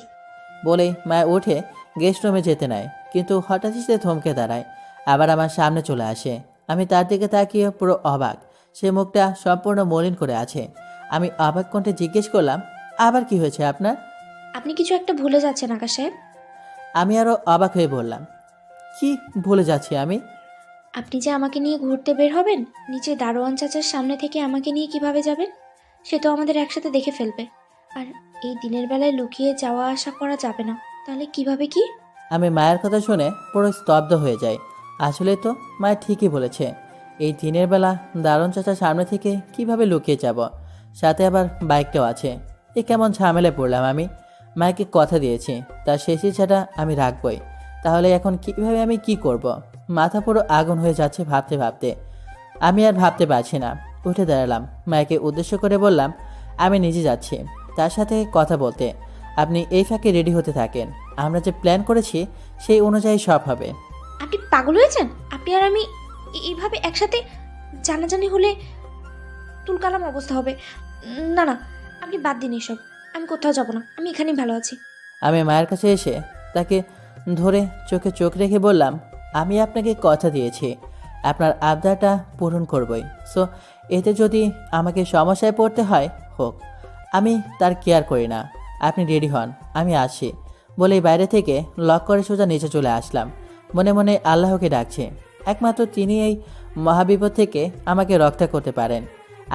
বলে মায়া উঠে গেস্ট রুমে যেতে নেয়, কিন্তু হঠাৎই সে থমকে দাঁড়ায়, আবার আমার সামনে চলে আসে। আমি তার দিকে তাকিয়ে পুরো অবাক। সে মুখটা সম্পূর্ণ মলিন করে আছে। আমি অবাক কণ্ঠে জিজ্ঞেস করলাম, আবার কি হয়েছে আপনার? আপনি কিছু একটা ভুলে যাচ্ছেন আকাশ সাহেব। আমি আরও অবাক হয়ে বললাম, কি ভুলে যাচ্ছি আমি? আপনি যে আমাকে নিয়ে ঘুরতে বের হবেন, নিচে দারোয়ান চাচার সামনে থেকে আমাকে নিয়ে কিভাবে যাবেন? সে তো আমাদের একসাথে দেখে ফেলবে। আর এই দিনের বেলায় লুকিয়ে যাওয়া আসা করা যাবে না। তাহলে কিভাবে কি? আমি মায়ের কথা শুনে পুরো স্তব্ধ হয়ে যাই। আসলে তো মায়ের ঠিকই বলেছে, এই দিনের বেলা দারুণ চাচার সামনে থেকে কিভাবে লুকিয়ে যাব, সাথে আবার বাইকটাও আছে। এ কেমন ঝামেলায় পড়লাম আমি। মাকে কথা দিয়েছি, তার শেষ ইচ্ছাটা আমি রাখবই। তাহলে এখন কিভাবে আমি কি করব? মাথা পুরো আগুন হয়ে যাচ্ছে ভাবতে ভাবতে। আমি আর ভাবতে পারছি না। উঠে দাঁড়ালাম, মাকে উদ্দেশ্য করে বললাম, আমি নিজে যাচ্ছি তার সাথে কথা বলতে। আপনি এই ফাঁকে রেডি হতে থাকেন, আমরা যে প্ল্যান করেছি সেই অনুযায়ী সব হবে। আপনি পাগল হয়েছেন? আপনি আর আমি এইভাবে একসাথে জানাজানি হলে তুলকালাম অবস্থা হবে। না না, আপনি বাদ দিন এসব। আমি কোথাও যাব না, আমি এখানেই ভালো আছি। আমি মায়ের কাছে এসে তাকে ধরে চোখে চোখ রেখে বললাম, আমি আপনাকে কথা দিয়েছি আপনার আবদারটা পূরণ করবই। সো এতে যদি আমাকে সমস্যায় পড়তে হয় হোক, আমি তার কেয়ার করি না। আপনি রেডি হন, আমি আসি। বলেই বাইরে থেকে লক করে সোজা নিচে চলে আসলাম। মনে মনে আল্লাহকে ডাকছি, একমাত্র তিনি এই মহাবিপদ থেকে আমাকে রক্ষা করতে পারেন।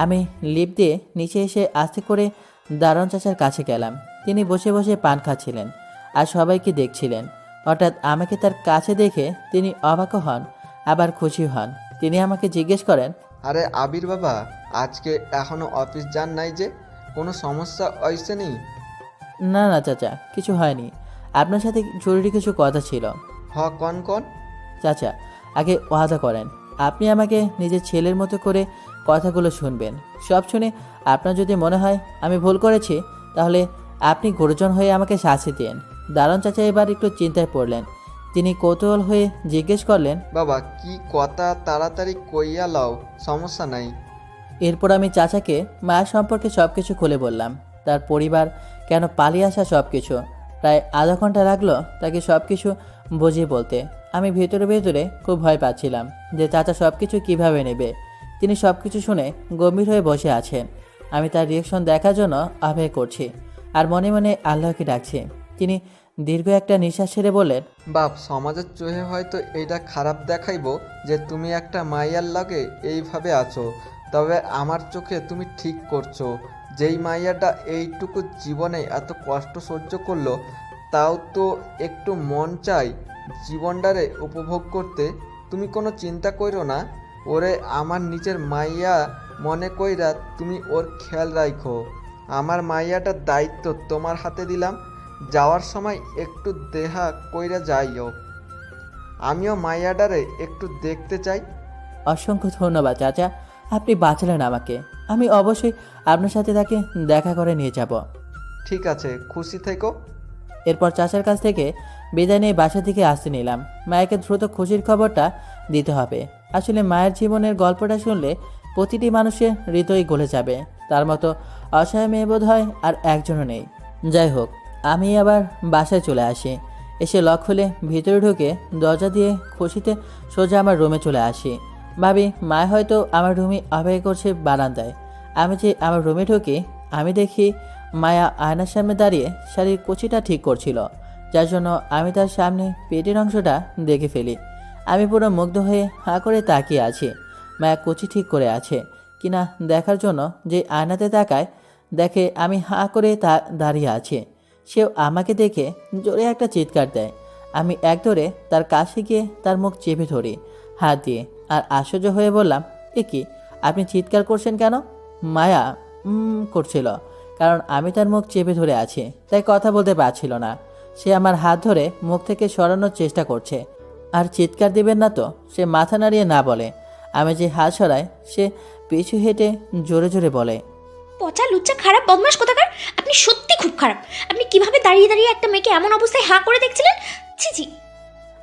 আমি লিফট দিয়ে নিচে এসে আস্তে করে দারোয়ান চাচার কাছে গেলাম। তিনি বসে বসে পান খাচ্ছিলেন আর সবাইকে দেখছিলেন। হঠাৎ আমাকে তার কাছে দেখে তিনি অবাক হন, আবার খুশি হন। তিনি আমাকে জিজ্ঞেস করেন, আরে আবির বাবা, আজকে এখনো অফিস যান নাই যে? কোনো সমস্যা হয়েছে নেই? না না চাচা, কিছু হয়নি। আপনার সাথে জরুরি কিছু কথা ছিল। কন কন? চাচা, আগে ওয়াদা করেন আপনি আমাকে নিজের ছেলের মতো করে কথাগুলো শুনবেন। সব শুনে আপনার যদি মনে হয় আমি ভুল করেছি, তাহলে আপনি গুরুজন হয়ে আমাকে শাস্তি দেন। দারুণ চাচা এবার একটু চিন্তায় পড়লেন। তিনি কৌতূহল হয়ে জিজ্ঞেস করলেন, বাবা কি কথা, তাড়াতাড়ি কইয়া লও, সমস্যা নাই। এরপর আমি চাচাকে মায়ের সম্পর্কে সব কিছু খুলে বললাম। তার পরিবার, কেন পালিয়ে আসা, সব কিছু। প্রায় আধা ঘন্টা লাগলো তাকে সব কিছু বুঝিয়ে বলতে। আমি ভেতরে ভেতরে খুব ভয় পাচ্ছিলাম যে চাচা সব কিছু কীভাবে নেবে। তিনি সব কিছু শুনে গম্ভীর হয়ে বসে আছেন। আমি তার রিয়েকশন দেখার জন্য অপেক্ষা করছি আর মনে মনে আল্লাহকে ডাকছি। তিনি দীর্ঘ একটা নিঃশ্বাস ছেড়ে বললেন, বাপ, সমাজের চোখে হয়তো এইটা খারাপ দেখাইবো যে তুমি একটা মাইয়ার লগে এইভাবে আছো, তবে আমার চোখে তুমি ঠিক করছো। যেই মাইয়াটা এইটুকু জীবনে এত কষ্ট সহ্য করলো, তাও তো একটু মন চাই জীবনটারে উপভোগ করতে। তুমি কোনো চিন্তা কইরো না, ওরে আমার নিজের মাইয়া মনে কইরা তুমি ওর খেয়াল রাখো। আমার মাইয়াটার দায়িত্ব তোমার হাতে দিলাম, যাওয়ার সময় একটু দেহা কইরা যাইও। আমিও মাইয়াটারে একটু দেখতে চাই। অসংখ্য ধন্যবাদ চাচা, আপনি বাঁচালেন আমাকে। আমি অবশ্যই আপনার সাথে তাকে দেখা করে নিয়ে যাব। ঠিক আছে, খুশি থেকো। এরপর চাচার কাছ থেকে বিদায় নিয়ে বাসা থেকে আসতে নিলাম। মায়াকে দ্রুত খুশির খবরটা দিতে হবে। আসলে মায়ের জীবনের গল্পটা শুনলে প্রতিটি মানুষের হৃদয় গলে যাবে। তার মতো অসহায় মেয়ে বোধ হয় আর একজনও নেই। যাই হোক, আমি আবার বাসায় চলে আসি। এসে লক খুলে ভিতরে ঢুকে দরজা দিয়ে খুশিতে সোজা আমার রুমে চলে আসি। ভাবি মা হয়তো আমার রুমে অপেক্ষা করছে বারান্দায়। আমি যে আমার রুমে ঢুকি, আমি দেখি মায়া আয়নার সামনে দাঁড়িয়ে শাড়ির কুচিটা ঠিক করছিল, যার জন্য আমি তার সামনে পেটের অংশটা দেখে ফেলি। আমি পুরো মুগ্ধ হয়ে হাঁ করে তাকিয়ে আছি। মায়া কুচি ঠিক করে আছে কিনা দেখার জন্য যে আয়নাতে তাকায়, দেখে আমি হাঁ করে দাঁড়িয়ে আছি। সেও আমাকে দেখে জোরে একটা চিৎকার দেয়। আমি এক ধরে তার কাছে গিয়ে তার মুখ চেপে ধরি হাত দিয়ে, আর আশ্চর্য হয়ে বললাম, এ কি, আপনি চিৎকার করছেন কেন? মায়া করছিল, কারণ আমি তার মুখ চেপে ধরে আছি, তাই কথা বলতে পারছিল না। সে আমার হাত ধরে মুখ থেকে সরানোর চেষ্টা করছে। আর চিৎকার দিবেন না তো সে মাথা নাড়িয়ে না বলে। আমি যে হাত সরাই সে পিছু হেঁটে জোরে জোরে বলে, পচা লুচ্চা খারাপ বদমাশ কোথাকার, আপনি সত্যি খুব খারাপ। আপনি কিভাবে দাঁড়িয়ে দাঁড়িয়ে একটা মেয়েকে এমন অবস্থায় হাঁ করে দেখছিলেন? ছি ছি।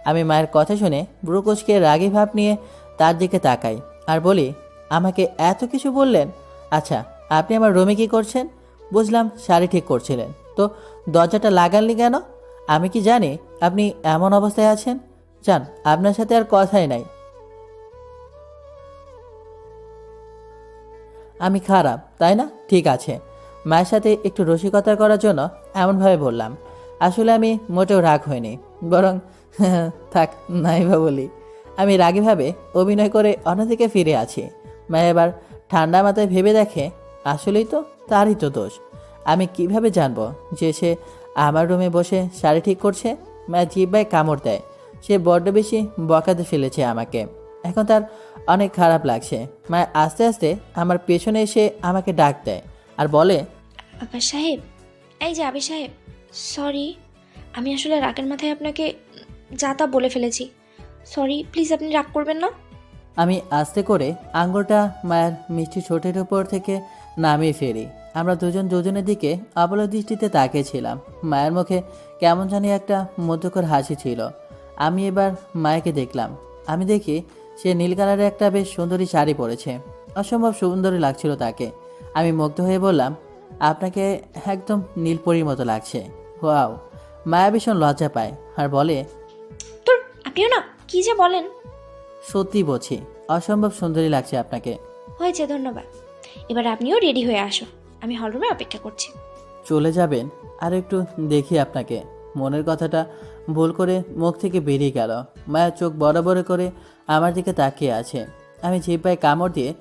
আমি মায়ের কথা শুনে ব্রু কুঁচকে রাগী ভাব নিয়ে তার দিকে তাকাই আর বলি, আমাকে এত কিছু বললেন? আচ্ছা, আপনি আমার রুমে কী করছেন? বুঝলাম শাড়ি ঠিক করছিলেন, তো দরজাটা লাগাননি কেন? আমি কি জানি আপনি এমন অবস্থায় আছেন? যান, আপনার সাথে আর কথাই নাই। আমি খারাপ তাই না? ঠিক আছে। মায়ের সাথে একটু রসিকতা করার জন্য এমনভাবে বললাম। আসলে আমি মোটেও রাগ হইনি, বরং থাক নাই বা বলি। আমি রাগীভাবে অভিনয় করে অন্যদিকে ফিরে আছি। মা এবার ঠান্ডা মাথায় ভেবে দেখে, আসলেই তো তারই তো দোষ। আমি কিভাবে জানবো যে সে আমার রুমে বসে শাড়ি ঠিক করছে? মা জিহ্বায় কামড় দেয়। সে বড্ড বেশি বকাতে ফেলেছে আমাকে। এখন তার অনেক খারাপ লাগছে। মা আস্তে আস্তে আমার পেছনে এসে আমাকে ডাক দেয় আর বলে, আবির সাহেব, এই যে আবির সাহেব, সরি, আমি আসলে রাগের মাথায় আপনাকে যা তা বলে ফেলেছি। সরি, প্লিজ আপনি রাগ করবেন না। আমি আস্তে করে আঙুলটা মায়ের মিষ্টি ঠোঁটের উপর থেকে নামিয়ে ফেলি। আমরা দুজন দুজনের দিকে অবলা দৃষ্টিতে তাকিয়েছিলাম। মায়ের মুখে কেমন জানি একটা মধ্যকর হাসি ছিল। আমি এবার মায়েকে দেখলাম। আমি দেখি সে নীল কালারের একটা বেশ সুন্দরী শাড়ি পরেছে। অসম্ভব সুন্দরী লাগছিল তাকে। আমি মুগ্ধ হয়ে বললাম, আপনাকে একদম নীলপরীর মতো লাগছে। ওয়াও! মায়া ভীষণ লজ্জা পায় আর বলে, তোর আপনিও না, কি যে বলেন। সত্যি বলছি, অসম্ভব সুন্দরী লাগছে আপনাকে। হয়েছে, ধন্যবাদ। এবার আপনিও রেডি হয়ে আসো, আমি হলরুমে অপেক্ষা করছি। চলে যাবেন? আর একটু দেখি আপনাকে। মনের কথাটা ভুল করে মুখ থেকে বেরিয়ে গেল। মায়া চোখ বড় বড় করে আমার দিকে তাকিয়ে আছে। আমি জিহ্বায় কামড় দিয়ে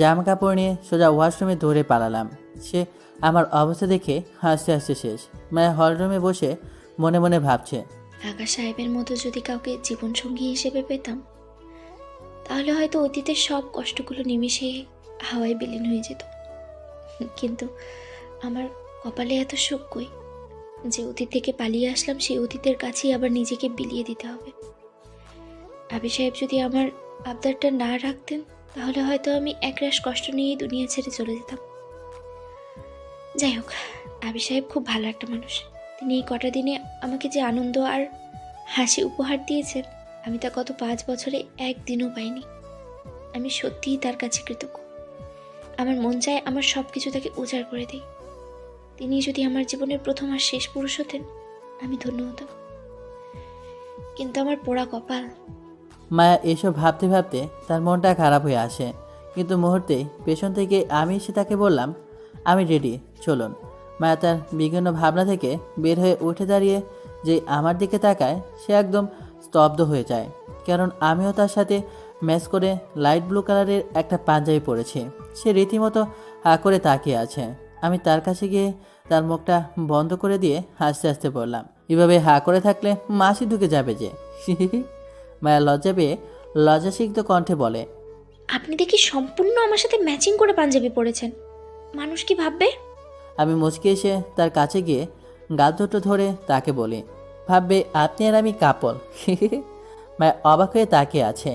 জামা কাপড় নিয়ে সোজা ওয়াশরুমে দৌড়ে পালালাম। সে আমার অবস্থা দেখে হাসতে হাসতে শেষ। মায়া হলরুমে বসে মনে মনে ভাবছে, আকাশ সাহেবের মতো যদি কাউকে জীবনসঙ্গী হিসেবে পেতাম, তাহলে হয়তো অতীতের সব কষ্টগুলো নিমিশে হাওয়ায় বিলীন হয়ে যেত। কিন্তু আমার কপালে এত সুখ কই যে অতীত থেকে পালিয়ে আসলাম, সেই অতীতের কাছেই আবার নিজেকে বিলিয়ে দিতে হবে। আবি সাহেব যদি আমার আবদারটা না রাখতেন, তাহলে হয়তো আমি একরাশ কষ্ট নিয়েই দুনিয়া ছেড়ে চলে যেতাম। যাই হোক, আবি সাহেব খুব ভালো একটা মানুষ। তিনি এই কটা দিনে আমাকে যে আনন্দ আর হাসি উপহার দিয়েছেন, আমি তা গত 5 বছরে একদিনও পাইনি। আমি সত্যিই তার কাছে কৃতজ্ঞ। আমার মন চায় আমার সব কিছু তাকে উজাড় করে দিই। তিনি যদি আমার জীবনের প্রথম আর শেষ পুরুষ হতেন, আমি ধন্য হতাম। কিন্তু আমার পোড়া কপাল। মায়া এসব ভাবতে ভাবতে তার মনটা খারাপ হয়ে আসে। কিন্তু মুহূর্তেই পেছন থেকে আমি এসে তাকে বললাম, আমি রেডি, চলুন। মায়া তার বিভিন্ন ভাবনা থেকে বের হয়ে উঠে দাঁড়িয়ে যে আমার দিকে তাকায়, সে একদম স্তব্ধ হয়ে যায়। কারণ আমিও তার সাথে ম্যাচ করে লাইট ব্লু কালারের একটা পাঞ্জাবি পরেছি। সে রীতিমতো হা করে তাকিয়ে আছে। আমি তার কাছে গিয়ে তার মুখটা বন্ধ করে দিয়ে হাসতে হাসতে বললাম, এভাবে হা করে থাকলে মাসি ঢুকে যাবে যে। মায়া লজ্জা পেয়ে লজ্জাসিক্ত কণ্ঠে বলে, আপনি দেখি সম্পূর্ণ আমার সাথে ম্যাচিং করে পাঞ্জাবি পরেছেন। মানুষ কি ভাববে? আমি মুচকে এসে তার কাছে গিয়ে গাল দুটো ধরে তাকে বলি, ভাববে আপনি আর আমি কাপল। মায়া অবাক হয়ে তাকিয়ে আছে।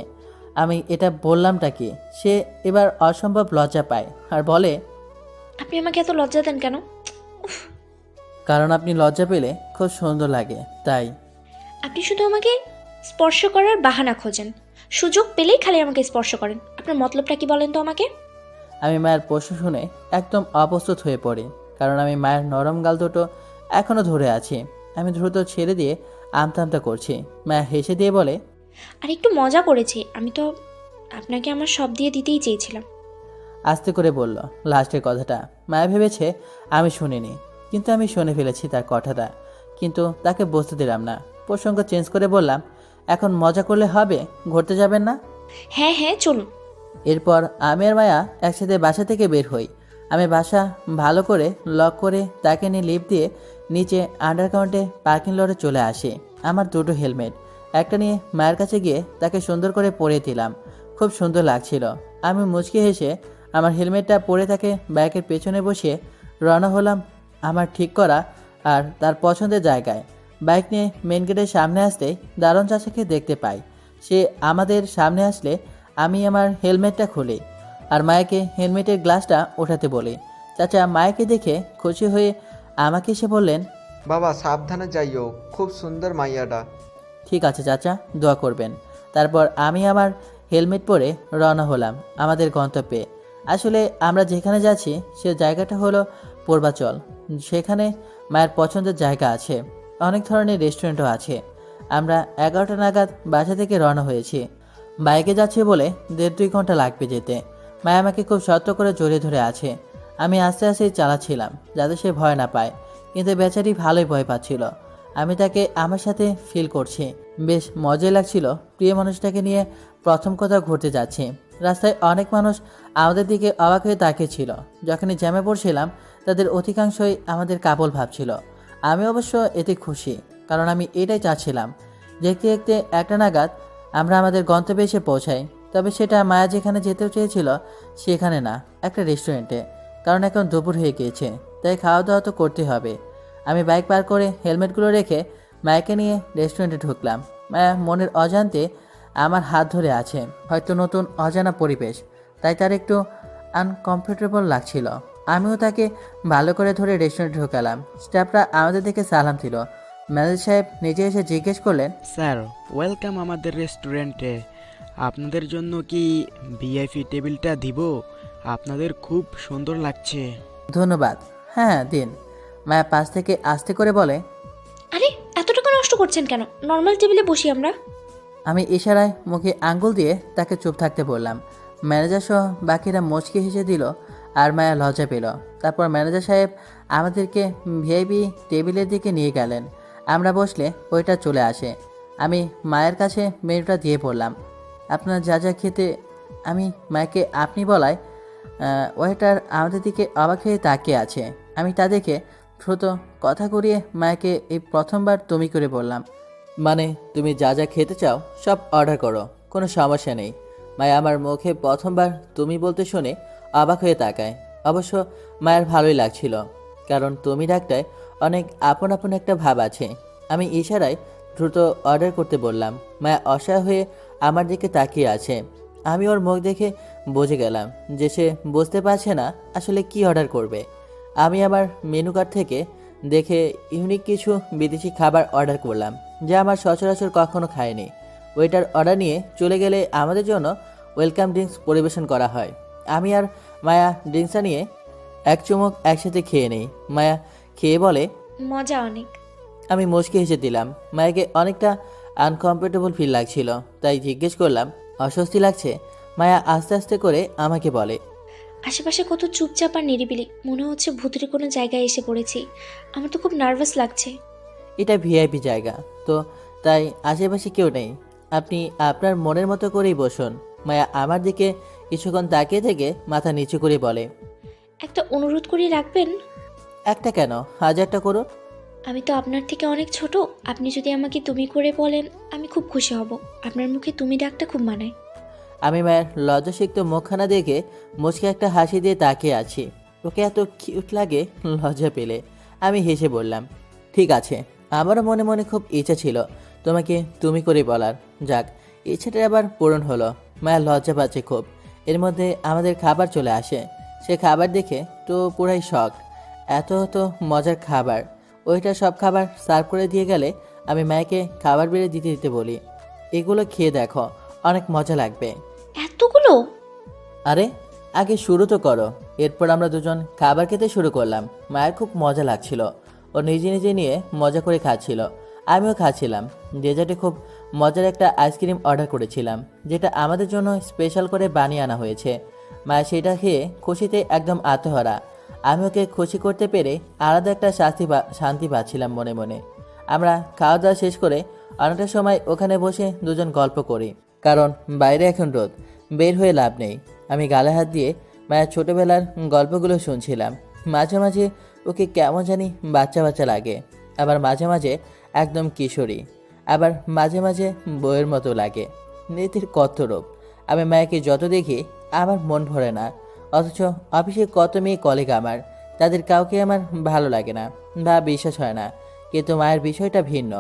আমি এটা বললামটা কি? সে এবার অসম্ভব লজ্জা পায় আর বলে, আপনি আমাকে এত লজ্জা দেন কেন? কারণ আপনি লজ্জা পেলে খুব সুন্দর লাগে তাই। আপনি শুধু আমাকে স্পর্শ করার বাহানা খোঁজেন, সুযোগ পেলেই খালি আমাকে স্পর্শ করেন। আপনার মতলবটা কি বলেন তো আমাকে? আমি মায়ের প্রশ্ন শুনে একদম অপ্রস্তুত হয়ে পড়ি, কারণ আমি মায়ের নরম গাল দুটো এখনও ধরে আছি। আমি দ্রুত ছেড়ে দিয়ে আমতা আমতা করছি। মায়া হেসে দিয়ে বলে, আর একটু মজা করেছি, আমি তো আপনাকে আমার সব দিয়ে দিতেই চেয়েছিলাম। আস্তে করে বলল লাস্টের কথাটা। মায়া ভেবেছে আমি শুনিনি, কিন্তু আমি শুনে ফেলেছি তার কথাটা, কিন্তু তাকে বুঝতে দিলাম না। প্রসঙ্গ চেঞ্জ করে বললাম, এখন মজা করলে হবে, ঘুরতে যাবেন না? হ্যাঁ হ্যাঁ, চলুন। এরপর আমি আর মায়া একসাথে বাসা থেকে বের হই। আমি বাসা ভালো করে লক করে তাকে নিয়ে লিফট দিয়ে নিচে আন্ডারগ্রাউন্ডে পার্কিং লটে চলে আসি। আমার দুটো হেলমেট, একটা নিয়ে মায়ের কাছে গিয়ে তাকে সুন্দর করে পরিয়ে দিলাম। খুব সুন্দর লাগছিল। আমি মুচকি হেসে আমার হেলমেটটা পরে তাকে বাইকের পেছনে বসিয়ে রওনা হলাম আমার ঠিক করা আর তার পছন্দের জায়গায়। বাইক নিয়ে মেন গেটের সামনে আসতেই দারুণ চাচাকে দেখতে পাই। সে আমাদের সামনে আসলে আমি আমার হেলমেটটা খুলি আর মায়াকে হেলমেটের গ্লাসটা ওঠাতে বলি। চাচা মায়াকে দেখে খুশি হয়ে আমাকে এসে বললেন, বাবা সাবধানে যাইও, খুব সুন্দর মাইয়াটা। ঠিক আছে চাচা, দোয়া করবেন। তারপর আমি আমার হেলমেট পরে রওনা হলাম আমাদের গন্তব্যে। আসলে আমরা যেখানে যাচ্ছি সে জায়গাটা হলো পূর্বাচল। সেখানে মায়ের পছন্দের জায়গা আছে, অনেক ধরনের রেস্টুরেন্টও আছে। আমরা 11টা নাগাদ বাসা থেকে রওনা হয়েছি। বাইকে যাচ্ছে বলে 1.5-2 ঘন্টা লাগবে যেতে। মায়া আমাকে খুব শক্ত করে জড়িয়ে ধরে আছে। আমি আস্তে আস্তে চালাচ্ছিলাম যাতে সে ভয় না পায়, কিন্তু বেচারি ভালোই ভয় পাচ্ছিল। আমি তাকে আমার সাথে ফিল করছি, বেশ মজাই লাগছিল। প্রিয় মানুষটাকে নিয়ে প্রথম কোথাও ঘুরতে যাচ্ছি। রাস্তায় অনেক মানুষ আমাদের দিকে অবাক হয়ে তাকিয়েছিল। যখনই জ্যামে পড়ছিলাম তাদের অধিকাংশই আমাদের কাপল ভাবছিল। আমি অবশ্য এতে খুশি, কারণ আমি এটাই চাচ্ছিলাম। দেখতে দেখতে 1টা নাগাদ আমরা আমাদের গন্তব্যে এসে পৌঁছাই। তবে সেটা মায়া যেখানে যেতেও চেয়েছিল সেখানে না, একটা রেস্টুরেন্টে। কারণ এখন দুপুর হয়ে গিয়েছে, তাই খাওয়া দাওয়া তো করতে হবে। আমি বাইক পার করে হেলমেটগুলো রেখে মায়াকে নিয়ে রেস্টুরেন্টে ঢুকলাম। মায়া মনের অজান্তে আমার হাত ধরে আছে। হয়তো নতুন অজানা পরিবেশ, তাই তার একটু আনকমফোর্টেবল লাগছিল। আমিও তাকে ভালো করে ধরে রেস্টুরেন্টে ঢুকালাম। স্টাফরা আমাদের দিকে সালাম দিল। ম্যানেজার সাহেব নিজে এসে জিজ্ঞেস করলেন, স্যার ওয়েলকাম আমাদের রেস্টুরেন্টে। আপনাদের জন্য কি ভিআইপি টেবিলটা দিব? আপনাদের খুব সুন্দর লাগছে। ধন্যবাদ, হ্যাঁ দিন। মায়া পাশ থেকে আস্তে করে বলে, আরে এত টাকা নষ্ট করছেন কেন? নর্মাল টেবিলে বসি আমরা। আমি ইশারায় মুখে আঙ্গুল দিয়ে তাকে চুপ থাকতে বললাম। ম্যানেজার সহ বাকিরা মুচকি হেসে দিল আর মায়া লজ্জা পেল। তারপর ম্যানেজার সাহেব আমাদেরকে ভিআইপি টেবিলের দিকে নিয়ে গেলেন। আমরা বসলে ওইটা চলে আসে। আমি মায়ের কাছে মেনুটা দিয়ে পড়লাম, আপনার যা যা খেতে। আমি মায়াকে আপনি বলায় ওয়েটার আমাদের দিকে অবাক হয়ে তাকিয়ে আছে। আমি তা দেখে দ্রুত কথা ঘুরিয়ে মায়াকে এই প্রথমবার তুমি করে বললাম, মানে তুমি যা যা খেতে চাও সব অর্ডার করো, কোনো সমস্যা নেই। মায়া আমার মুখে প্রথমবার তুমি বলতে শুনে অবাক হয়ে তাকায়। অবশ্য মায়ের ভালোই লাগছিল, কারণ তুমি ডাকটায় অনেক আপন আপন একটা ভাব আছে। আমি ইশারায় দ্রুত অর্ডার করতে বললাম। মায়া অসহায় হয়ে আমার দিকে তাকিয়ে আছে। আমি ওর মুখ দেখে বুঝে গেলাম যে সে বুঝতে পারছে না আসলে কি অর্ডার করবে। আমি আমার মেনু কার্ড থেকে দেখে ইউনিক কিছু বিদেশি খাবার অর্ডার করলাম, যা আমার সচরাচর কখনো খায়নি। ওয়েটার অর্ডার নিয়ে চলে গেলে আমাদের জন্য ওয়েলকাম ড্রিঙ্কস পরিবেশন করা হয়। আমি আর মায়া ড্রিঙ্কসটা নিয়ে এক চুমুক একসাথে খেয়ে নেই। মায়া খেয়ে বলে, মজা অনেক। আমি মুচকি হেসে দিলাম। মায়াকে অনেকটা আনকমফোর্টেবল ফিল লাগছিল, তাই জিজ্ঞেস করলাম, অস্বস্তি লাগছে? মায়া আস্তে আস্তে করে আমাকে বলে, আশেপাশে কত চুপচাপ আর নিরিবিলি, মনে হচ্ছে ভূতের কোনো জায়গায় এসে পড়েছি। আমার তো খুব নার্ভাস লাগছে। এটা ভিআইপি জায়গা তো, তাই আশেপাশে কেউ নেই। আপনি আপনার মনের মতো করেই বসুন। মায়া আমার দিকে কিছুক্ষণ তাকিয়ে থেকে মাথা নিচু করে বলে, একটা অনুরোধ করে রাখবেন? একটা কেন, হাজারটা করো। আমি তো আপনার থেকে অনেক ছোট। আপনি যদি আমাকে তুমি করে বলেন আমি খুব খুশি হব। আপনার মুখে তুমি ডাকটা খুব মানায়। আমি মায়ের লজ্জাসিক্ত মুখখানা দেখে মুচকে একটা হাসি দিয়ে তাকিয়ে আছি। ওকে এত কিউট লাগে লজ্জা পেলে। আমি হেসে বললাম, ঠিক আছে। আমারও মনে মনে খুব ইচ্ছা ছিল তোমাকে তুমি করে বলার। যাক, ইচ্ছাটা আবার পূরণ হলো। মায়ের লজ্জা পাচ্ছে খুব। এর মধ্যে আমাদের খাবার চলে আসে। সে খাবার দেখে তো পুরাই শখ। এত তো মজার খাবার। ওইটা সব খাবার সার্ভ করে দিয়ে গেলে আমি মায়েকে খাবার বেড়ে দিতে দিতে বলি, এগুলো খেয়ে দেখো, অনেক মজা লাগবে। এতগুলো? আরে আগে শুরু তো করো। এরপর আমরা দুজন খাবার খেতে শুরু করলাম। মায়ের খুব মজা লাগছিল। ও নিজে নিজে নিয়ে মজা করে খাচ্ছিল, আমিও খাচ্ছিলাম। ডেজার্টে খুব মজার একটা আইসক্রিম অর্ডার করেছিলাম, যেটা আমাদের জন্য স্পেশাল করে বানিয়ে আনা হয়েছে। মায়ের সেটা খেয়ে খুশিতে একদম আত্মহারা। আমি ওকে খুশি করতে পেরে আলাদা একটা শান্তি পাচ্ছিলাম মনে মনে। আমরা খাওয়া দাওয়া শেষ করে অনেকটা সময় ওখানে বসে দুজন গল্প করি, কারণ বাইরে এখন রোদ, বের হয়ে লাভ নেই। আমি গালে হাত দিয়ে মায়ের ছোটোবেলার গল্পগুলো শুনছিলাম। মাঝে মাঝে ওকে কেমন জানি বাচ্চা বাচ্চা লাগে, আবার মাঝে মাঝে একদম কিশোরী, আবার মাঝে মাঝে বইয়ের মতো লাগে। নীতির কত রূপ। আমি মায়াকে যত দেখি আমার মন ভরে না, অথচ অফিসে কত মেয়ে কলিগ আমার, তাদের কাউকে আমার ভালো লাগে না বা বিশ্বাস হয় না। কিন্তু মায়ের বিষয়টা ভিন্ন।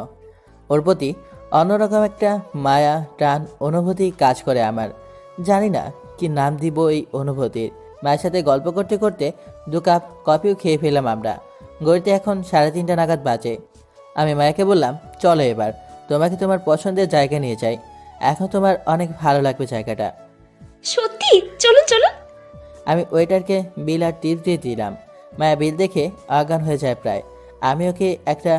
ওর প্রতি অন্যরকম একটা মায়া টান অনুভূতি কাজ করে আমার। জানি না কি নাম দিব এই অনুভূতির। মায়ের সাথে গল্প করতে করতে 2 কাপ কফিও খেয়ে ফেলাম আমরা। গড়িতে এখন 3:30 নাগাদ বাজে। আমি মায়াকে বললাম, চলো এবার তোমাকে তোমার পছন্দের জায়গা নিয়ে যাই। এখন তোমার অনেক ভালো লাগবে জায়গাটা। সত্যি? চলুন চলুন। আমি ওয়েটারকে বিল আর টিপ দিয়ে দিলাম। মায়া বিল দেখে অজ্ঞান হয়ে যায় প্রায়। আমি ওকে একটা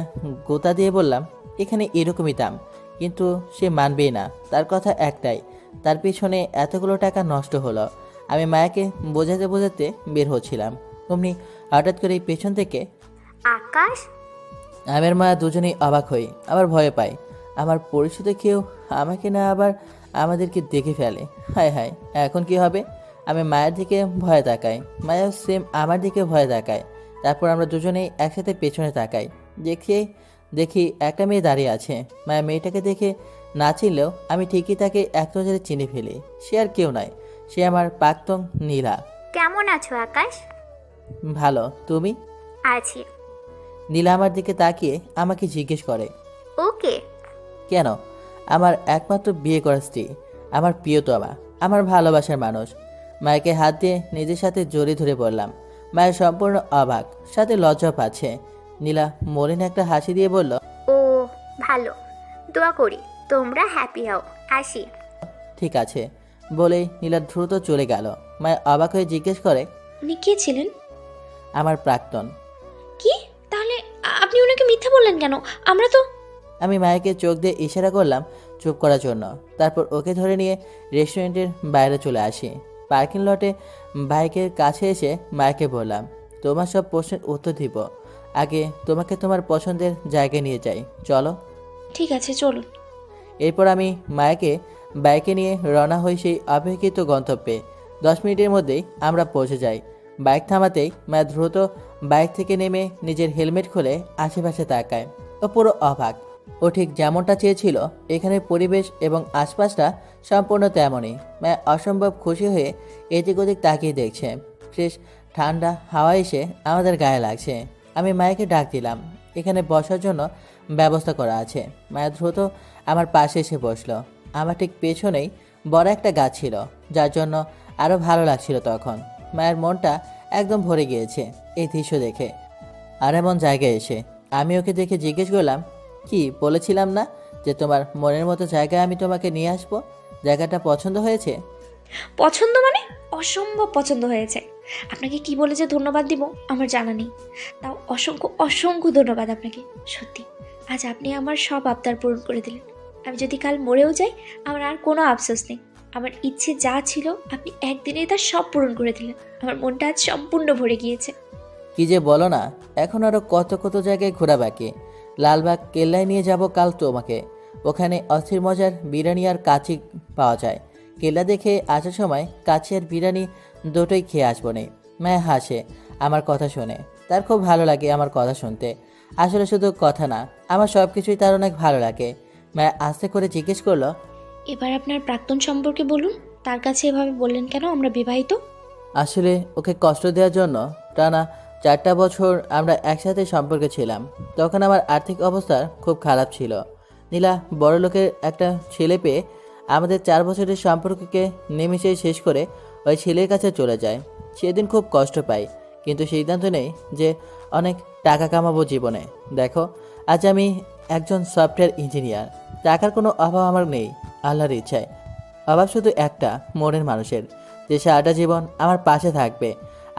গোতা দিয়ে বললাম, এখানে এরকমই দাম। কিন্তু সে মানবেই না, তার কথা একটাই, তার পিছনে এতগুলো টাকা নষ্ট হলো। আমি মায়াকে বোঝাতে বোঝাতে বের হচ্ছিলাম, অমনি হঠাৎ করে পেছন থেকে আকাশ, আমের মায়া দুজনেই অবাক হই, আবার ভয় পাই। আমার পরিচিত কেউ আমাকে না আবার আমাদেরকে দেখে ফেলে। হায় হায়, এখন কি হবে? আমি মায়ের দিকে ভয়ে তাকাই, মায়াও সেম আমার দিকে ভয়ে তাকায়। তারপর আমরা দুজনেই একসাথে পেছনে তাকাই। দেখি একটা মেয়ে দাঁড়িয়ে আছে। মায়া মেয়েটাকে দেখে না চিনলেও আমি ঠিকই তাকে এক নজরে চিনে ফেলি। সে আর কেউ নয়, সে আমার প্রাক্তন নীলা। কেমন আছো আকাশ? ভালো, তুমি? আছি। নীলা আমার দিকে তাকিয়ে আমাকে জিজ্ঞেস করে, ওকে। কেন? আমার একমাত্র বিয়ে করা স্ত্রী, আমার প্রিয়তমা, আমার ভালোবাসার মানুষ। মায়েকে হাত দিয়ে নিজের সাথে জড়িয়ে ধরে বললাম। মায়ের সম্পূর্ণ অবাক, সাথে লজ্জা পাচ্ছে। নীলা মলিন একটা হাসি দিয়ে বলল, ও ভালো, দোয়া করি তোমরা হ্যাপি হও। আসি। ঠিক আছে বলেই নীলা দ্রুত চলে গেল। মায়ের অবাক হয়ে জিজ্ঞেস করে, উনি কে ছিলেন? আমার প্রাক্তন। কি? তাহলে আপনি ওনাকে মিথ্যা বললেন কেন? আমরা তো... আমি মায়েকে চোখ দিয়ে ইশারা করলাম চুপ করার জন্য। তারপর ওকে ধরে নিয়ে রেস্টুরেন্টের বাইরে চলে আসি। পার্কিং লটে বাইকের কাছে এসে মায়েকে বললাম, তোমার সব প্রশ্নের উত্তর দিব, আগে তোমাকে তোমার পছন্দের জায়গায় নিয়ে যাই, চলো। ঠিক আছে চলুন। এরপর আমি মায়াকে বাইকে নিয়ে রওনা হই সেই অপেক্ষিত গন্তব্যে। 10 মিনিটের মধ্যেই আমরা পৌঁছে যাই। বাইক থামাতেই মায়া দ্রুত বাইক থেকে নেমে নিজের হেলমেট খুলে আশেপাশে তাকায়। ও পুরো অবাক। ও ঠিক যেমনটা চেয়েছিল, এখানের পরিবেশ এবং আশপাশটা সম্পূর্ণ তেমনই। মায়া অসম্ভব খুশি হয়ে এদিক ওদিক তাকিয়ে দেখছে। ফ্রেশ ঠান্ডা হাওয়া এসে আমাদের গায়ে লাগছে। আমি মায়াকে ডাক দিলাম, এখানে বসার জন্য ব্যবস্থা করা আছে। মায়া দ্রুত আমার পাশে এসে বসলো। আমার ঠিক পেছনেই বড় একটা গাছ ছিল, যার জন্য আরও ভালো লাগছিল তখন। মায়ের মনটা একদম ভরে গিয়েছে এই দৃশ্য দেখে। আর এমন জায়গায় এসে আমি ওকে দেখে জিজ্ঞেস করলাম, কি বলেছিলাম না যে তোমার মনের মতো জায়গায় আমি তোমাকে নিয়ে আসবো? জায়গাটা পছন্দ হয়েছে? পছন্দ মানে অসম্ভব পছন্দ হয়েছে। আপনাকে কি বলে যে ধন্যবাদ দিব আমার জানা নেই। তাও অসংখ্য অসংখ্য ধন্যবাদ আপনাকে। সত্যি আজ আপনি আমার সব আবদার পূরণ করে দিলেন। আমি যদি কাল মরেও যাই আমার আর কোনো আফসোস নেই। আমার ইচ্ছে যা ছিল আপনি একদিনেই তার সব পূরণ করে দিলেন। আমার মনটা আজ সম্পূর্ণ ভরে গিয়েছে। কি যে বলো না, এখন আরও কত কত জায়গায় ঘোরা বাকি। লালবাগ কেল্লায় নিয়ে যাব কাল তোমাকে। ওখানে অস্থির মজার বিরিয়ানি আর কাচি পাওয়া যায়। কেল্লা দেখে আসার সময় কাচি আর বিরিয়ানি দুটোই খেয়ে আসবো নে। মায়া হাসে আমার কথা শুনে। তার খুব ভালো লাগে আমার কথা শুনতে। আসলে শুধু কথা না, আমার সব কিছুই তার অনেক ভালো লাগে। মায়া আস্তে করে জিজ্ঞেস করলো, এবার আপনার প্রাক্তন সম্পর্কে বলুন। তার কাছে এভাবে বললেন কেন আমরা বিবাহিত? আসলে ওকে কষ্ট দেওয়ার জন্য টানা 4টা বছর আমরা একসাথে সম্পর্কে ছিলাম। তখন আমার আর্থিক অবস্থা খুব খারাপ ছিল। নীলা বড়লোকের একটা ছেলে পেয়ে আমাদের 4 বছরের সম্পর্ককে নিমেষেই শেষ করে ওই ছেলের কাছে চলে যায়। সেদিন খুব কষ্ট পাই, কিন্তু সিদ্ধান্ত নেই যে অনেক টাকা কামাবো জীবনে। দেখো, আজ আমি একজন সফটওয়্যার ইঞ্জিনিয়ার। টাকার কোনো অভাব আমার নেই, আল্লাহর ইচ্ছায়। অভাব শুধু একটা, মনের মানুষের, যে সারাটা জীবন আমার পাশে থাকবে,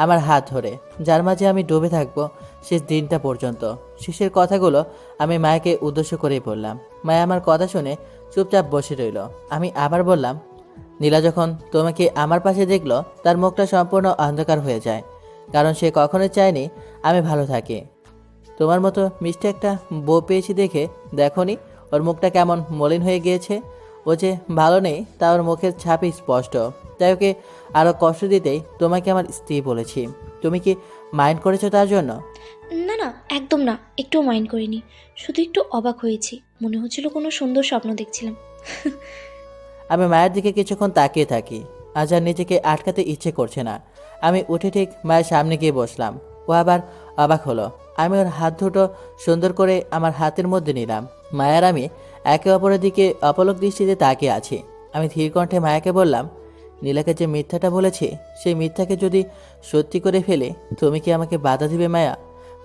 আমার হাত ধরে, যার মাঝে আমি ডুবে থাকবো শেষ দিনটা পর্যন্ত। শেষের কথাগুলো আমি মায়াকে উদ্দেশ্য করেই বললাম। মায়া আমার কথা শুনে চুপচাপ বসে রইল। আমি আবার বললাম, নীলা যখন তোমাকে আমার পাশে দেখলো, তার মুখটা সম্পূর্ণ অন্ধকার হয়ে যায়, কারণ সে কখনোই চায়নি আমি ভালো থাকি। তোমার মতো মিষ্টি একটা বউ পেয়েছি দেখে দেখোনি ওর মুখটা কেমন মলিন হয়ে গিয়েছে। ও যে ভালো নেই তা ওর মুখের ছাপই স্পষ্ট। তাই ওকে আরও কষ্ট দিতেই তোমাকে আমার স্ত্রী বলেছি। তুমি কি মাইন্ড করেছো তার জন্য? না না, একদম না, একটুও মাইন্ড করিনি। শুধু একটু অবাক হয়েছি, মনে হচ্ছিল কোনো সুন্দর স্বপ্ন দেখছিলাম। আমি মায়ের দিকে কিছুক্ষণ তাকিয়ে থাকি। আজ আর নিজেকে আটকাতে ইচ্ছে করছে না। আমি উঠে ঠিক মায়ের সামনে গিয়ে বসলাম। ও আবার অবাক হলো। আমি ওর হাত দুটো সুন্দর করে আমার হাতের মধ্যে নিলাম। মায়ের আমি একে অপরের দিকে অপলক দৃষ্টিতে তাকিয়ে আছি। আমি ধীর কণ্ঠে মায়াকে বললাম, নীলাকে যে মিথ্যাটা বলেছি, সেই মিথ্যাকে যদি সত্যি করে ফেলে, তুমি কি আমাকে বাধা দিবে মায়া?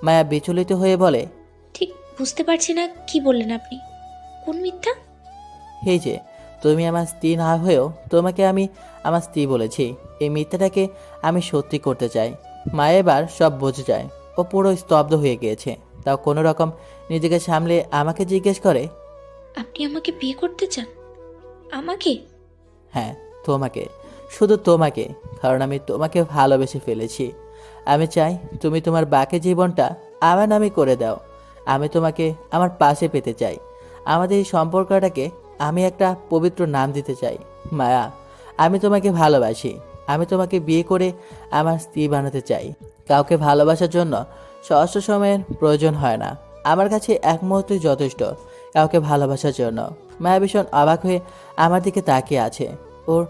মায়া বিচলিত হয়ে বলে, ঠিক বুঝতে পারছি না কি বললেন আপনি। কোন মিথ্যা? এই যে তুমি আমার স্ত্রী না হয়েও তোমাকে আমি আমার স্ত্রী বলেছি, এই মিথ্যাটাকে আমি সত্যি করতে চাই। মায়া এবার সব বুঝে যায়। ও পুরো স্তব্ধ হয়ে গিয়েছে। তাও কোনো রকম নিজেকে সামলে আমাকে জিজ্ঞেস করে, আপনি আমাকে বিয়ে করতে চান? আমাকে? হ্যাঁ, তোমাকে, শুধু তোমাকে, কারণ আমি তোমাকে ভালোবেসে ফেলেছি। আমি চাই তুমি তোমার বাকি জীবনটা আমার নামে করে দাও। আমি তোমাকে আমার পাশে পেতে চাই। আমাদের এই সম্পর্কটাকে আমি একটা পবিত্র নাম দিতে চাই। মায়া, আমি তোমাকে ভালোবাসি। আমি তোমাকে বিয়ে করে আমার স্ত্রী বানাতে চাই। কাউকে ভালোবাসার জন্য সহস্র সময়ের প্রয়োজন হয় না। আমার কাছে এক মুহূর্তই যথেষ্ট কাউকে ভালোবাসার জন্য। মায়া ভীষণ অবাক হয়ে আমার দিকে তাকিয়ে আছে। ওর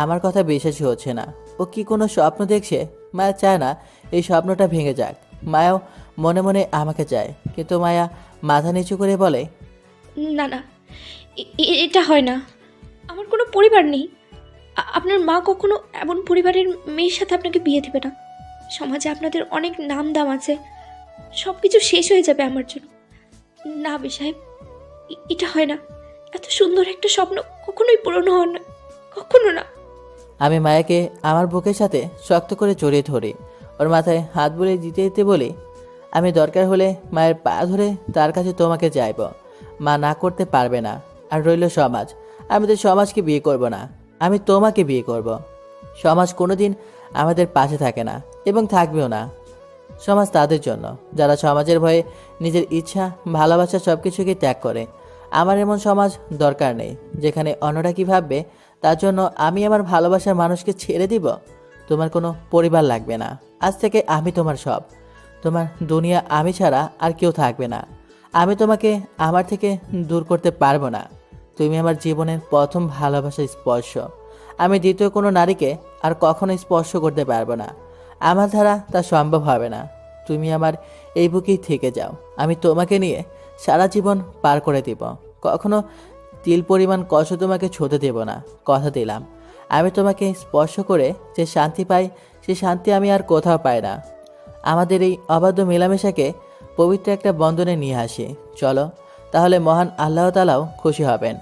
আমার কথা বিশ্বাসই হচ্ছে না। ও কি কোনো স্বপ্ন দেখছে? মায়া চায় না এই স্বপ্নটা ভেঙে যাক। মায়াও মনে মনে আমাকে চায়, কিন্তু মায়া মাথা নিচু করে বলে, না না, এটা হয় না। আমার কোনো পরিবার নেই। আপনার মা কখনো এমন পরিবারের মেয়ের সাথে আপনাকে বিয়ে দেবে না। সমাজে আপনাদের অনেক নাম দাম আছে, সব কিছু শেষ হয়ে যাবে আমার জন্য। না সাহেব, এটা হয় না। এত সুন্দর একটা স্বপ্ন কখনোই পূরণ হয় না, কখনো না। আমি মায়াকে আমার বুকের সাথে শক্ত করে জড়িয়ে ধরি। ওর মাথায় হাত বুলিয়ে দিতে দিতে বলি, আমি দরকার হলে মায়ের পা ধরে তার কাছে তোমাকে চাইব। মা না করতে পারবে না। আর রইল সমাজ, আমি তো সমাজকে বিয়ে করব না, আমি তোমাকে বিয়ে করব। সমাজ কোনোদিন আমাদের পাশে থাকে না এবং থাকবেও না। সমাজ তাদের জন্য যারা সমাজের ভয়ে নিজের ইচ্ছা, ভালোবাসা সব কিছুকে ত্যাগ করে। আমার এমন সমাজ দরকার নেই যেখানে অন্যরা কী ভাববে তার জন্য আমি আমার ভালোবাসার মানুষকে ছেড়ে দিব। তোমার কোনো পরিবার লাগবে না। আজ থেকে আমি তোমার সব। তোমার দুনিয়া আমি ছাড়া আর কেউ থাকবে না। আমি তোমাকে আমার থেকে দূর করতে পারবো না। তুমি আমার জীবনের প্রথম ভালোবাসার স্পর্শ। আমি দ্বিতীয় কোনো নারীকে আর কখনো স্পর্শ করতে পারবো না। আমার দ্বারা তা সম্ভব হবে না। তুমি আমার এই বুকেই থেকে যাও। আমি তোমাকে নিয়ে সারা জীবন পার করে দিব। কখনো তিল পরিমাণ কষ্ট তোমাকে ছুঁতে দেব না, কথা দিলাম। আমি তোমাকে স্পর্শ করে যে শান্তি পাই, সে শান্তি আমি আর কোথাও পাই না। আমাদের এই অবাধ্য মেলামেশাকে পবিত্র একটা বন্ধনে নিয়ে আসি। চলো, তাহলে মহান আল্লাহ তাআলাও খুশি হবেন।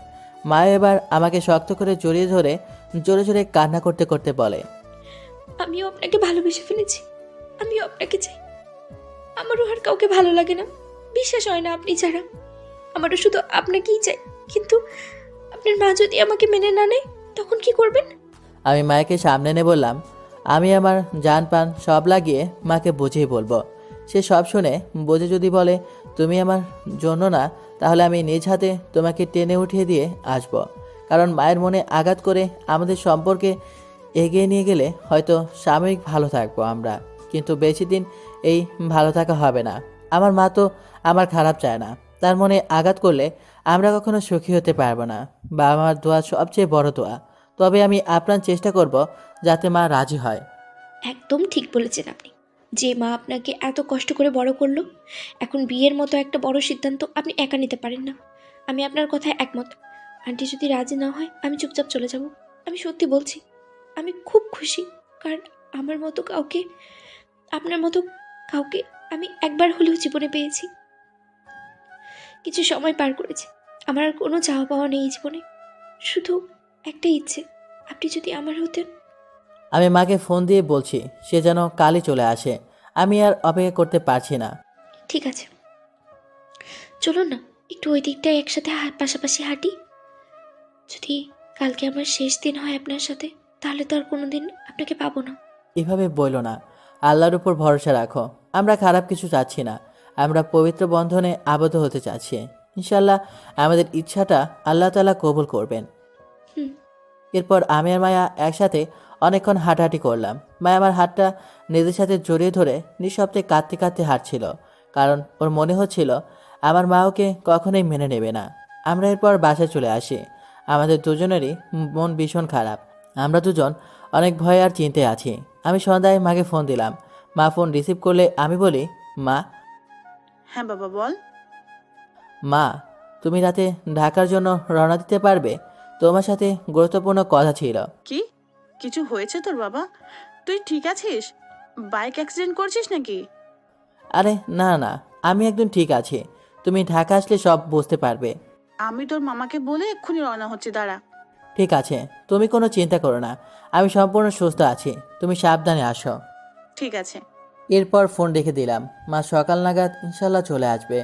মা এবার আমাকে শক্ত করে জড়িয়ে ধরে জোরে জোরে কান্না করতে করতে বলে, আমিও আপনাকে ভালোবেসে ফেলেছি। আমিও আপনাকে চাই। আমারও আর কাউকে ভালো লাগে না, বিশ্বাস হয় না আপনি ছাড়া। আমারও শুধু আপনাকেই চাই। কিন্তু আপনার মা যদি আমাকে মেনে না নেয়, তখন কি করবেন? আমি মাকে সামনে এনে বললাম, আমি আমার জান পান সব লাগিয়ে মাকে বুঝিয়ে বলবো। সে সব শুনে বুঝে যদি বলে তুমি আমার জন্য না, তাহলে আমি নিজ হাতে তোমাকে টেনে উঠিয়ে দিয়ে আসব। কারণ মায়ের মনে আঘাত করে আমাদের সম্পর্কে এগিয়ে নিয়ে গেলে হয়তো সাময়িক ভালো থাকবো আমরা, কিন্তু বেশি দিন এই ভালো থাকা হবে না। আমার মা তো আমার খারাপ চায় না, তার মনে আঘাত করলে আমরা কখনো সুখী হতে পারবো না। বাবা মার দোয়া সবচেয়ে বড় দোয়া, তবে আমি আপনার চেষ্টা করব যাতে মা রাজি হয়। একদম ঠিক বলেছেন আপনি। যে মা আপনাকে এত কষ্ট করে বড় করলো, এখন বিয়ের মতো একটা বড় সিদ্ধান্ত আপনি একা নিতে পারেন না। আমি আপনার কথায় একমত। আন্টি যদি রাজি না হয় আমি চুপচাপ চলে যাব। আমি সত্যি বলছি, আমি খুব খুশি, কারণ আমার মতো কাউকে, আপনার মতো কাউকে আমি একবার হলেও জীবনে পেয়েছি। কিছু সময় পার করেছি, আমার আর কোনো চাওয়া পাওয়া নেই এই জীবনে, শুধু একটা ইচ্ছে, আপনি যদি আমার হতেন। আমি মাকে ফোন দিয়ে বলছি সে যেন কালই চলে আসে, আমি আর অপেক্ষা করতে পারছি না। ঠিক আছে, চলুন না একটু ওই দিকটায় একসাথে পাশাপাশি হাঁটি। যদি কালকে আমার শেষ দিন হয় আপনার সাথে, তাহলে তো আর কোনো দিন আপনাকে পাবো না। এভাবে বইলো না, আল্লাহর উপর ভরসা রাখো। আমরা খারাপ কিছু চাচ্ছি না, আমরা পবিত্র বন্ধনে আবদ্ধ হতে চাচ্ছি। ইনশাল্লাহ আমাদের ইচ্ছাটা আল্লাহ তাআলা কবুল করবেন। হুম। এরপর আমি আর মায়া একসাথে অনেকক্ষণ হাঁটাহাঁটি করলাম। মায়া আমার হাতটা নিজের সাথে জড়িয়ে ধরে নিঃশব্দে কাঁদতে কাঁদতে হাঁটছিল, কারণ ওর মনে হচ্ছিল আমার মা ওকে কখনোই মেনে নেবে না। আমরা এরপর বাসায় চলে আসি। আমাদের দুজনেরই মন ভীষণ খারাপ। আমরা দুজন অনেক ভয় আর চিন্তায় আছি। আমি সন্ধ্যায় মাকে ফোন দিলাম। মা ফোন রিসিভ করলে আমি বলি, মা। হ্যাঁ বাবা বল। মা, তুমি রাতে ঢাকার জন্য রওনা দিতে পারবে? তোমার সাথে গুরুত্বপূর্ণ কথা ছিল। কি কিছু হয়েছে তোর বাবা? তুই ঠিক আছিস? বাইক অ্যাক্সিডেন্ট করছিস নাকি? আরে না না, আমি একদম ঠিক আছি। তুমি ঢাকা আসলে সব বুঝতে পারবে। আমি তোর মামাকে বলে এক্ষুনি রওনা হচ্ছি, দাঁড়া। ঠিক আছে, তুমি কোনো চিন্তা করো না, আমি সম্পূর্ণ সুস্থ আছি। তুমি সাবধানে আসো। ঠিক আছে। এরপর ফোন রেখে দিলাম। মা সকাল নাগাদ ইনশাল্লাহ চলে আসবে।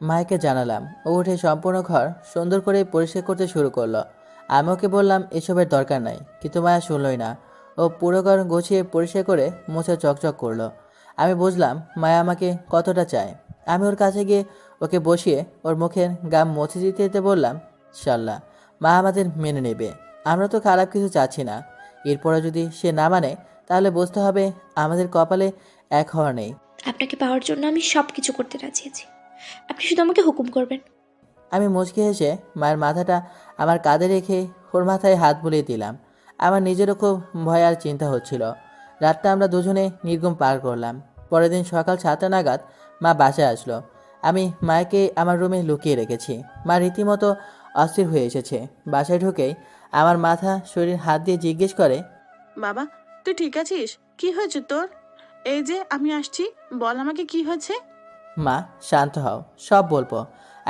মাকে জানালাম। ও উঠে সম্পূর্ণ ঘর সুন্দর করে পরিষ্কার করতে শুরু করলো। আমি ওকে বললাম এসবের দরকার নাই, কিন্তু মায়া শুনলই না। ও পুরো ঘর গুছিয়ে পরিষ্কার করে মুছে চকচক করলো। আমি বুঝলাম মায়া আমাকে কতটা চায়। আমি ওর কাছে গিয়ে ওকে বসিয়ে ওর মুখের গাম মুছে দিতে দিতে বললাম, ইনশাল্লাহ মা আমাদের মেনে নেবে। আমরা তো খারাপ কিছু চাচ্ছি না। এরপরে যদি সে না মানে, তাহলে বুঝতে হবে আমাদের কপালে এক হওয়া নেই। আপনাকে পাওয়ার জন্য আমি সব কিছু করতে রাজি আছি, আপনি শুধু আমাকে হুকুম করবেন। আমি মুচকি হেসে মায়ের মাথাটা আমার কাঁধে রেখে ওর মাথায় হাত বুলিয়ে দিলাম। আমার নিজেরও খুব ভয় আর চিন্তা হচ্ছিল। রাতটা আমরা দুজনে নির্ঘুম পার করলাম। পরের দিন সকাল 7টা নাগাদ মা বাসায় আসলো। আমি মাকে আমার রুমে লুকিয়ে রেখেছি। মা রীতিমতো অস্থির হয়ে এসেছে। বাসায় ঢুকেই আমার মাথা শরীর হাত দিয়ে জিজ্ঞেস করে, বাবা তুই ঠিক আছিস? কি হয়েছে তোর? এই যে আমি আসছি, বল আমাকে কি হয়েছে। মা শান্ত হও, সব বলবো।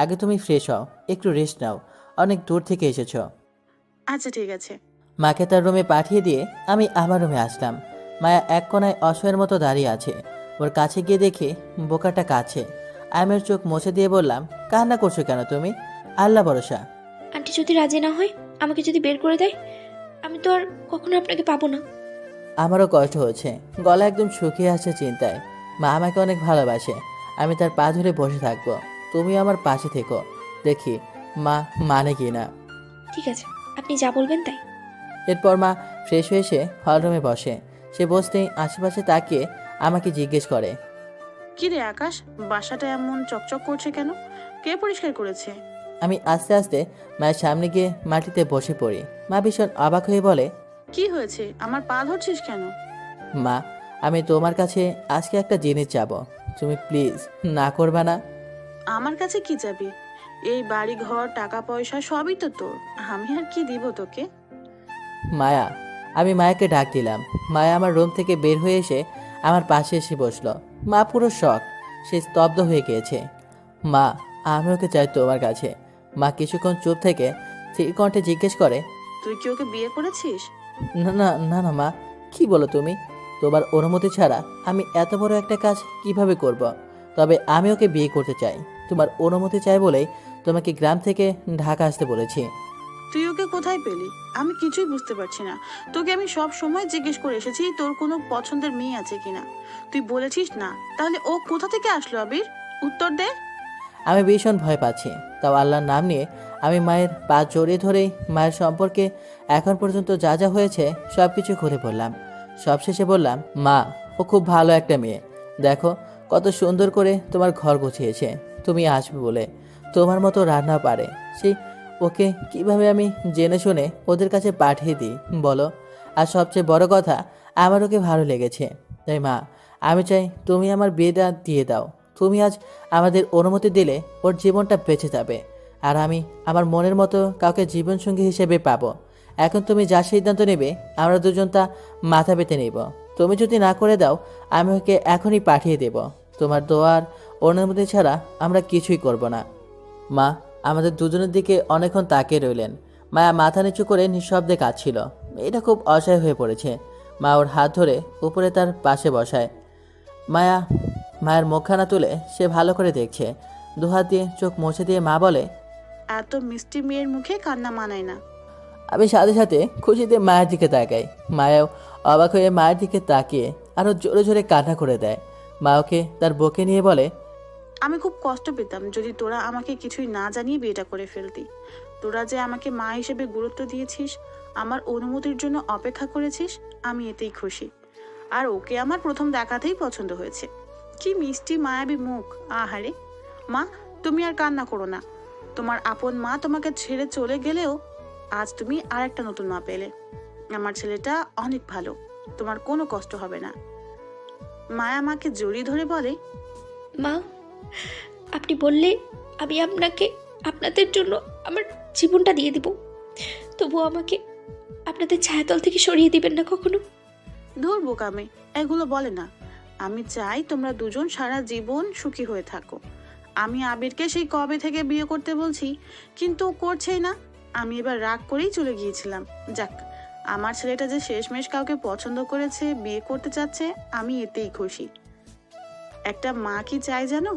আগে তুমি ফ্রেশ হও, একটু রেস্ট নাও, অনেক দূর থেকে এসেছো। আচ্ছা ঠিক আছে। মাকে তার রুমে পাঠিয়ে দিয়ে আমি আমার রুমে আসলাম। মায়া এক কোনায় অসহায়ের মতো দাঁড়িয়ে আছে। ওর কাছে গিয়ে দেখি বোকাটা কাছে। আমি ওর চোখ মুছে দিয়ে বললাম, কান্না করছো কেন তুমি? আল্লাহ ভরসা। আন্টি যদি রাজি না হয়, আমাকে যদি বের করে দেয়, আমি তো আর কখনো আপনাকে পাবো না। আমারও কষ্ট হচ্ছে, গলা একদম শুকিয়ে আসছে চিন্তায়। মা আমাকে অনেক ভালোবাসে, আমি তার পা ধরে বসে থাকবো। তুমি আমার পাশে থেকো, দেখি মা মানে কি না। ঠিক আছে, আপনি যা বলবেন তাই। এরপর মা ফ্রেশ হয়ে এসে হলরুমে বসে। সে বসতেই আশেপাশে তাকিয়ে আমাকে জিজ্ঞেস করে, কি রে আকাশ, বাসাটা এমন চকচক করছে কেন? কে পরিষ্কার করেছে? আমি আস্তে আস্তে মায়ের সামনে গিয়ে মাটিতে বসে পড়ি। মা ভীষণ অবাক হয়ে বলে, কি হয়েছে? আমার পা ধরছিস কেন? মা আমি তোমার কাছে আজকে একটা জিনিস চাবো, তুমি প্লিজ না করবা না? আমার কাছে কি যাবি? এই বাড়ি ঘর টাকা পয়সা সবই তো তোর, আমি আর কি দিব তোকে? মায়া। আমি মায়াকে ডাক দিলাম। মায়া আমার রুম থেকে বের হয়ে এসে আমার পাশে এসে বসলো। মা পুরো শক, সে স্তব্ধ হয়ে গিয়েছে। মা আমি ওকে চাই তোমার কাছে। মা কিছুক্ষণ চুপ থেকে স্থির কণ্ঠে জিজ্ঞেস করে, তুই কি ওকে বিয়ে করেছিস? না না না না মা, কি বলো তুমি? তোমার অনুমতি ছাড়া আমি এত বড় একটা কাজ কিভাবে করব? তবে আমি ওকে বিয়ে করতে চাই। তোমার অনুমতি চাই বলেই তোমাকে গ্রাম থেকে ঢাকা আসতে বলেছি। তুই ওকে কোথায় পেলি? আমি কিছুই বুঝতে পারছি না। তোকে আমি সব সময় জিজ্ঞেস করে এসেছি তোর কোনো পছন্দের মেয়ে আছে কিনা, তুই বলেছিস না। তাহলে ও কোথা থেকে আসলো আবির? উত্তর দে। আমি ভীষণ ভয় পাচ্ছি, তাও আল্লাহর নাম নিয়ে আমি মায়ের পা জড়িয়ে ধরেই মায়ের সম্পর্কে এখন পর্যন্ত যা যা হয়েছে সব কিছু খুলে বললাম। সবশেষে বললাম, মা, ও খুব ভালো একটা মেয়ে। দেখো কত সুন্দর করে তোমার ঘর গুছিয়েছে। তুমি আসবে বলে তোমার মতো রান্না পারে। সেই ওকে কিভাবে আমি জেনে শুনে ওদের কাছে পাঠিয়ে দিই বলো? আর সবচেয়ে বড় কথা, আমার ওকে ভালো লেগেছে। তাই মা, আমি চাই তুমি আমার বিয়েটা দিয়ে দাও। তুমি আজ আমাদের অনুমতি দিলে ওর জীবনটা বেঁচে যাবে, আর আমি আমার মনের মতো কাউকে জীবনসঙ্গী হিসেবে পাবো। এখন তুমি যা সিদ্ধান্ত নেবে আমরা দুজন তা মাথা পেতে নেব। তুমি যদি না করে দাও আমি ওকে এখনই পাঠিয়ে দেব। তোমার দোয়ার অনুমতি ছাড়া আমরা কিছুই করব না। মা আমাদের দুজনের দিকে অনেকক্ষণ তাকিয়ে রইলেন। মায়া মাথা নিচু করে নিঃশব্দে কাঁদছিল। এটা খুব অসহায় হয়ে পড়েছে। মা ওর হাত ধরে উপরে তার পাশে বসায়। মায়ের মুখখানা তুলে সে ভালো করে দেখছে। দুহাত দিয়ে চোখ মুছে দিয়ে মা বলে, এত মিষ্টি মেয়ের মুখে কান্না মানায় না। আমি সাথে সাথে খুশিতে মায়ের দিকে তাকাই। মায়াও অবাক হয়ে মায়ের দিকে তাকিয়ে আরো জোরে জোরে কান্না করে দেয়। মা ওকে তার বুকে নিয়ে বলে, আমি খুব কষ্ট পেতাম যদি তোরা আমাকে কিছুই না জানিয়ে বিয়েটা করে ফেলতি। তোরা যে আমাকে মা হিসেবে গুরুত্ব দিয়েছিস, আমার অনুমতির জন্য অপেক্ষা করেছিস, আমি এতেই খুশি। আর ওকে আমার প্রথম দেখাতেই পছন্দ হয়েছে। কি মিষ্টি মায়াবী মুখ, আহারে। মা, তুমি আর কান্না করো না। তোমার আপন মা তোমাকে ছেড়ে চলে গেলেও আজ তুমি আর একটা নতুন মা পেলে। আমার ছেলেটা অনেক ভালো, তোমার কোনো কষ্ট হবে না। মায়া মাকে জড়িয়ে ধরে বলে, মা, আপনি বললে আমি আপনাদের জন্য আমার জীবনটা দিয়ে দিব, তবুও আমাকে আপনাদের ছায়াতল থেকে সরিয়ে দিবেন না কখনো। ধরবো কামে, এগুলো বলে না। আমি চাই তোমরা দুজন সারা জীবন সুখী হয়ে থাকো। আমি আবিরকে সেই কবে থেকে বিয়ে করতে বলছি, কিন্তু ও করছেই না। আমি এবার রাগ করেই চলে গিয়েছিলাম। যাক, আমার ছেলেটা যে শেষমেশ কাউকে পছন্দ করেছে, বিয়ে করতে চাচ্ছে, আমি এতেই খুশি। একটা মা কি চায় জানো?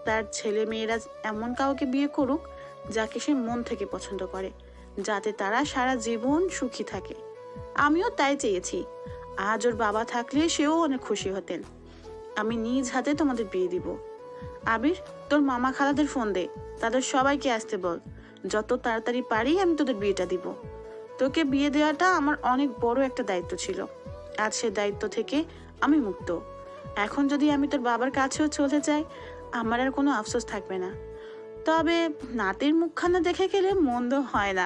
তার ছেলে মেয়েরা এমন কাউকে বিয়ে করুক যাকে সে মন থেকে পছন্দ করে, যাতে তারা সারা জীবন সুখী থাকে। আমিও তাই চেয়েছি। আজ ওর বাবা থাকলে সেও অনেক খুশি হতেন। আমি নিজ হাতে তোমাদের বিয়ে দিব। আবির, তোর মামা খালাদের ফোন দে, তাদের সবাইকে আসতে বল। যত তাড়াতাড়ি পারি আমি তোদের বিয়েটা দিব। তোকে বিয়ে দেওয়াটা আমার অনেক বড় একটা দায়িত্ব ছিল। আজ সে দায়িত্ব থেকে আমি মুক্ত। এখন যদি আমি তোর বাবার কাছেও চলে যাই, আমার আর কোনো আফসোস থাকবে না। তবে নাতির মুখখানা দেখে গেলে মন্দ হয় না।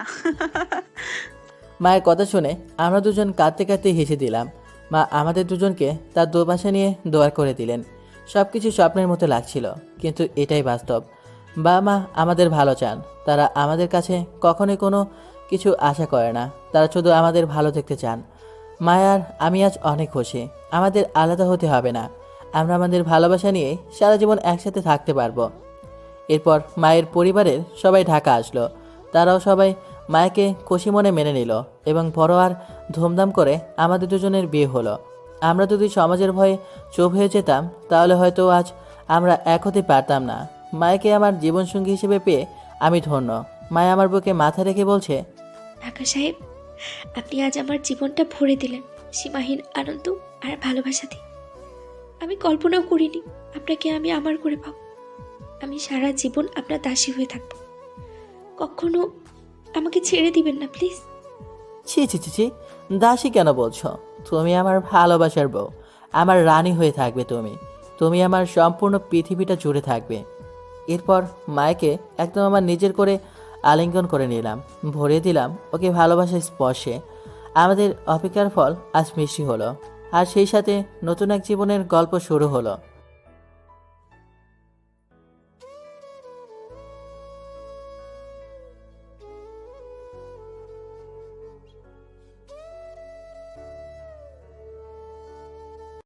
মায়ের কথা শুনে আমরা দুজন কাঁদতে কাঁদতে হেসে দিলাম। মা আমাদের দুজনকে তার দুপাশে নিয়ে দোয়া করে দিলেন। সব কিছু স্বপ্নের মতো লাগছিল, কিন্তু এটাই বাস্তব। বাবা মা আমাদের ভালো চান। তারা আমাদের কাছে কখনোই কোনো কিছু আশা করে না। তারা শুধু আমাদের ভালো দেখতে চান। মায়ার আমি আজ অনেক খুশি। আমাদের আলাদা হতে হবে না। আমরা আমাদের ভালোবাসা নিয়ে সারা জীবন একসাথে থাকতে পারবো। এরপর মায়ের পরিবারের সবাই ঢাকা আসলো। তারাও সবাই মায়াকে খুশি মনে মেনে নিল এবং বড় আর ধুমধাম করে আমাদের দুজনের বিয়ে হলো। আমরা যদি সমাজের ভয়ে চুপ হয়ে যেতাম তাহলে হয়তো আজ আমরা এক হতে পারতাম না। মায়াকে আমার জীবনসঙ্গী হিসেবে পেয়ে আমি ধন্য। মায়া আমার বুকে মাথা রেখে বলছে, ঢাকা সাহেব, আপনি আজ আমার জীবনটা ভরে দিলেন সীমাহীন আনন্দ আর ভালোবাসা দিয়ে। আমি কল্পনাও করিনি আপনাকে আমি আমার করে পাবো। আমি সারা জীবন আপনার দাসী হয়ে থাকবো। কখনো আমাকে ছেড়ে দিবেন না প্লিজ। ছি ছি ছি ছি, দাসী কেন বলছো? তুমি আমার ভালোবাসার বউ, আমার রানী হয়ে থাকবে। তুমি আমার সম্পূর্ণ পৃথিবীটা জুড়ে থাকবে। এরপর মায়াকে একদম আমার নিজের করে আলিঙ্গন করে নিলাম, ভরে দিলাম ওকে ভালোবাসার স্পর্শে। আমাদের অপেক্ষার ফল আজ মিষ্টি হলো, আর সেই সাথে নতুন এক জীবনের গল্প শুরু হলো।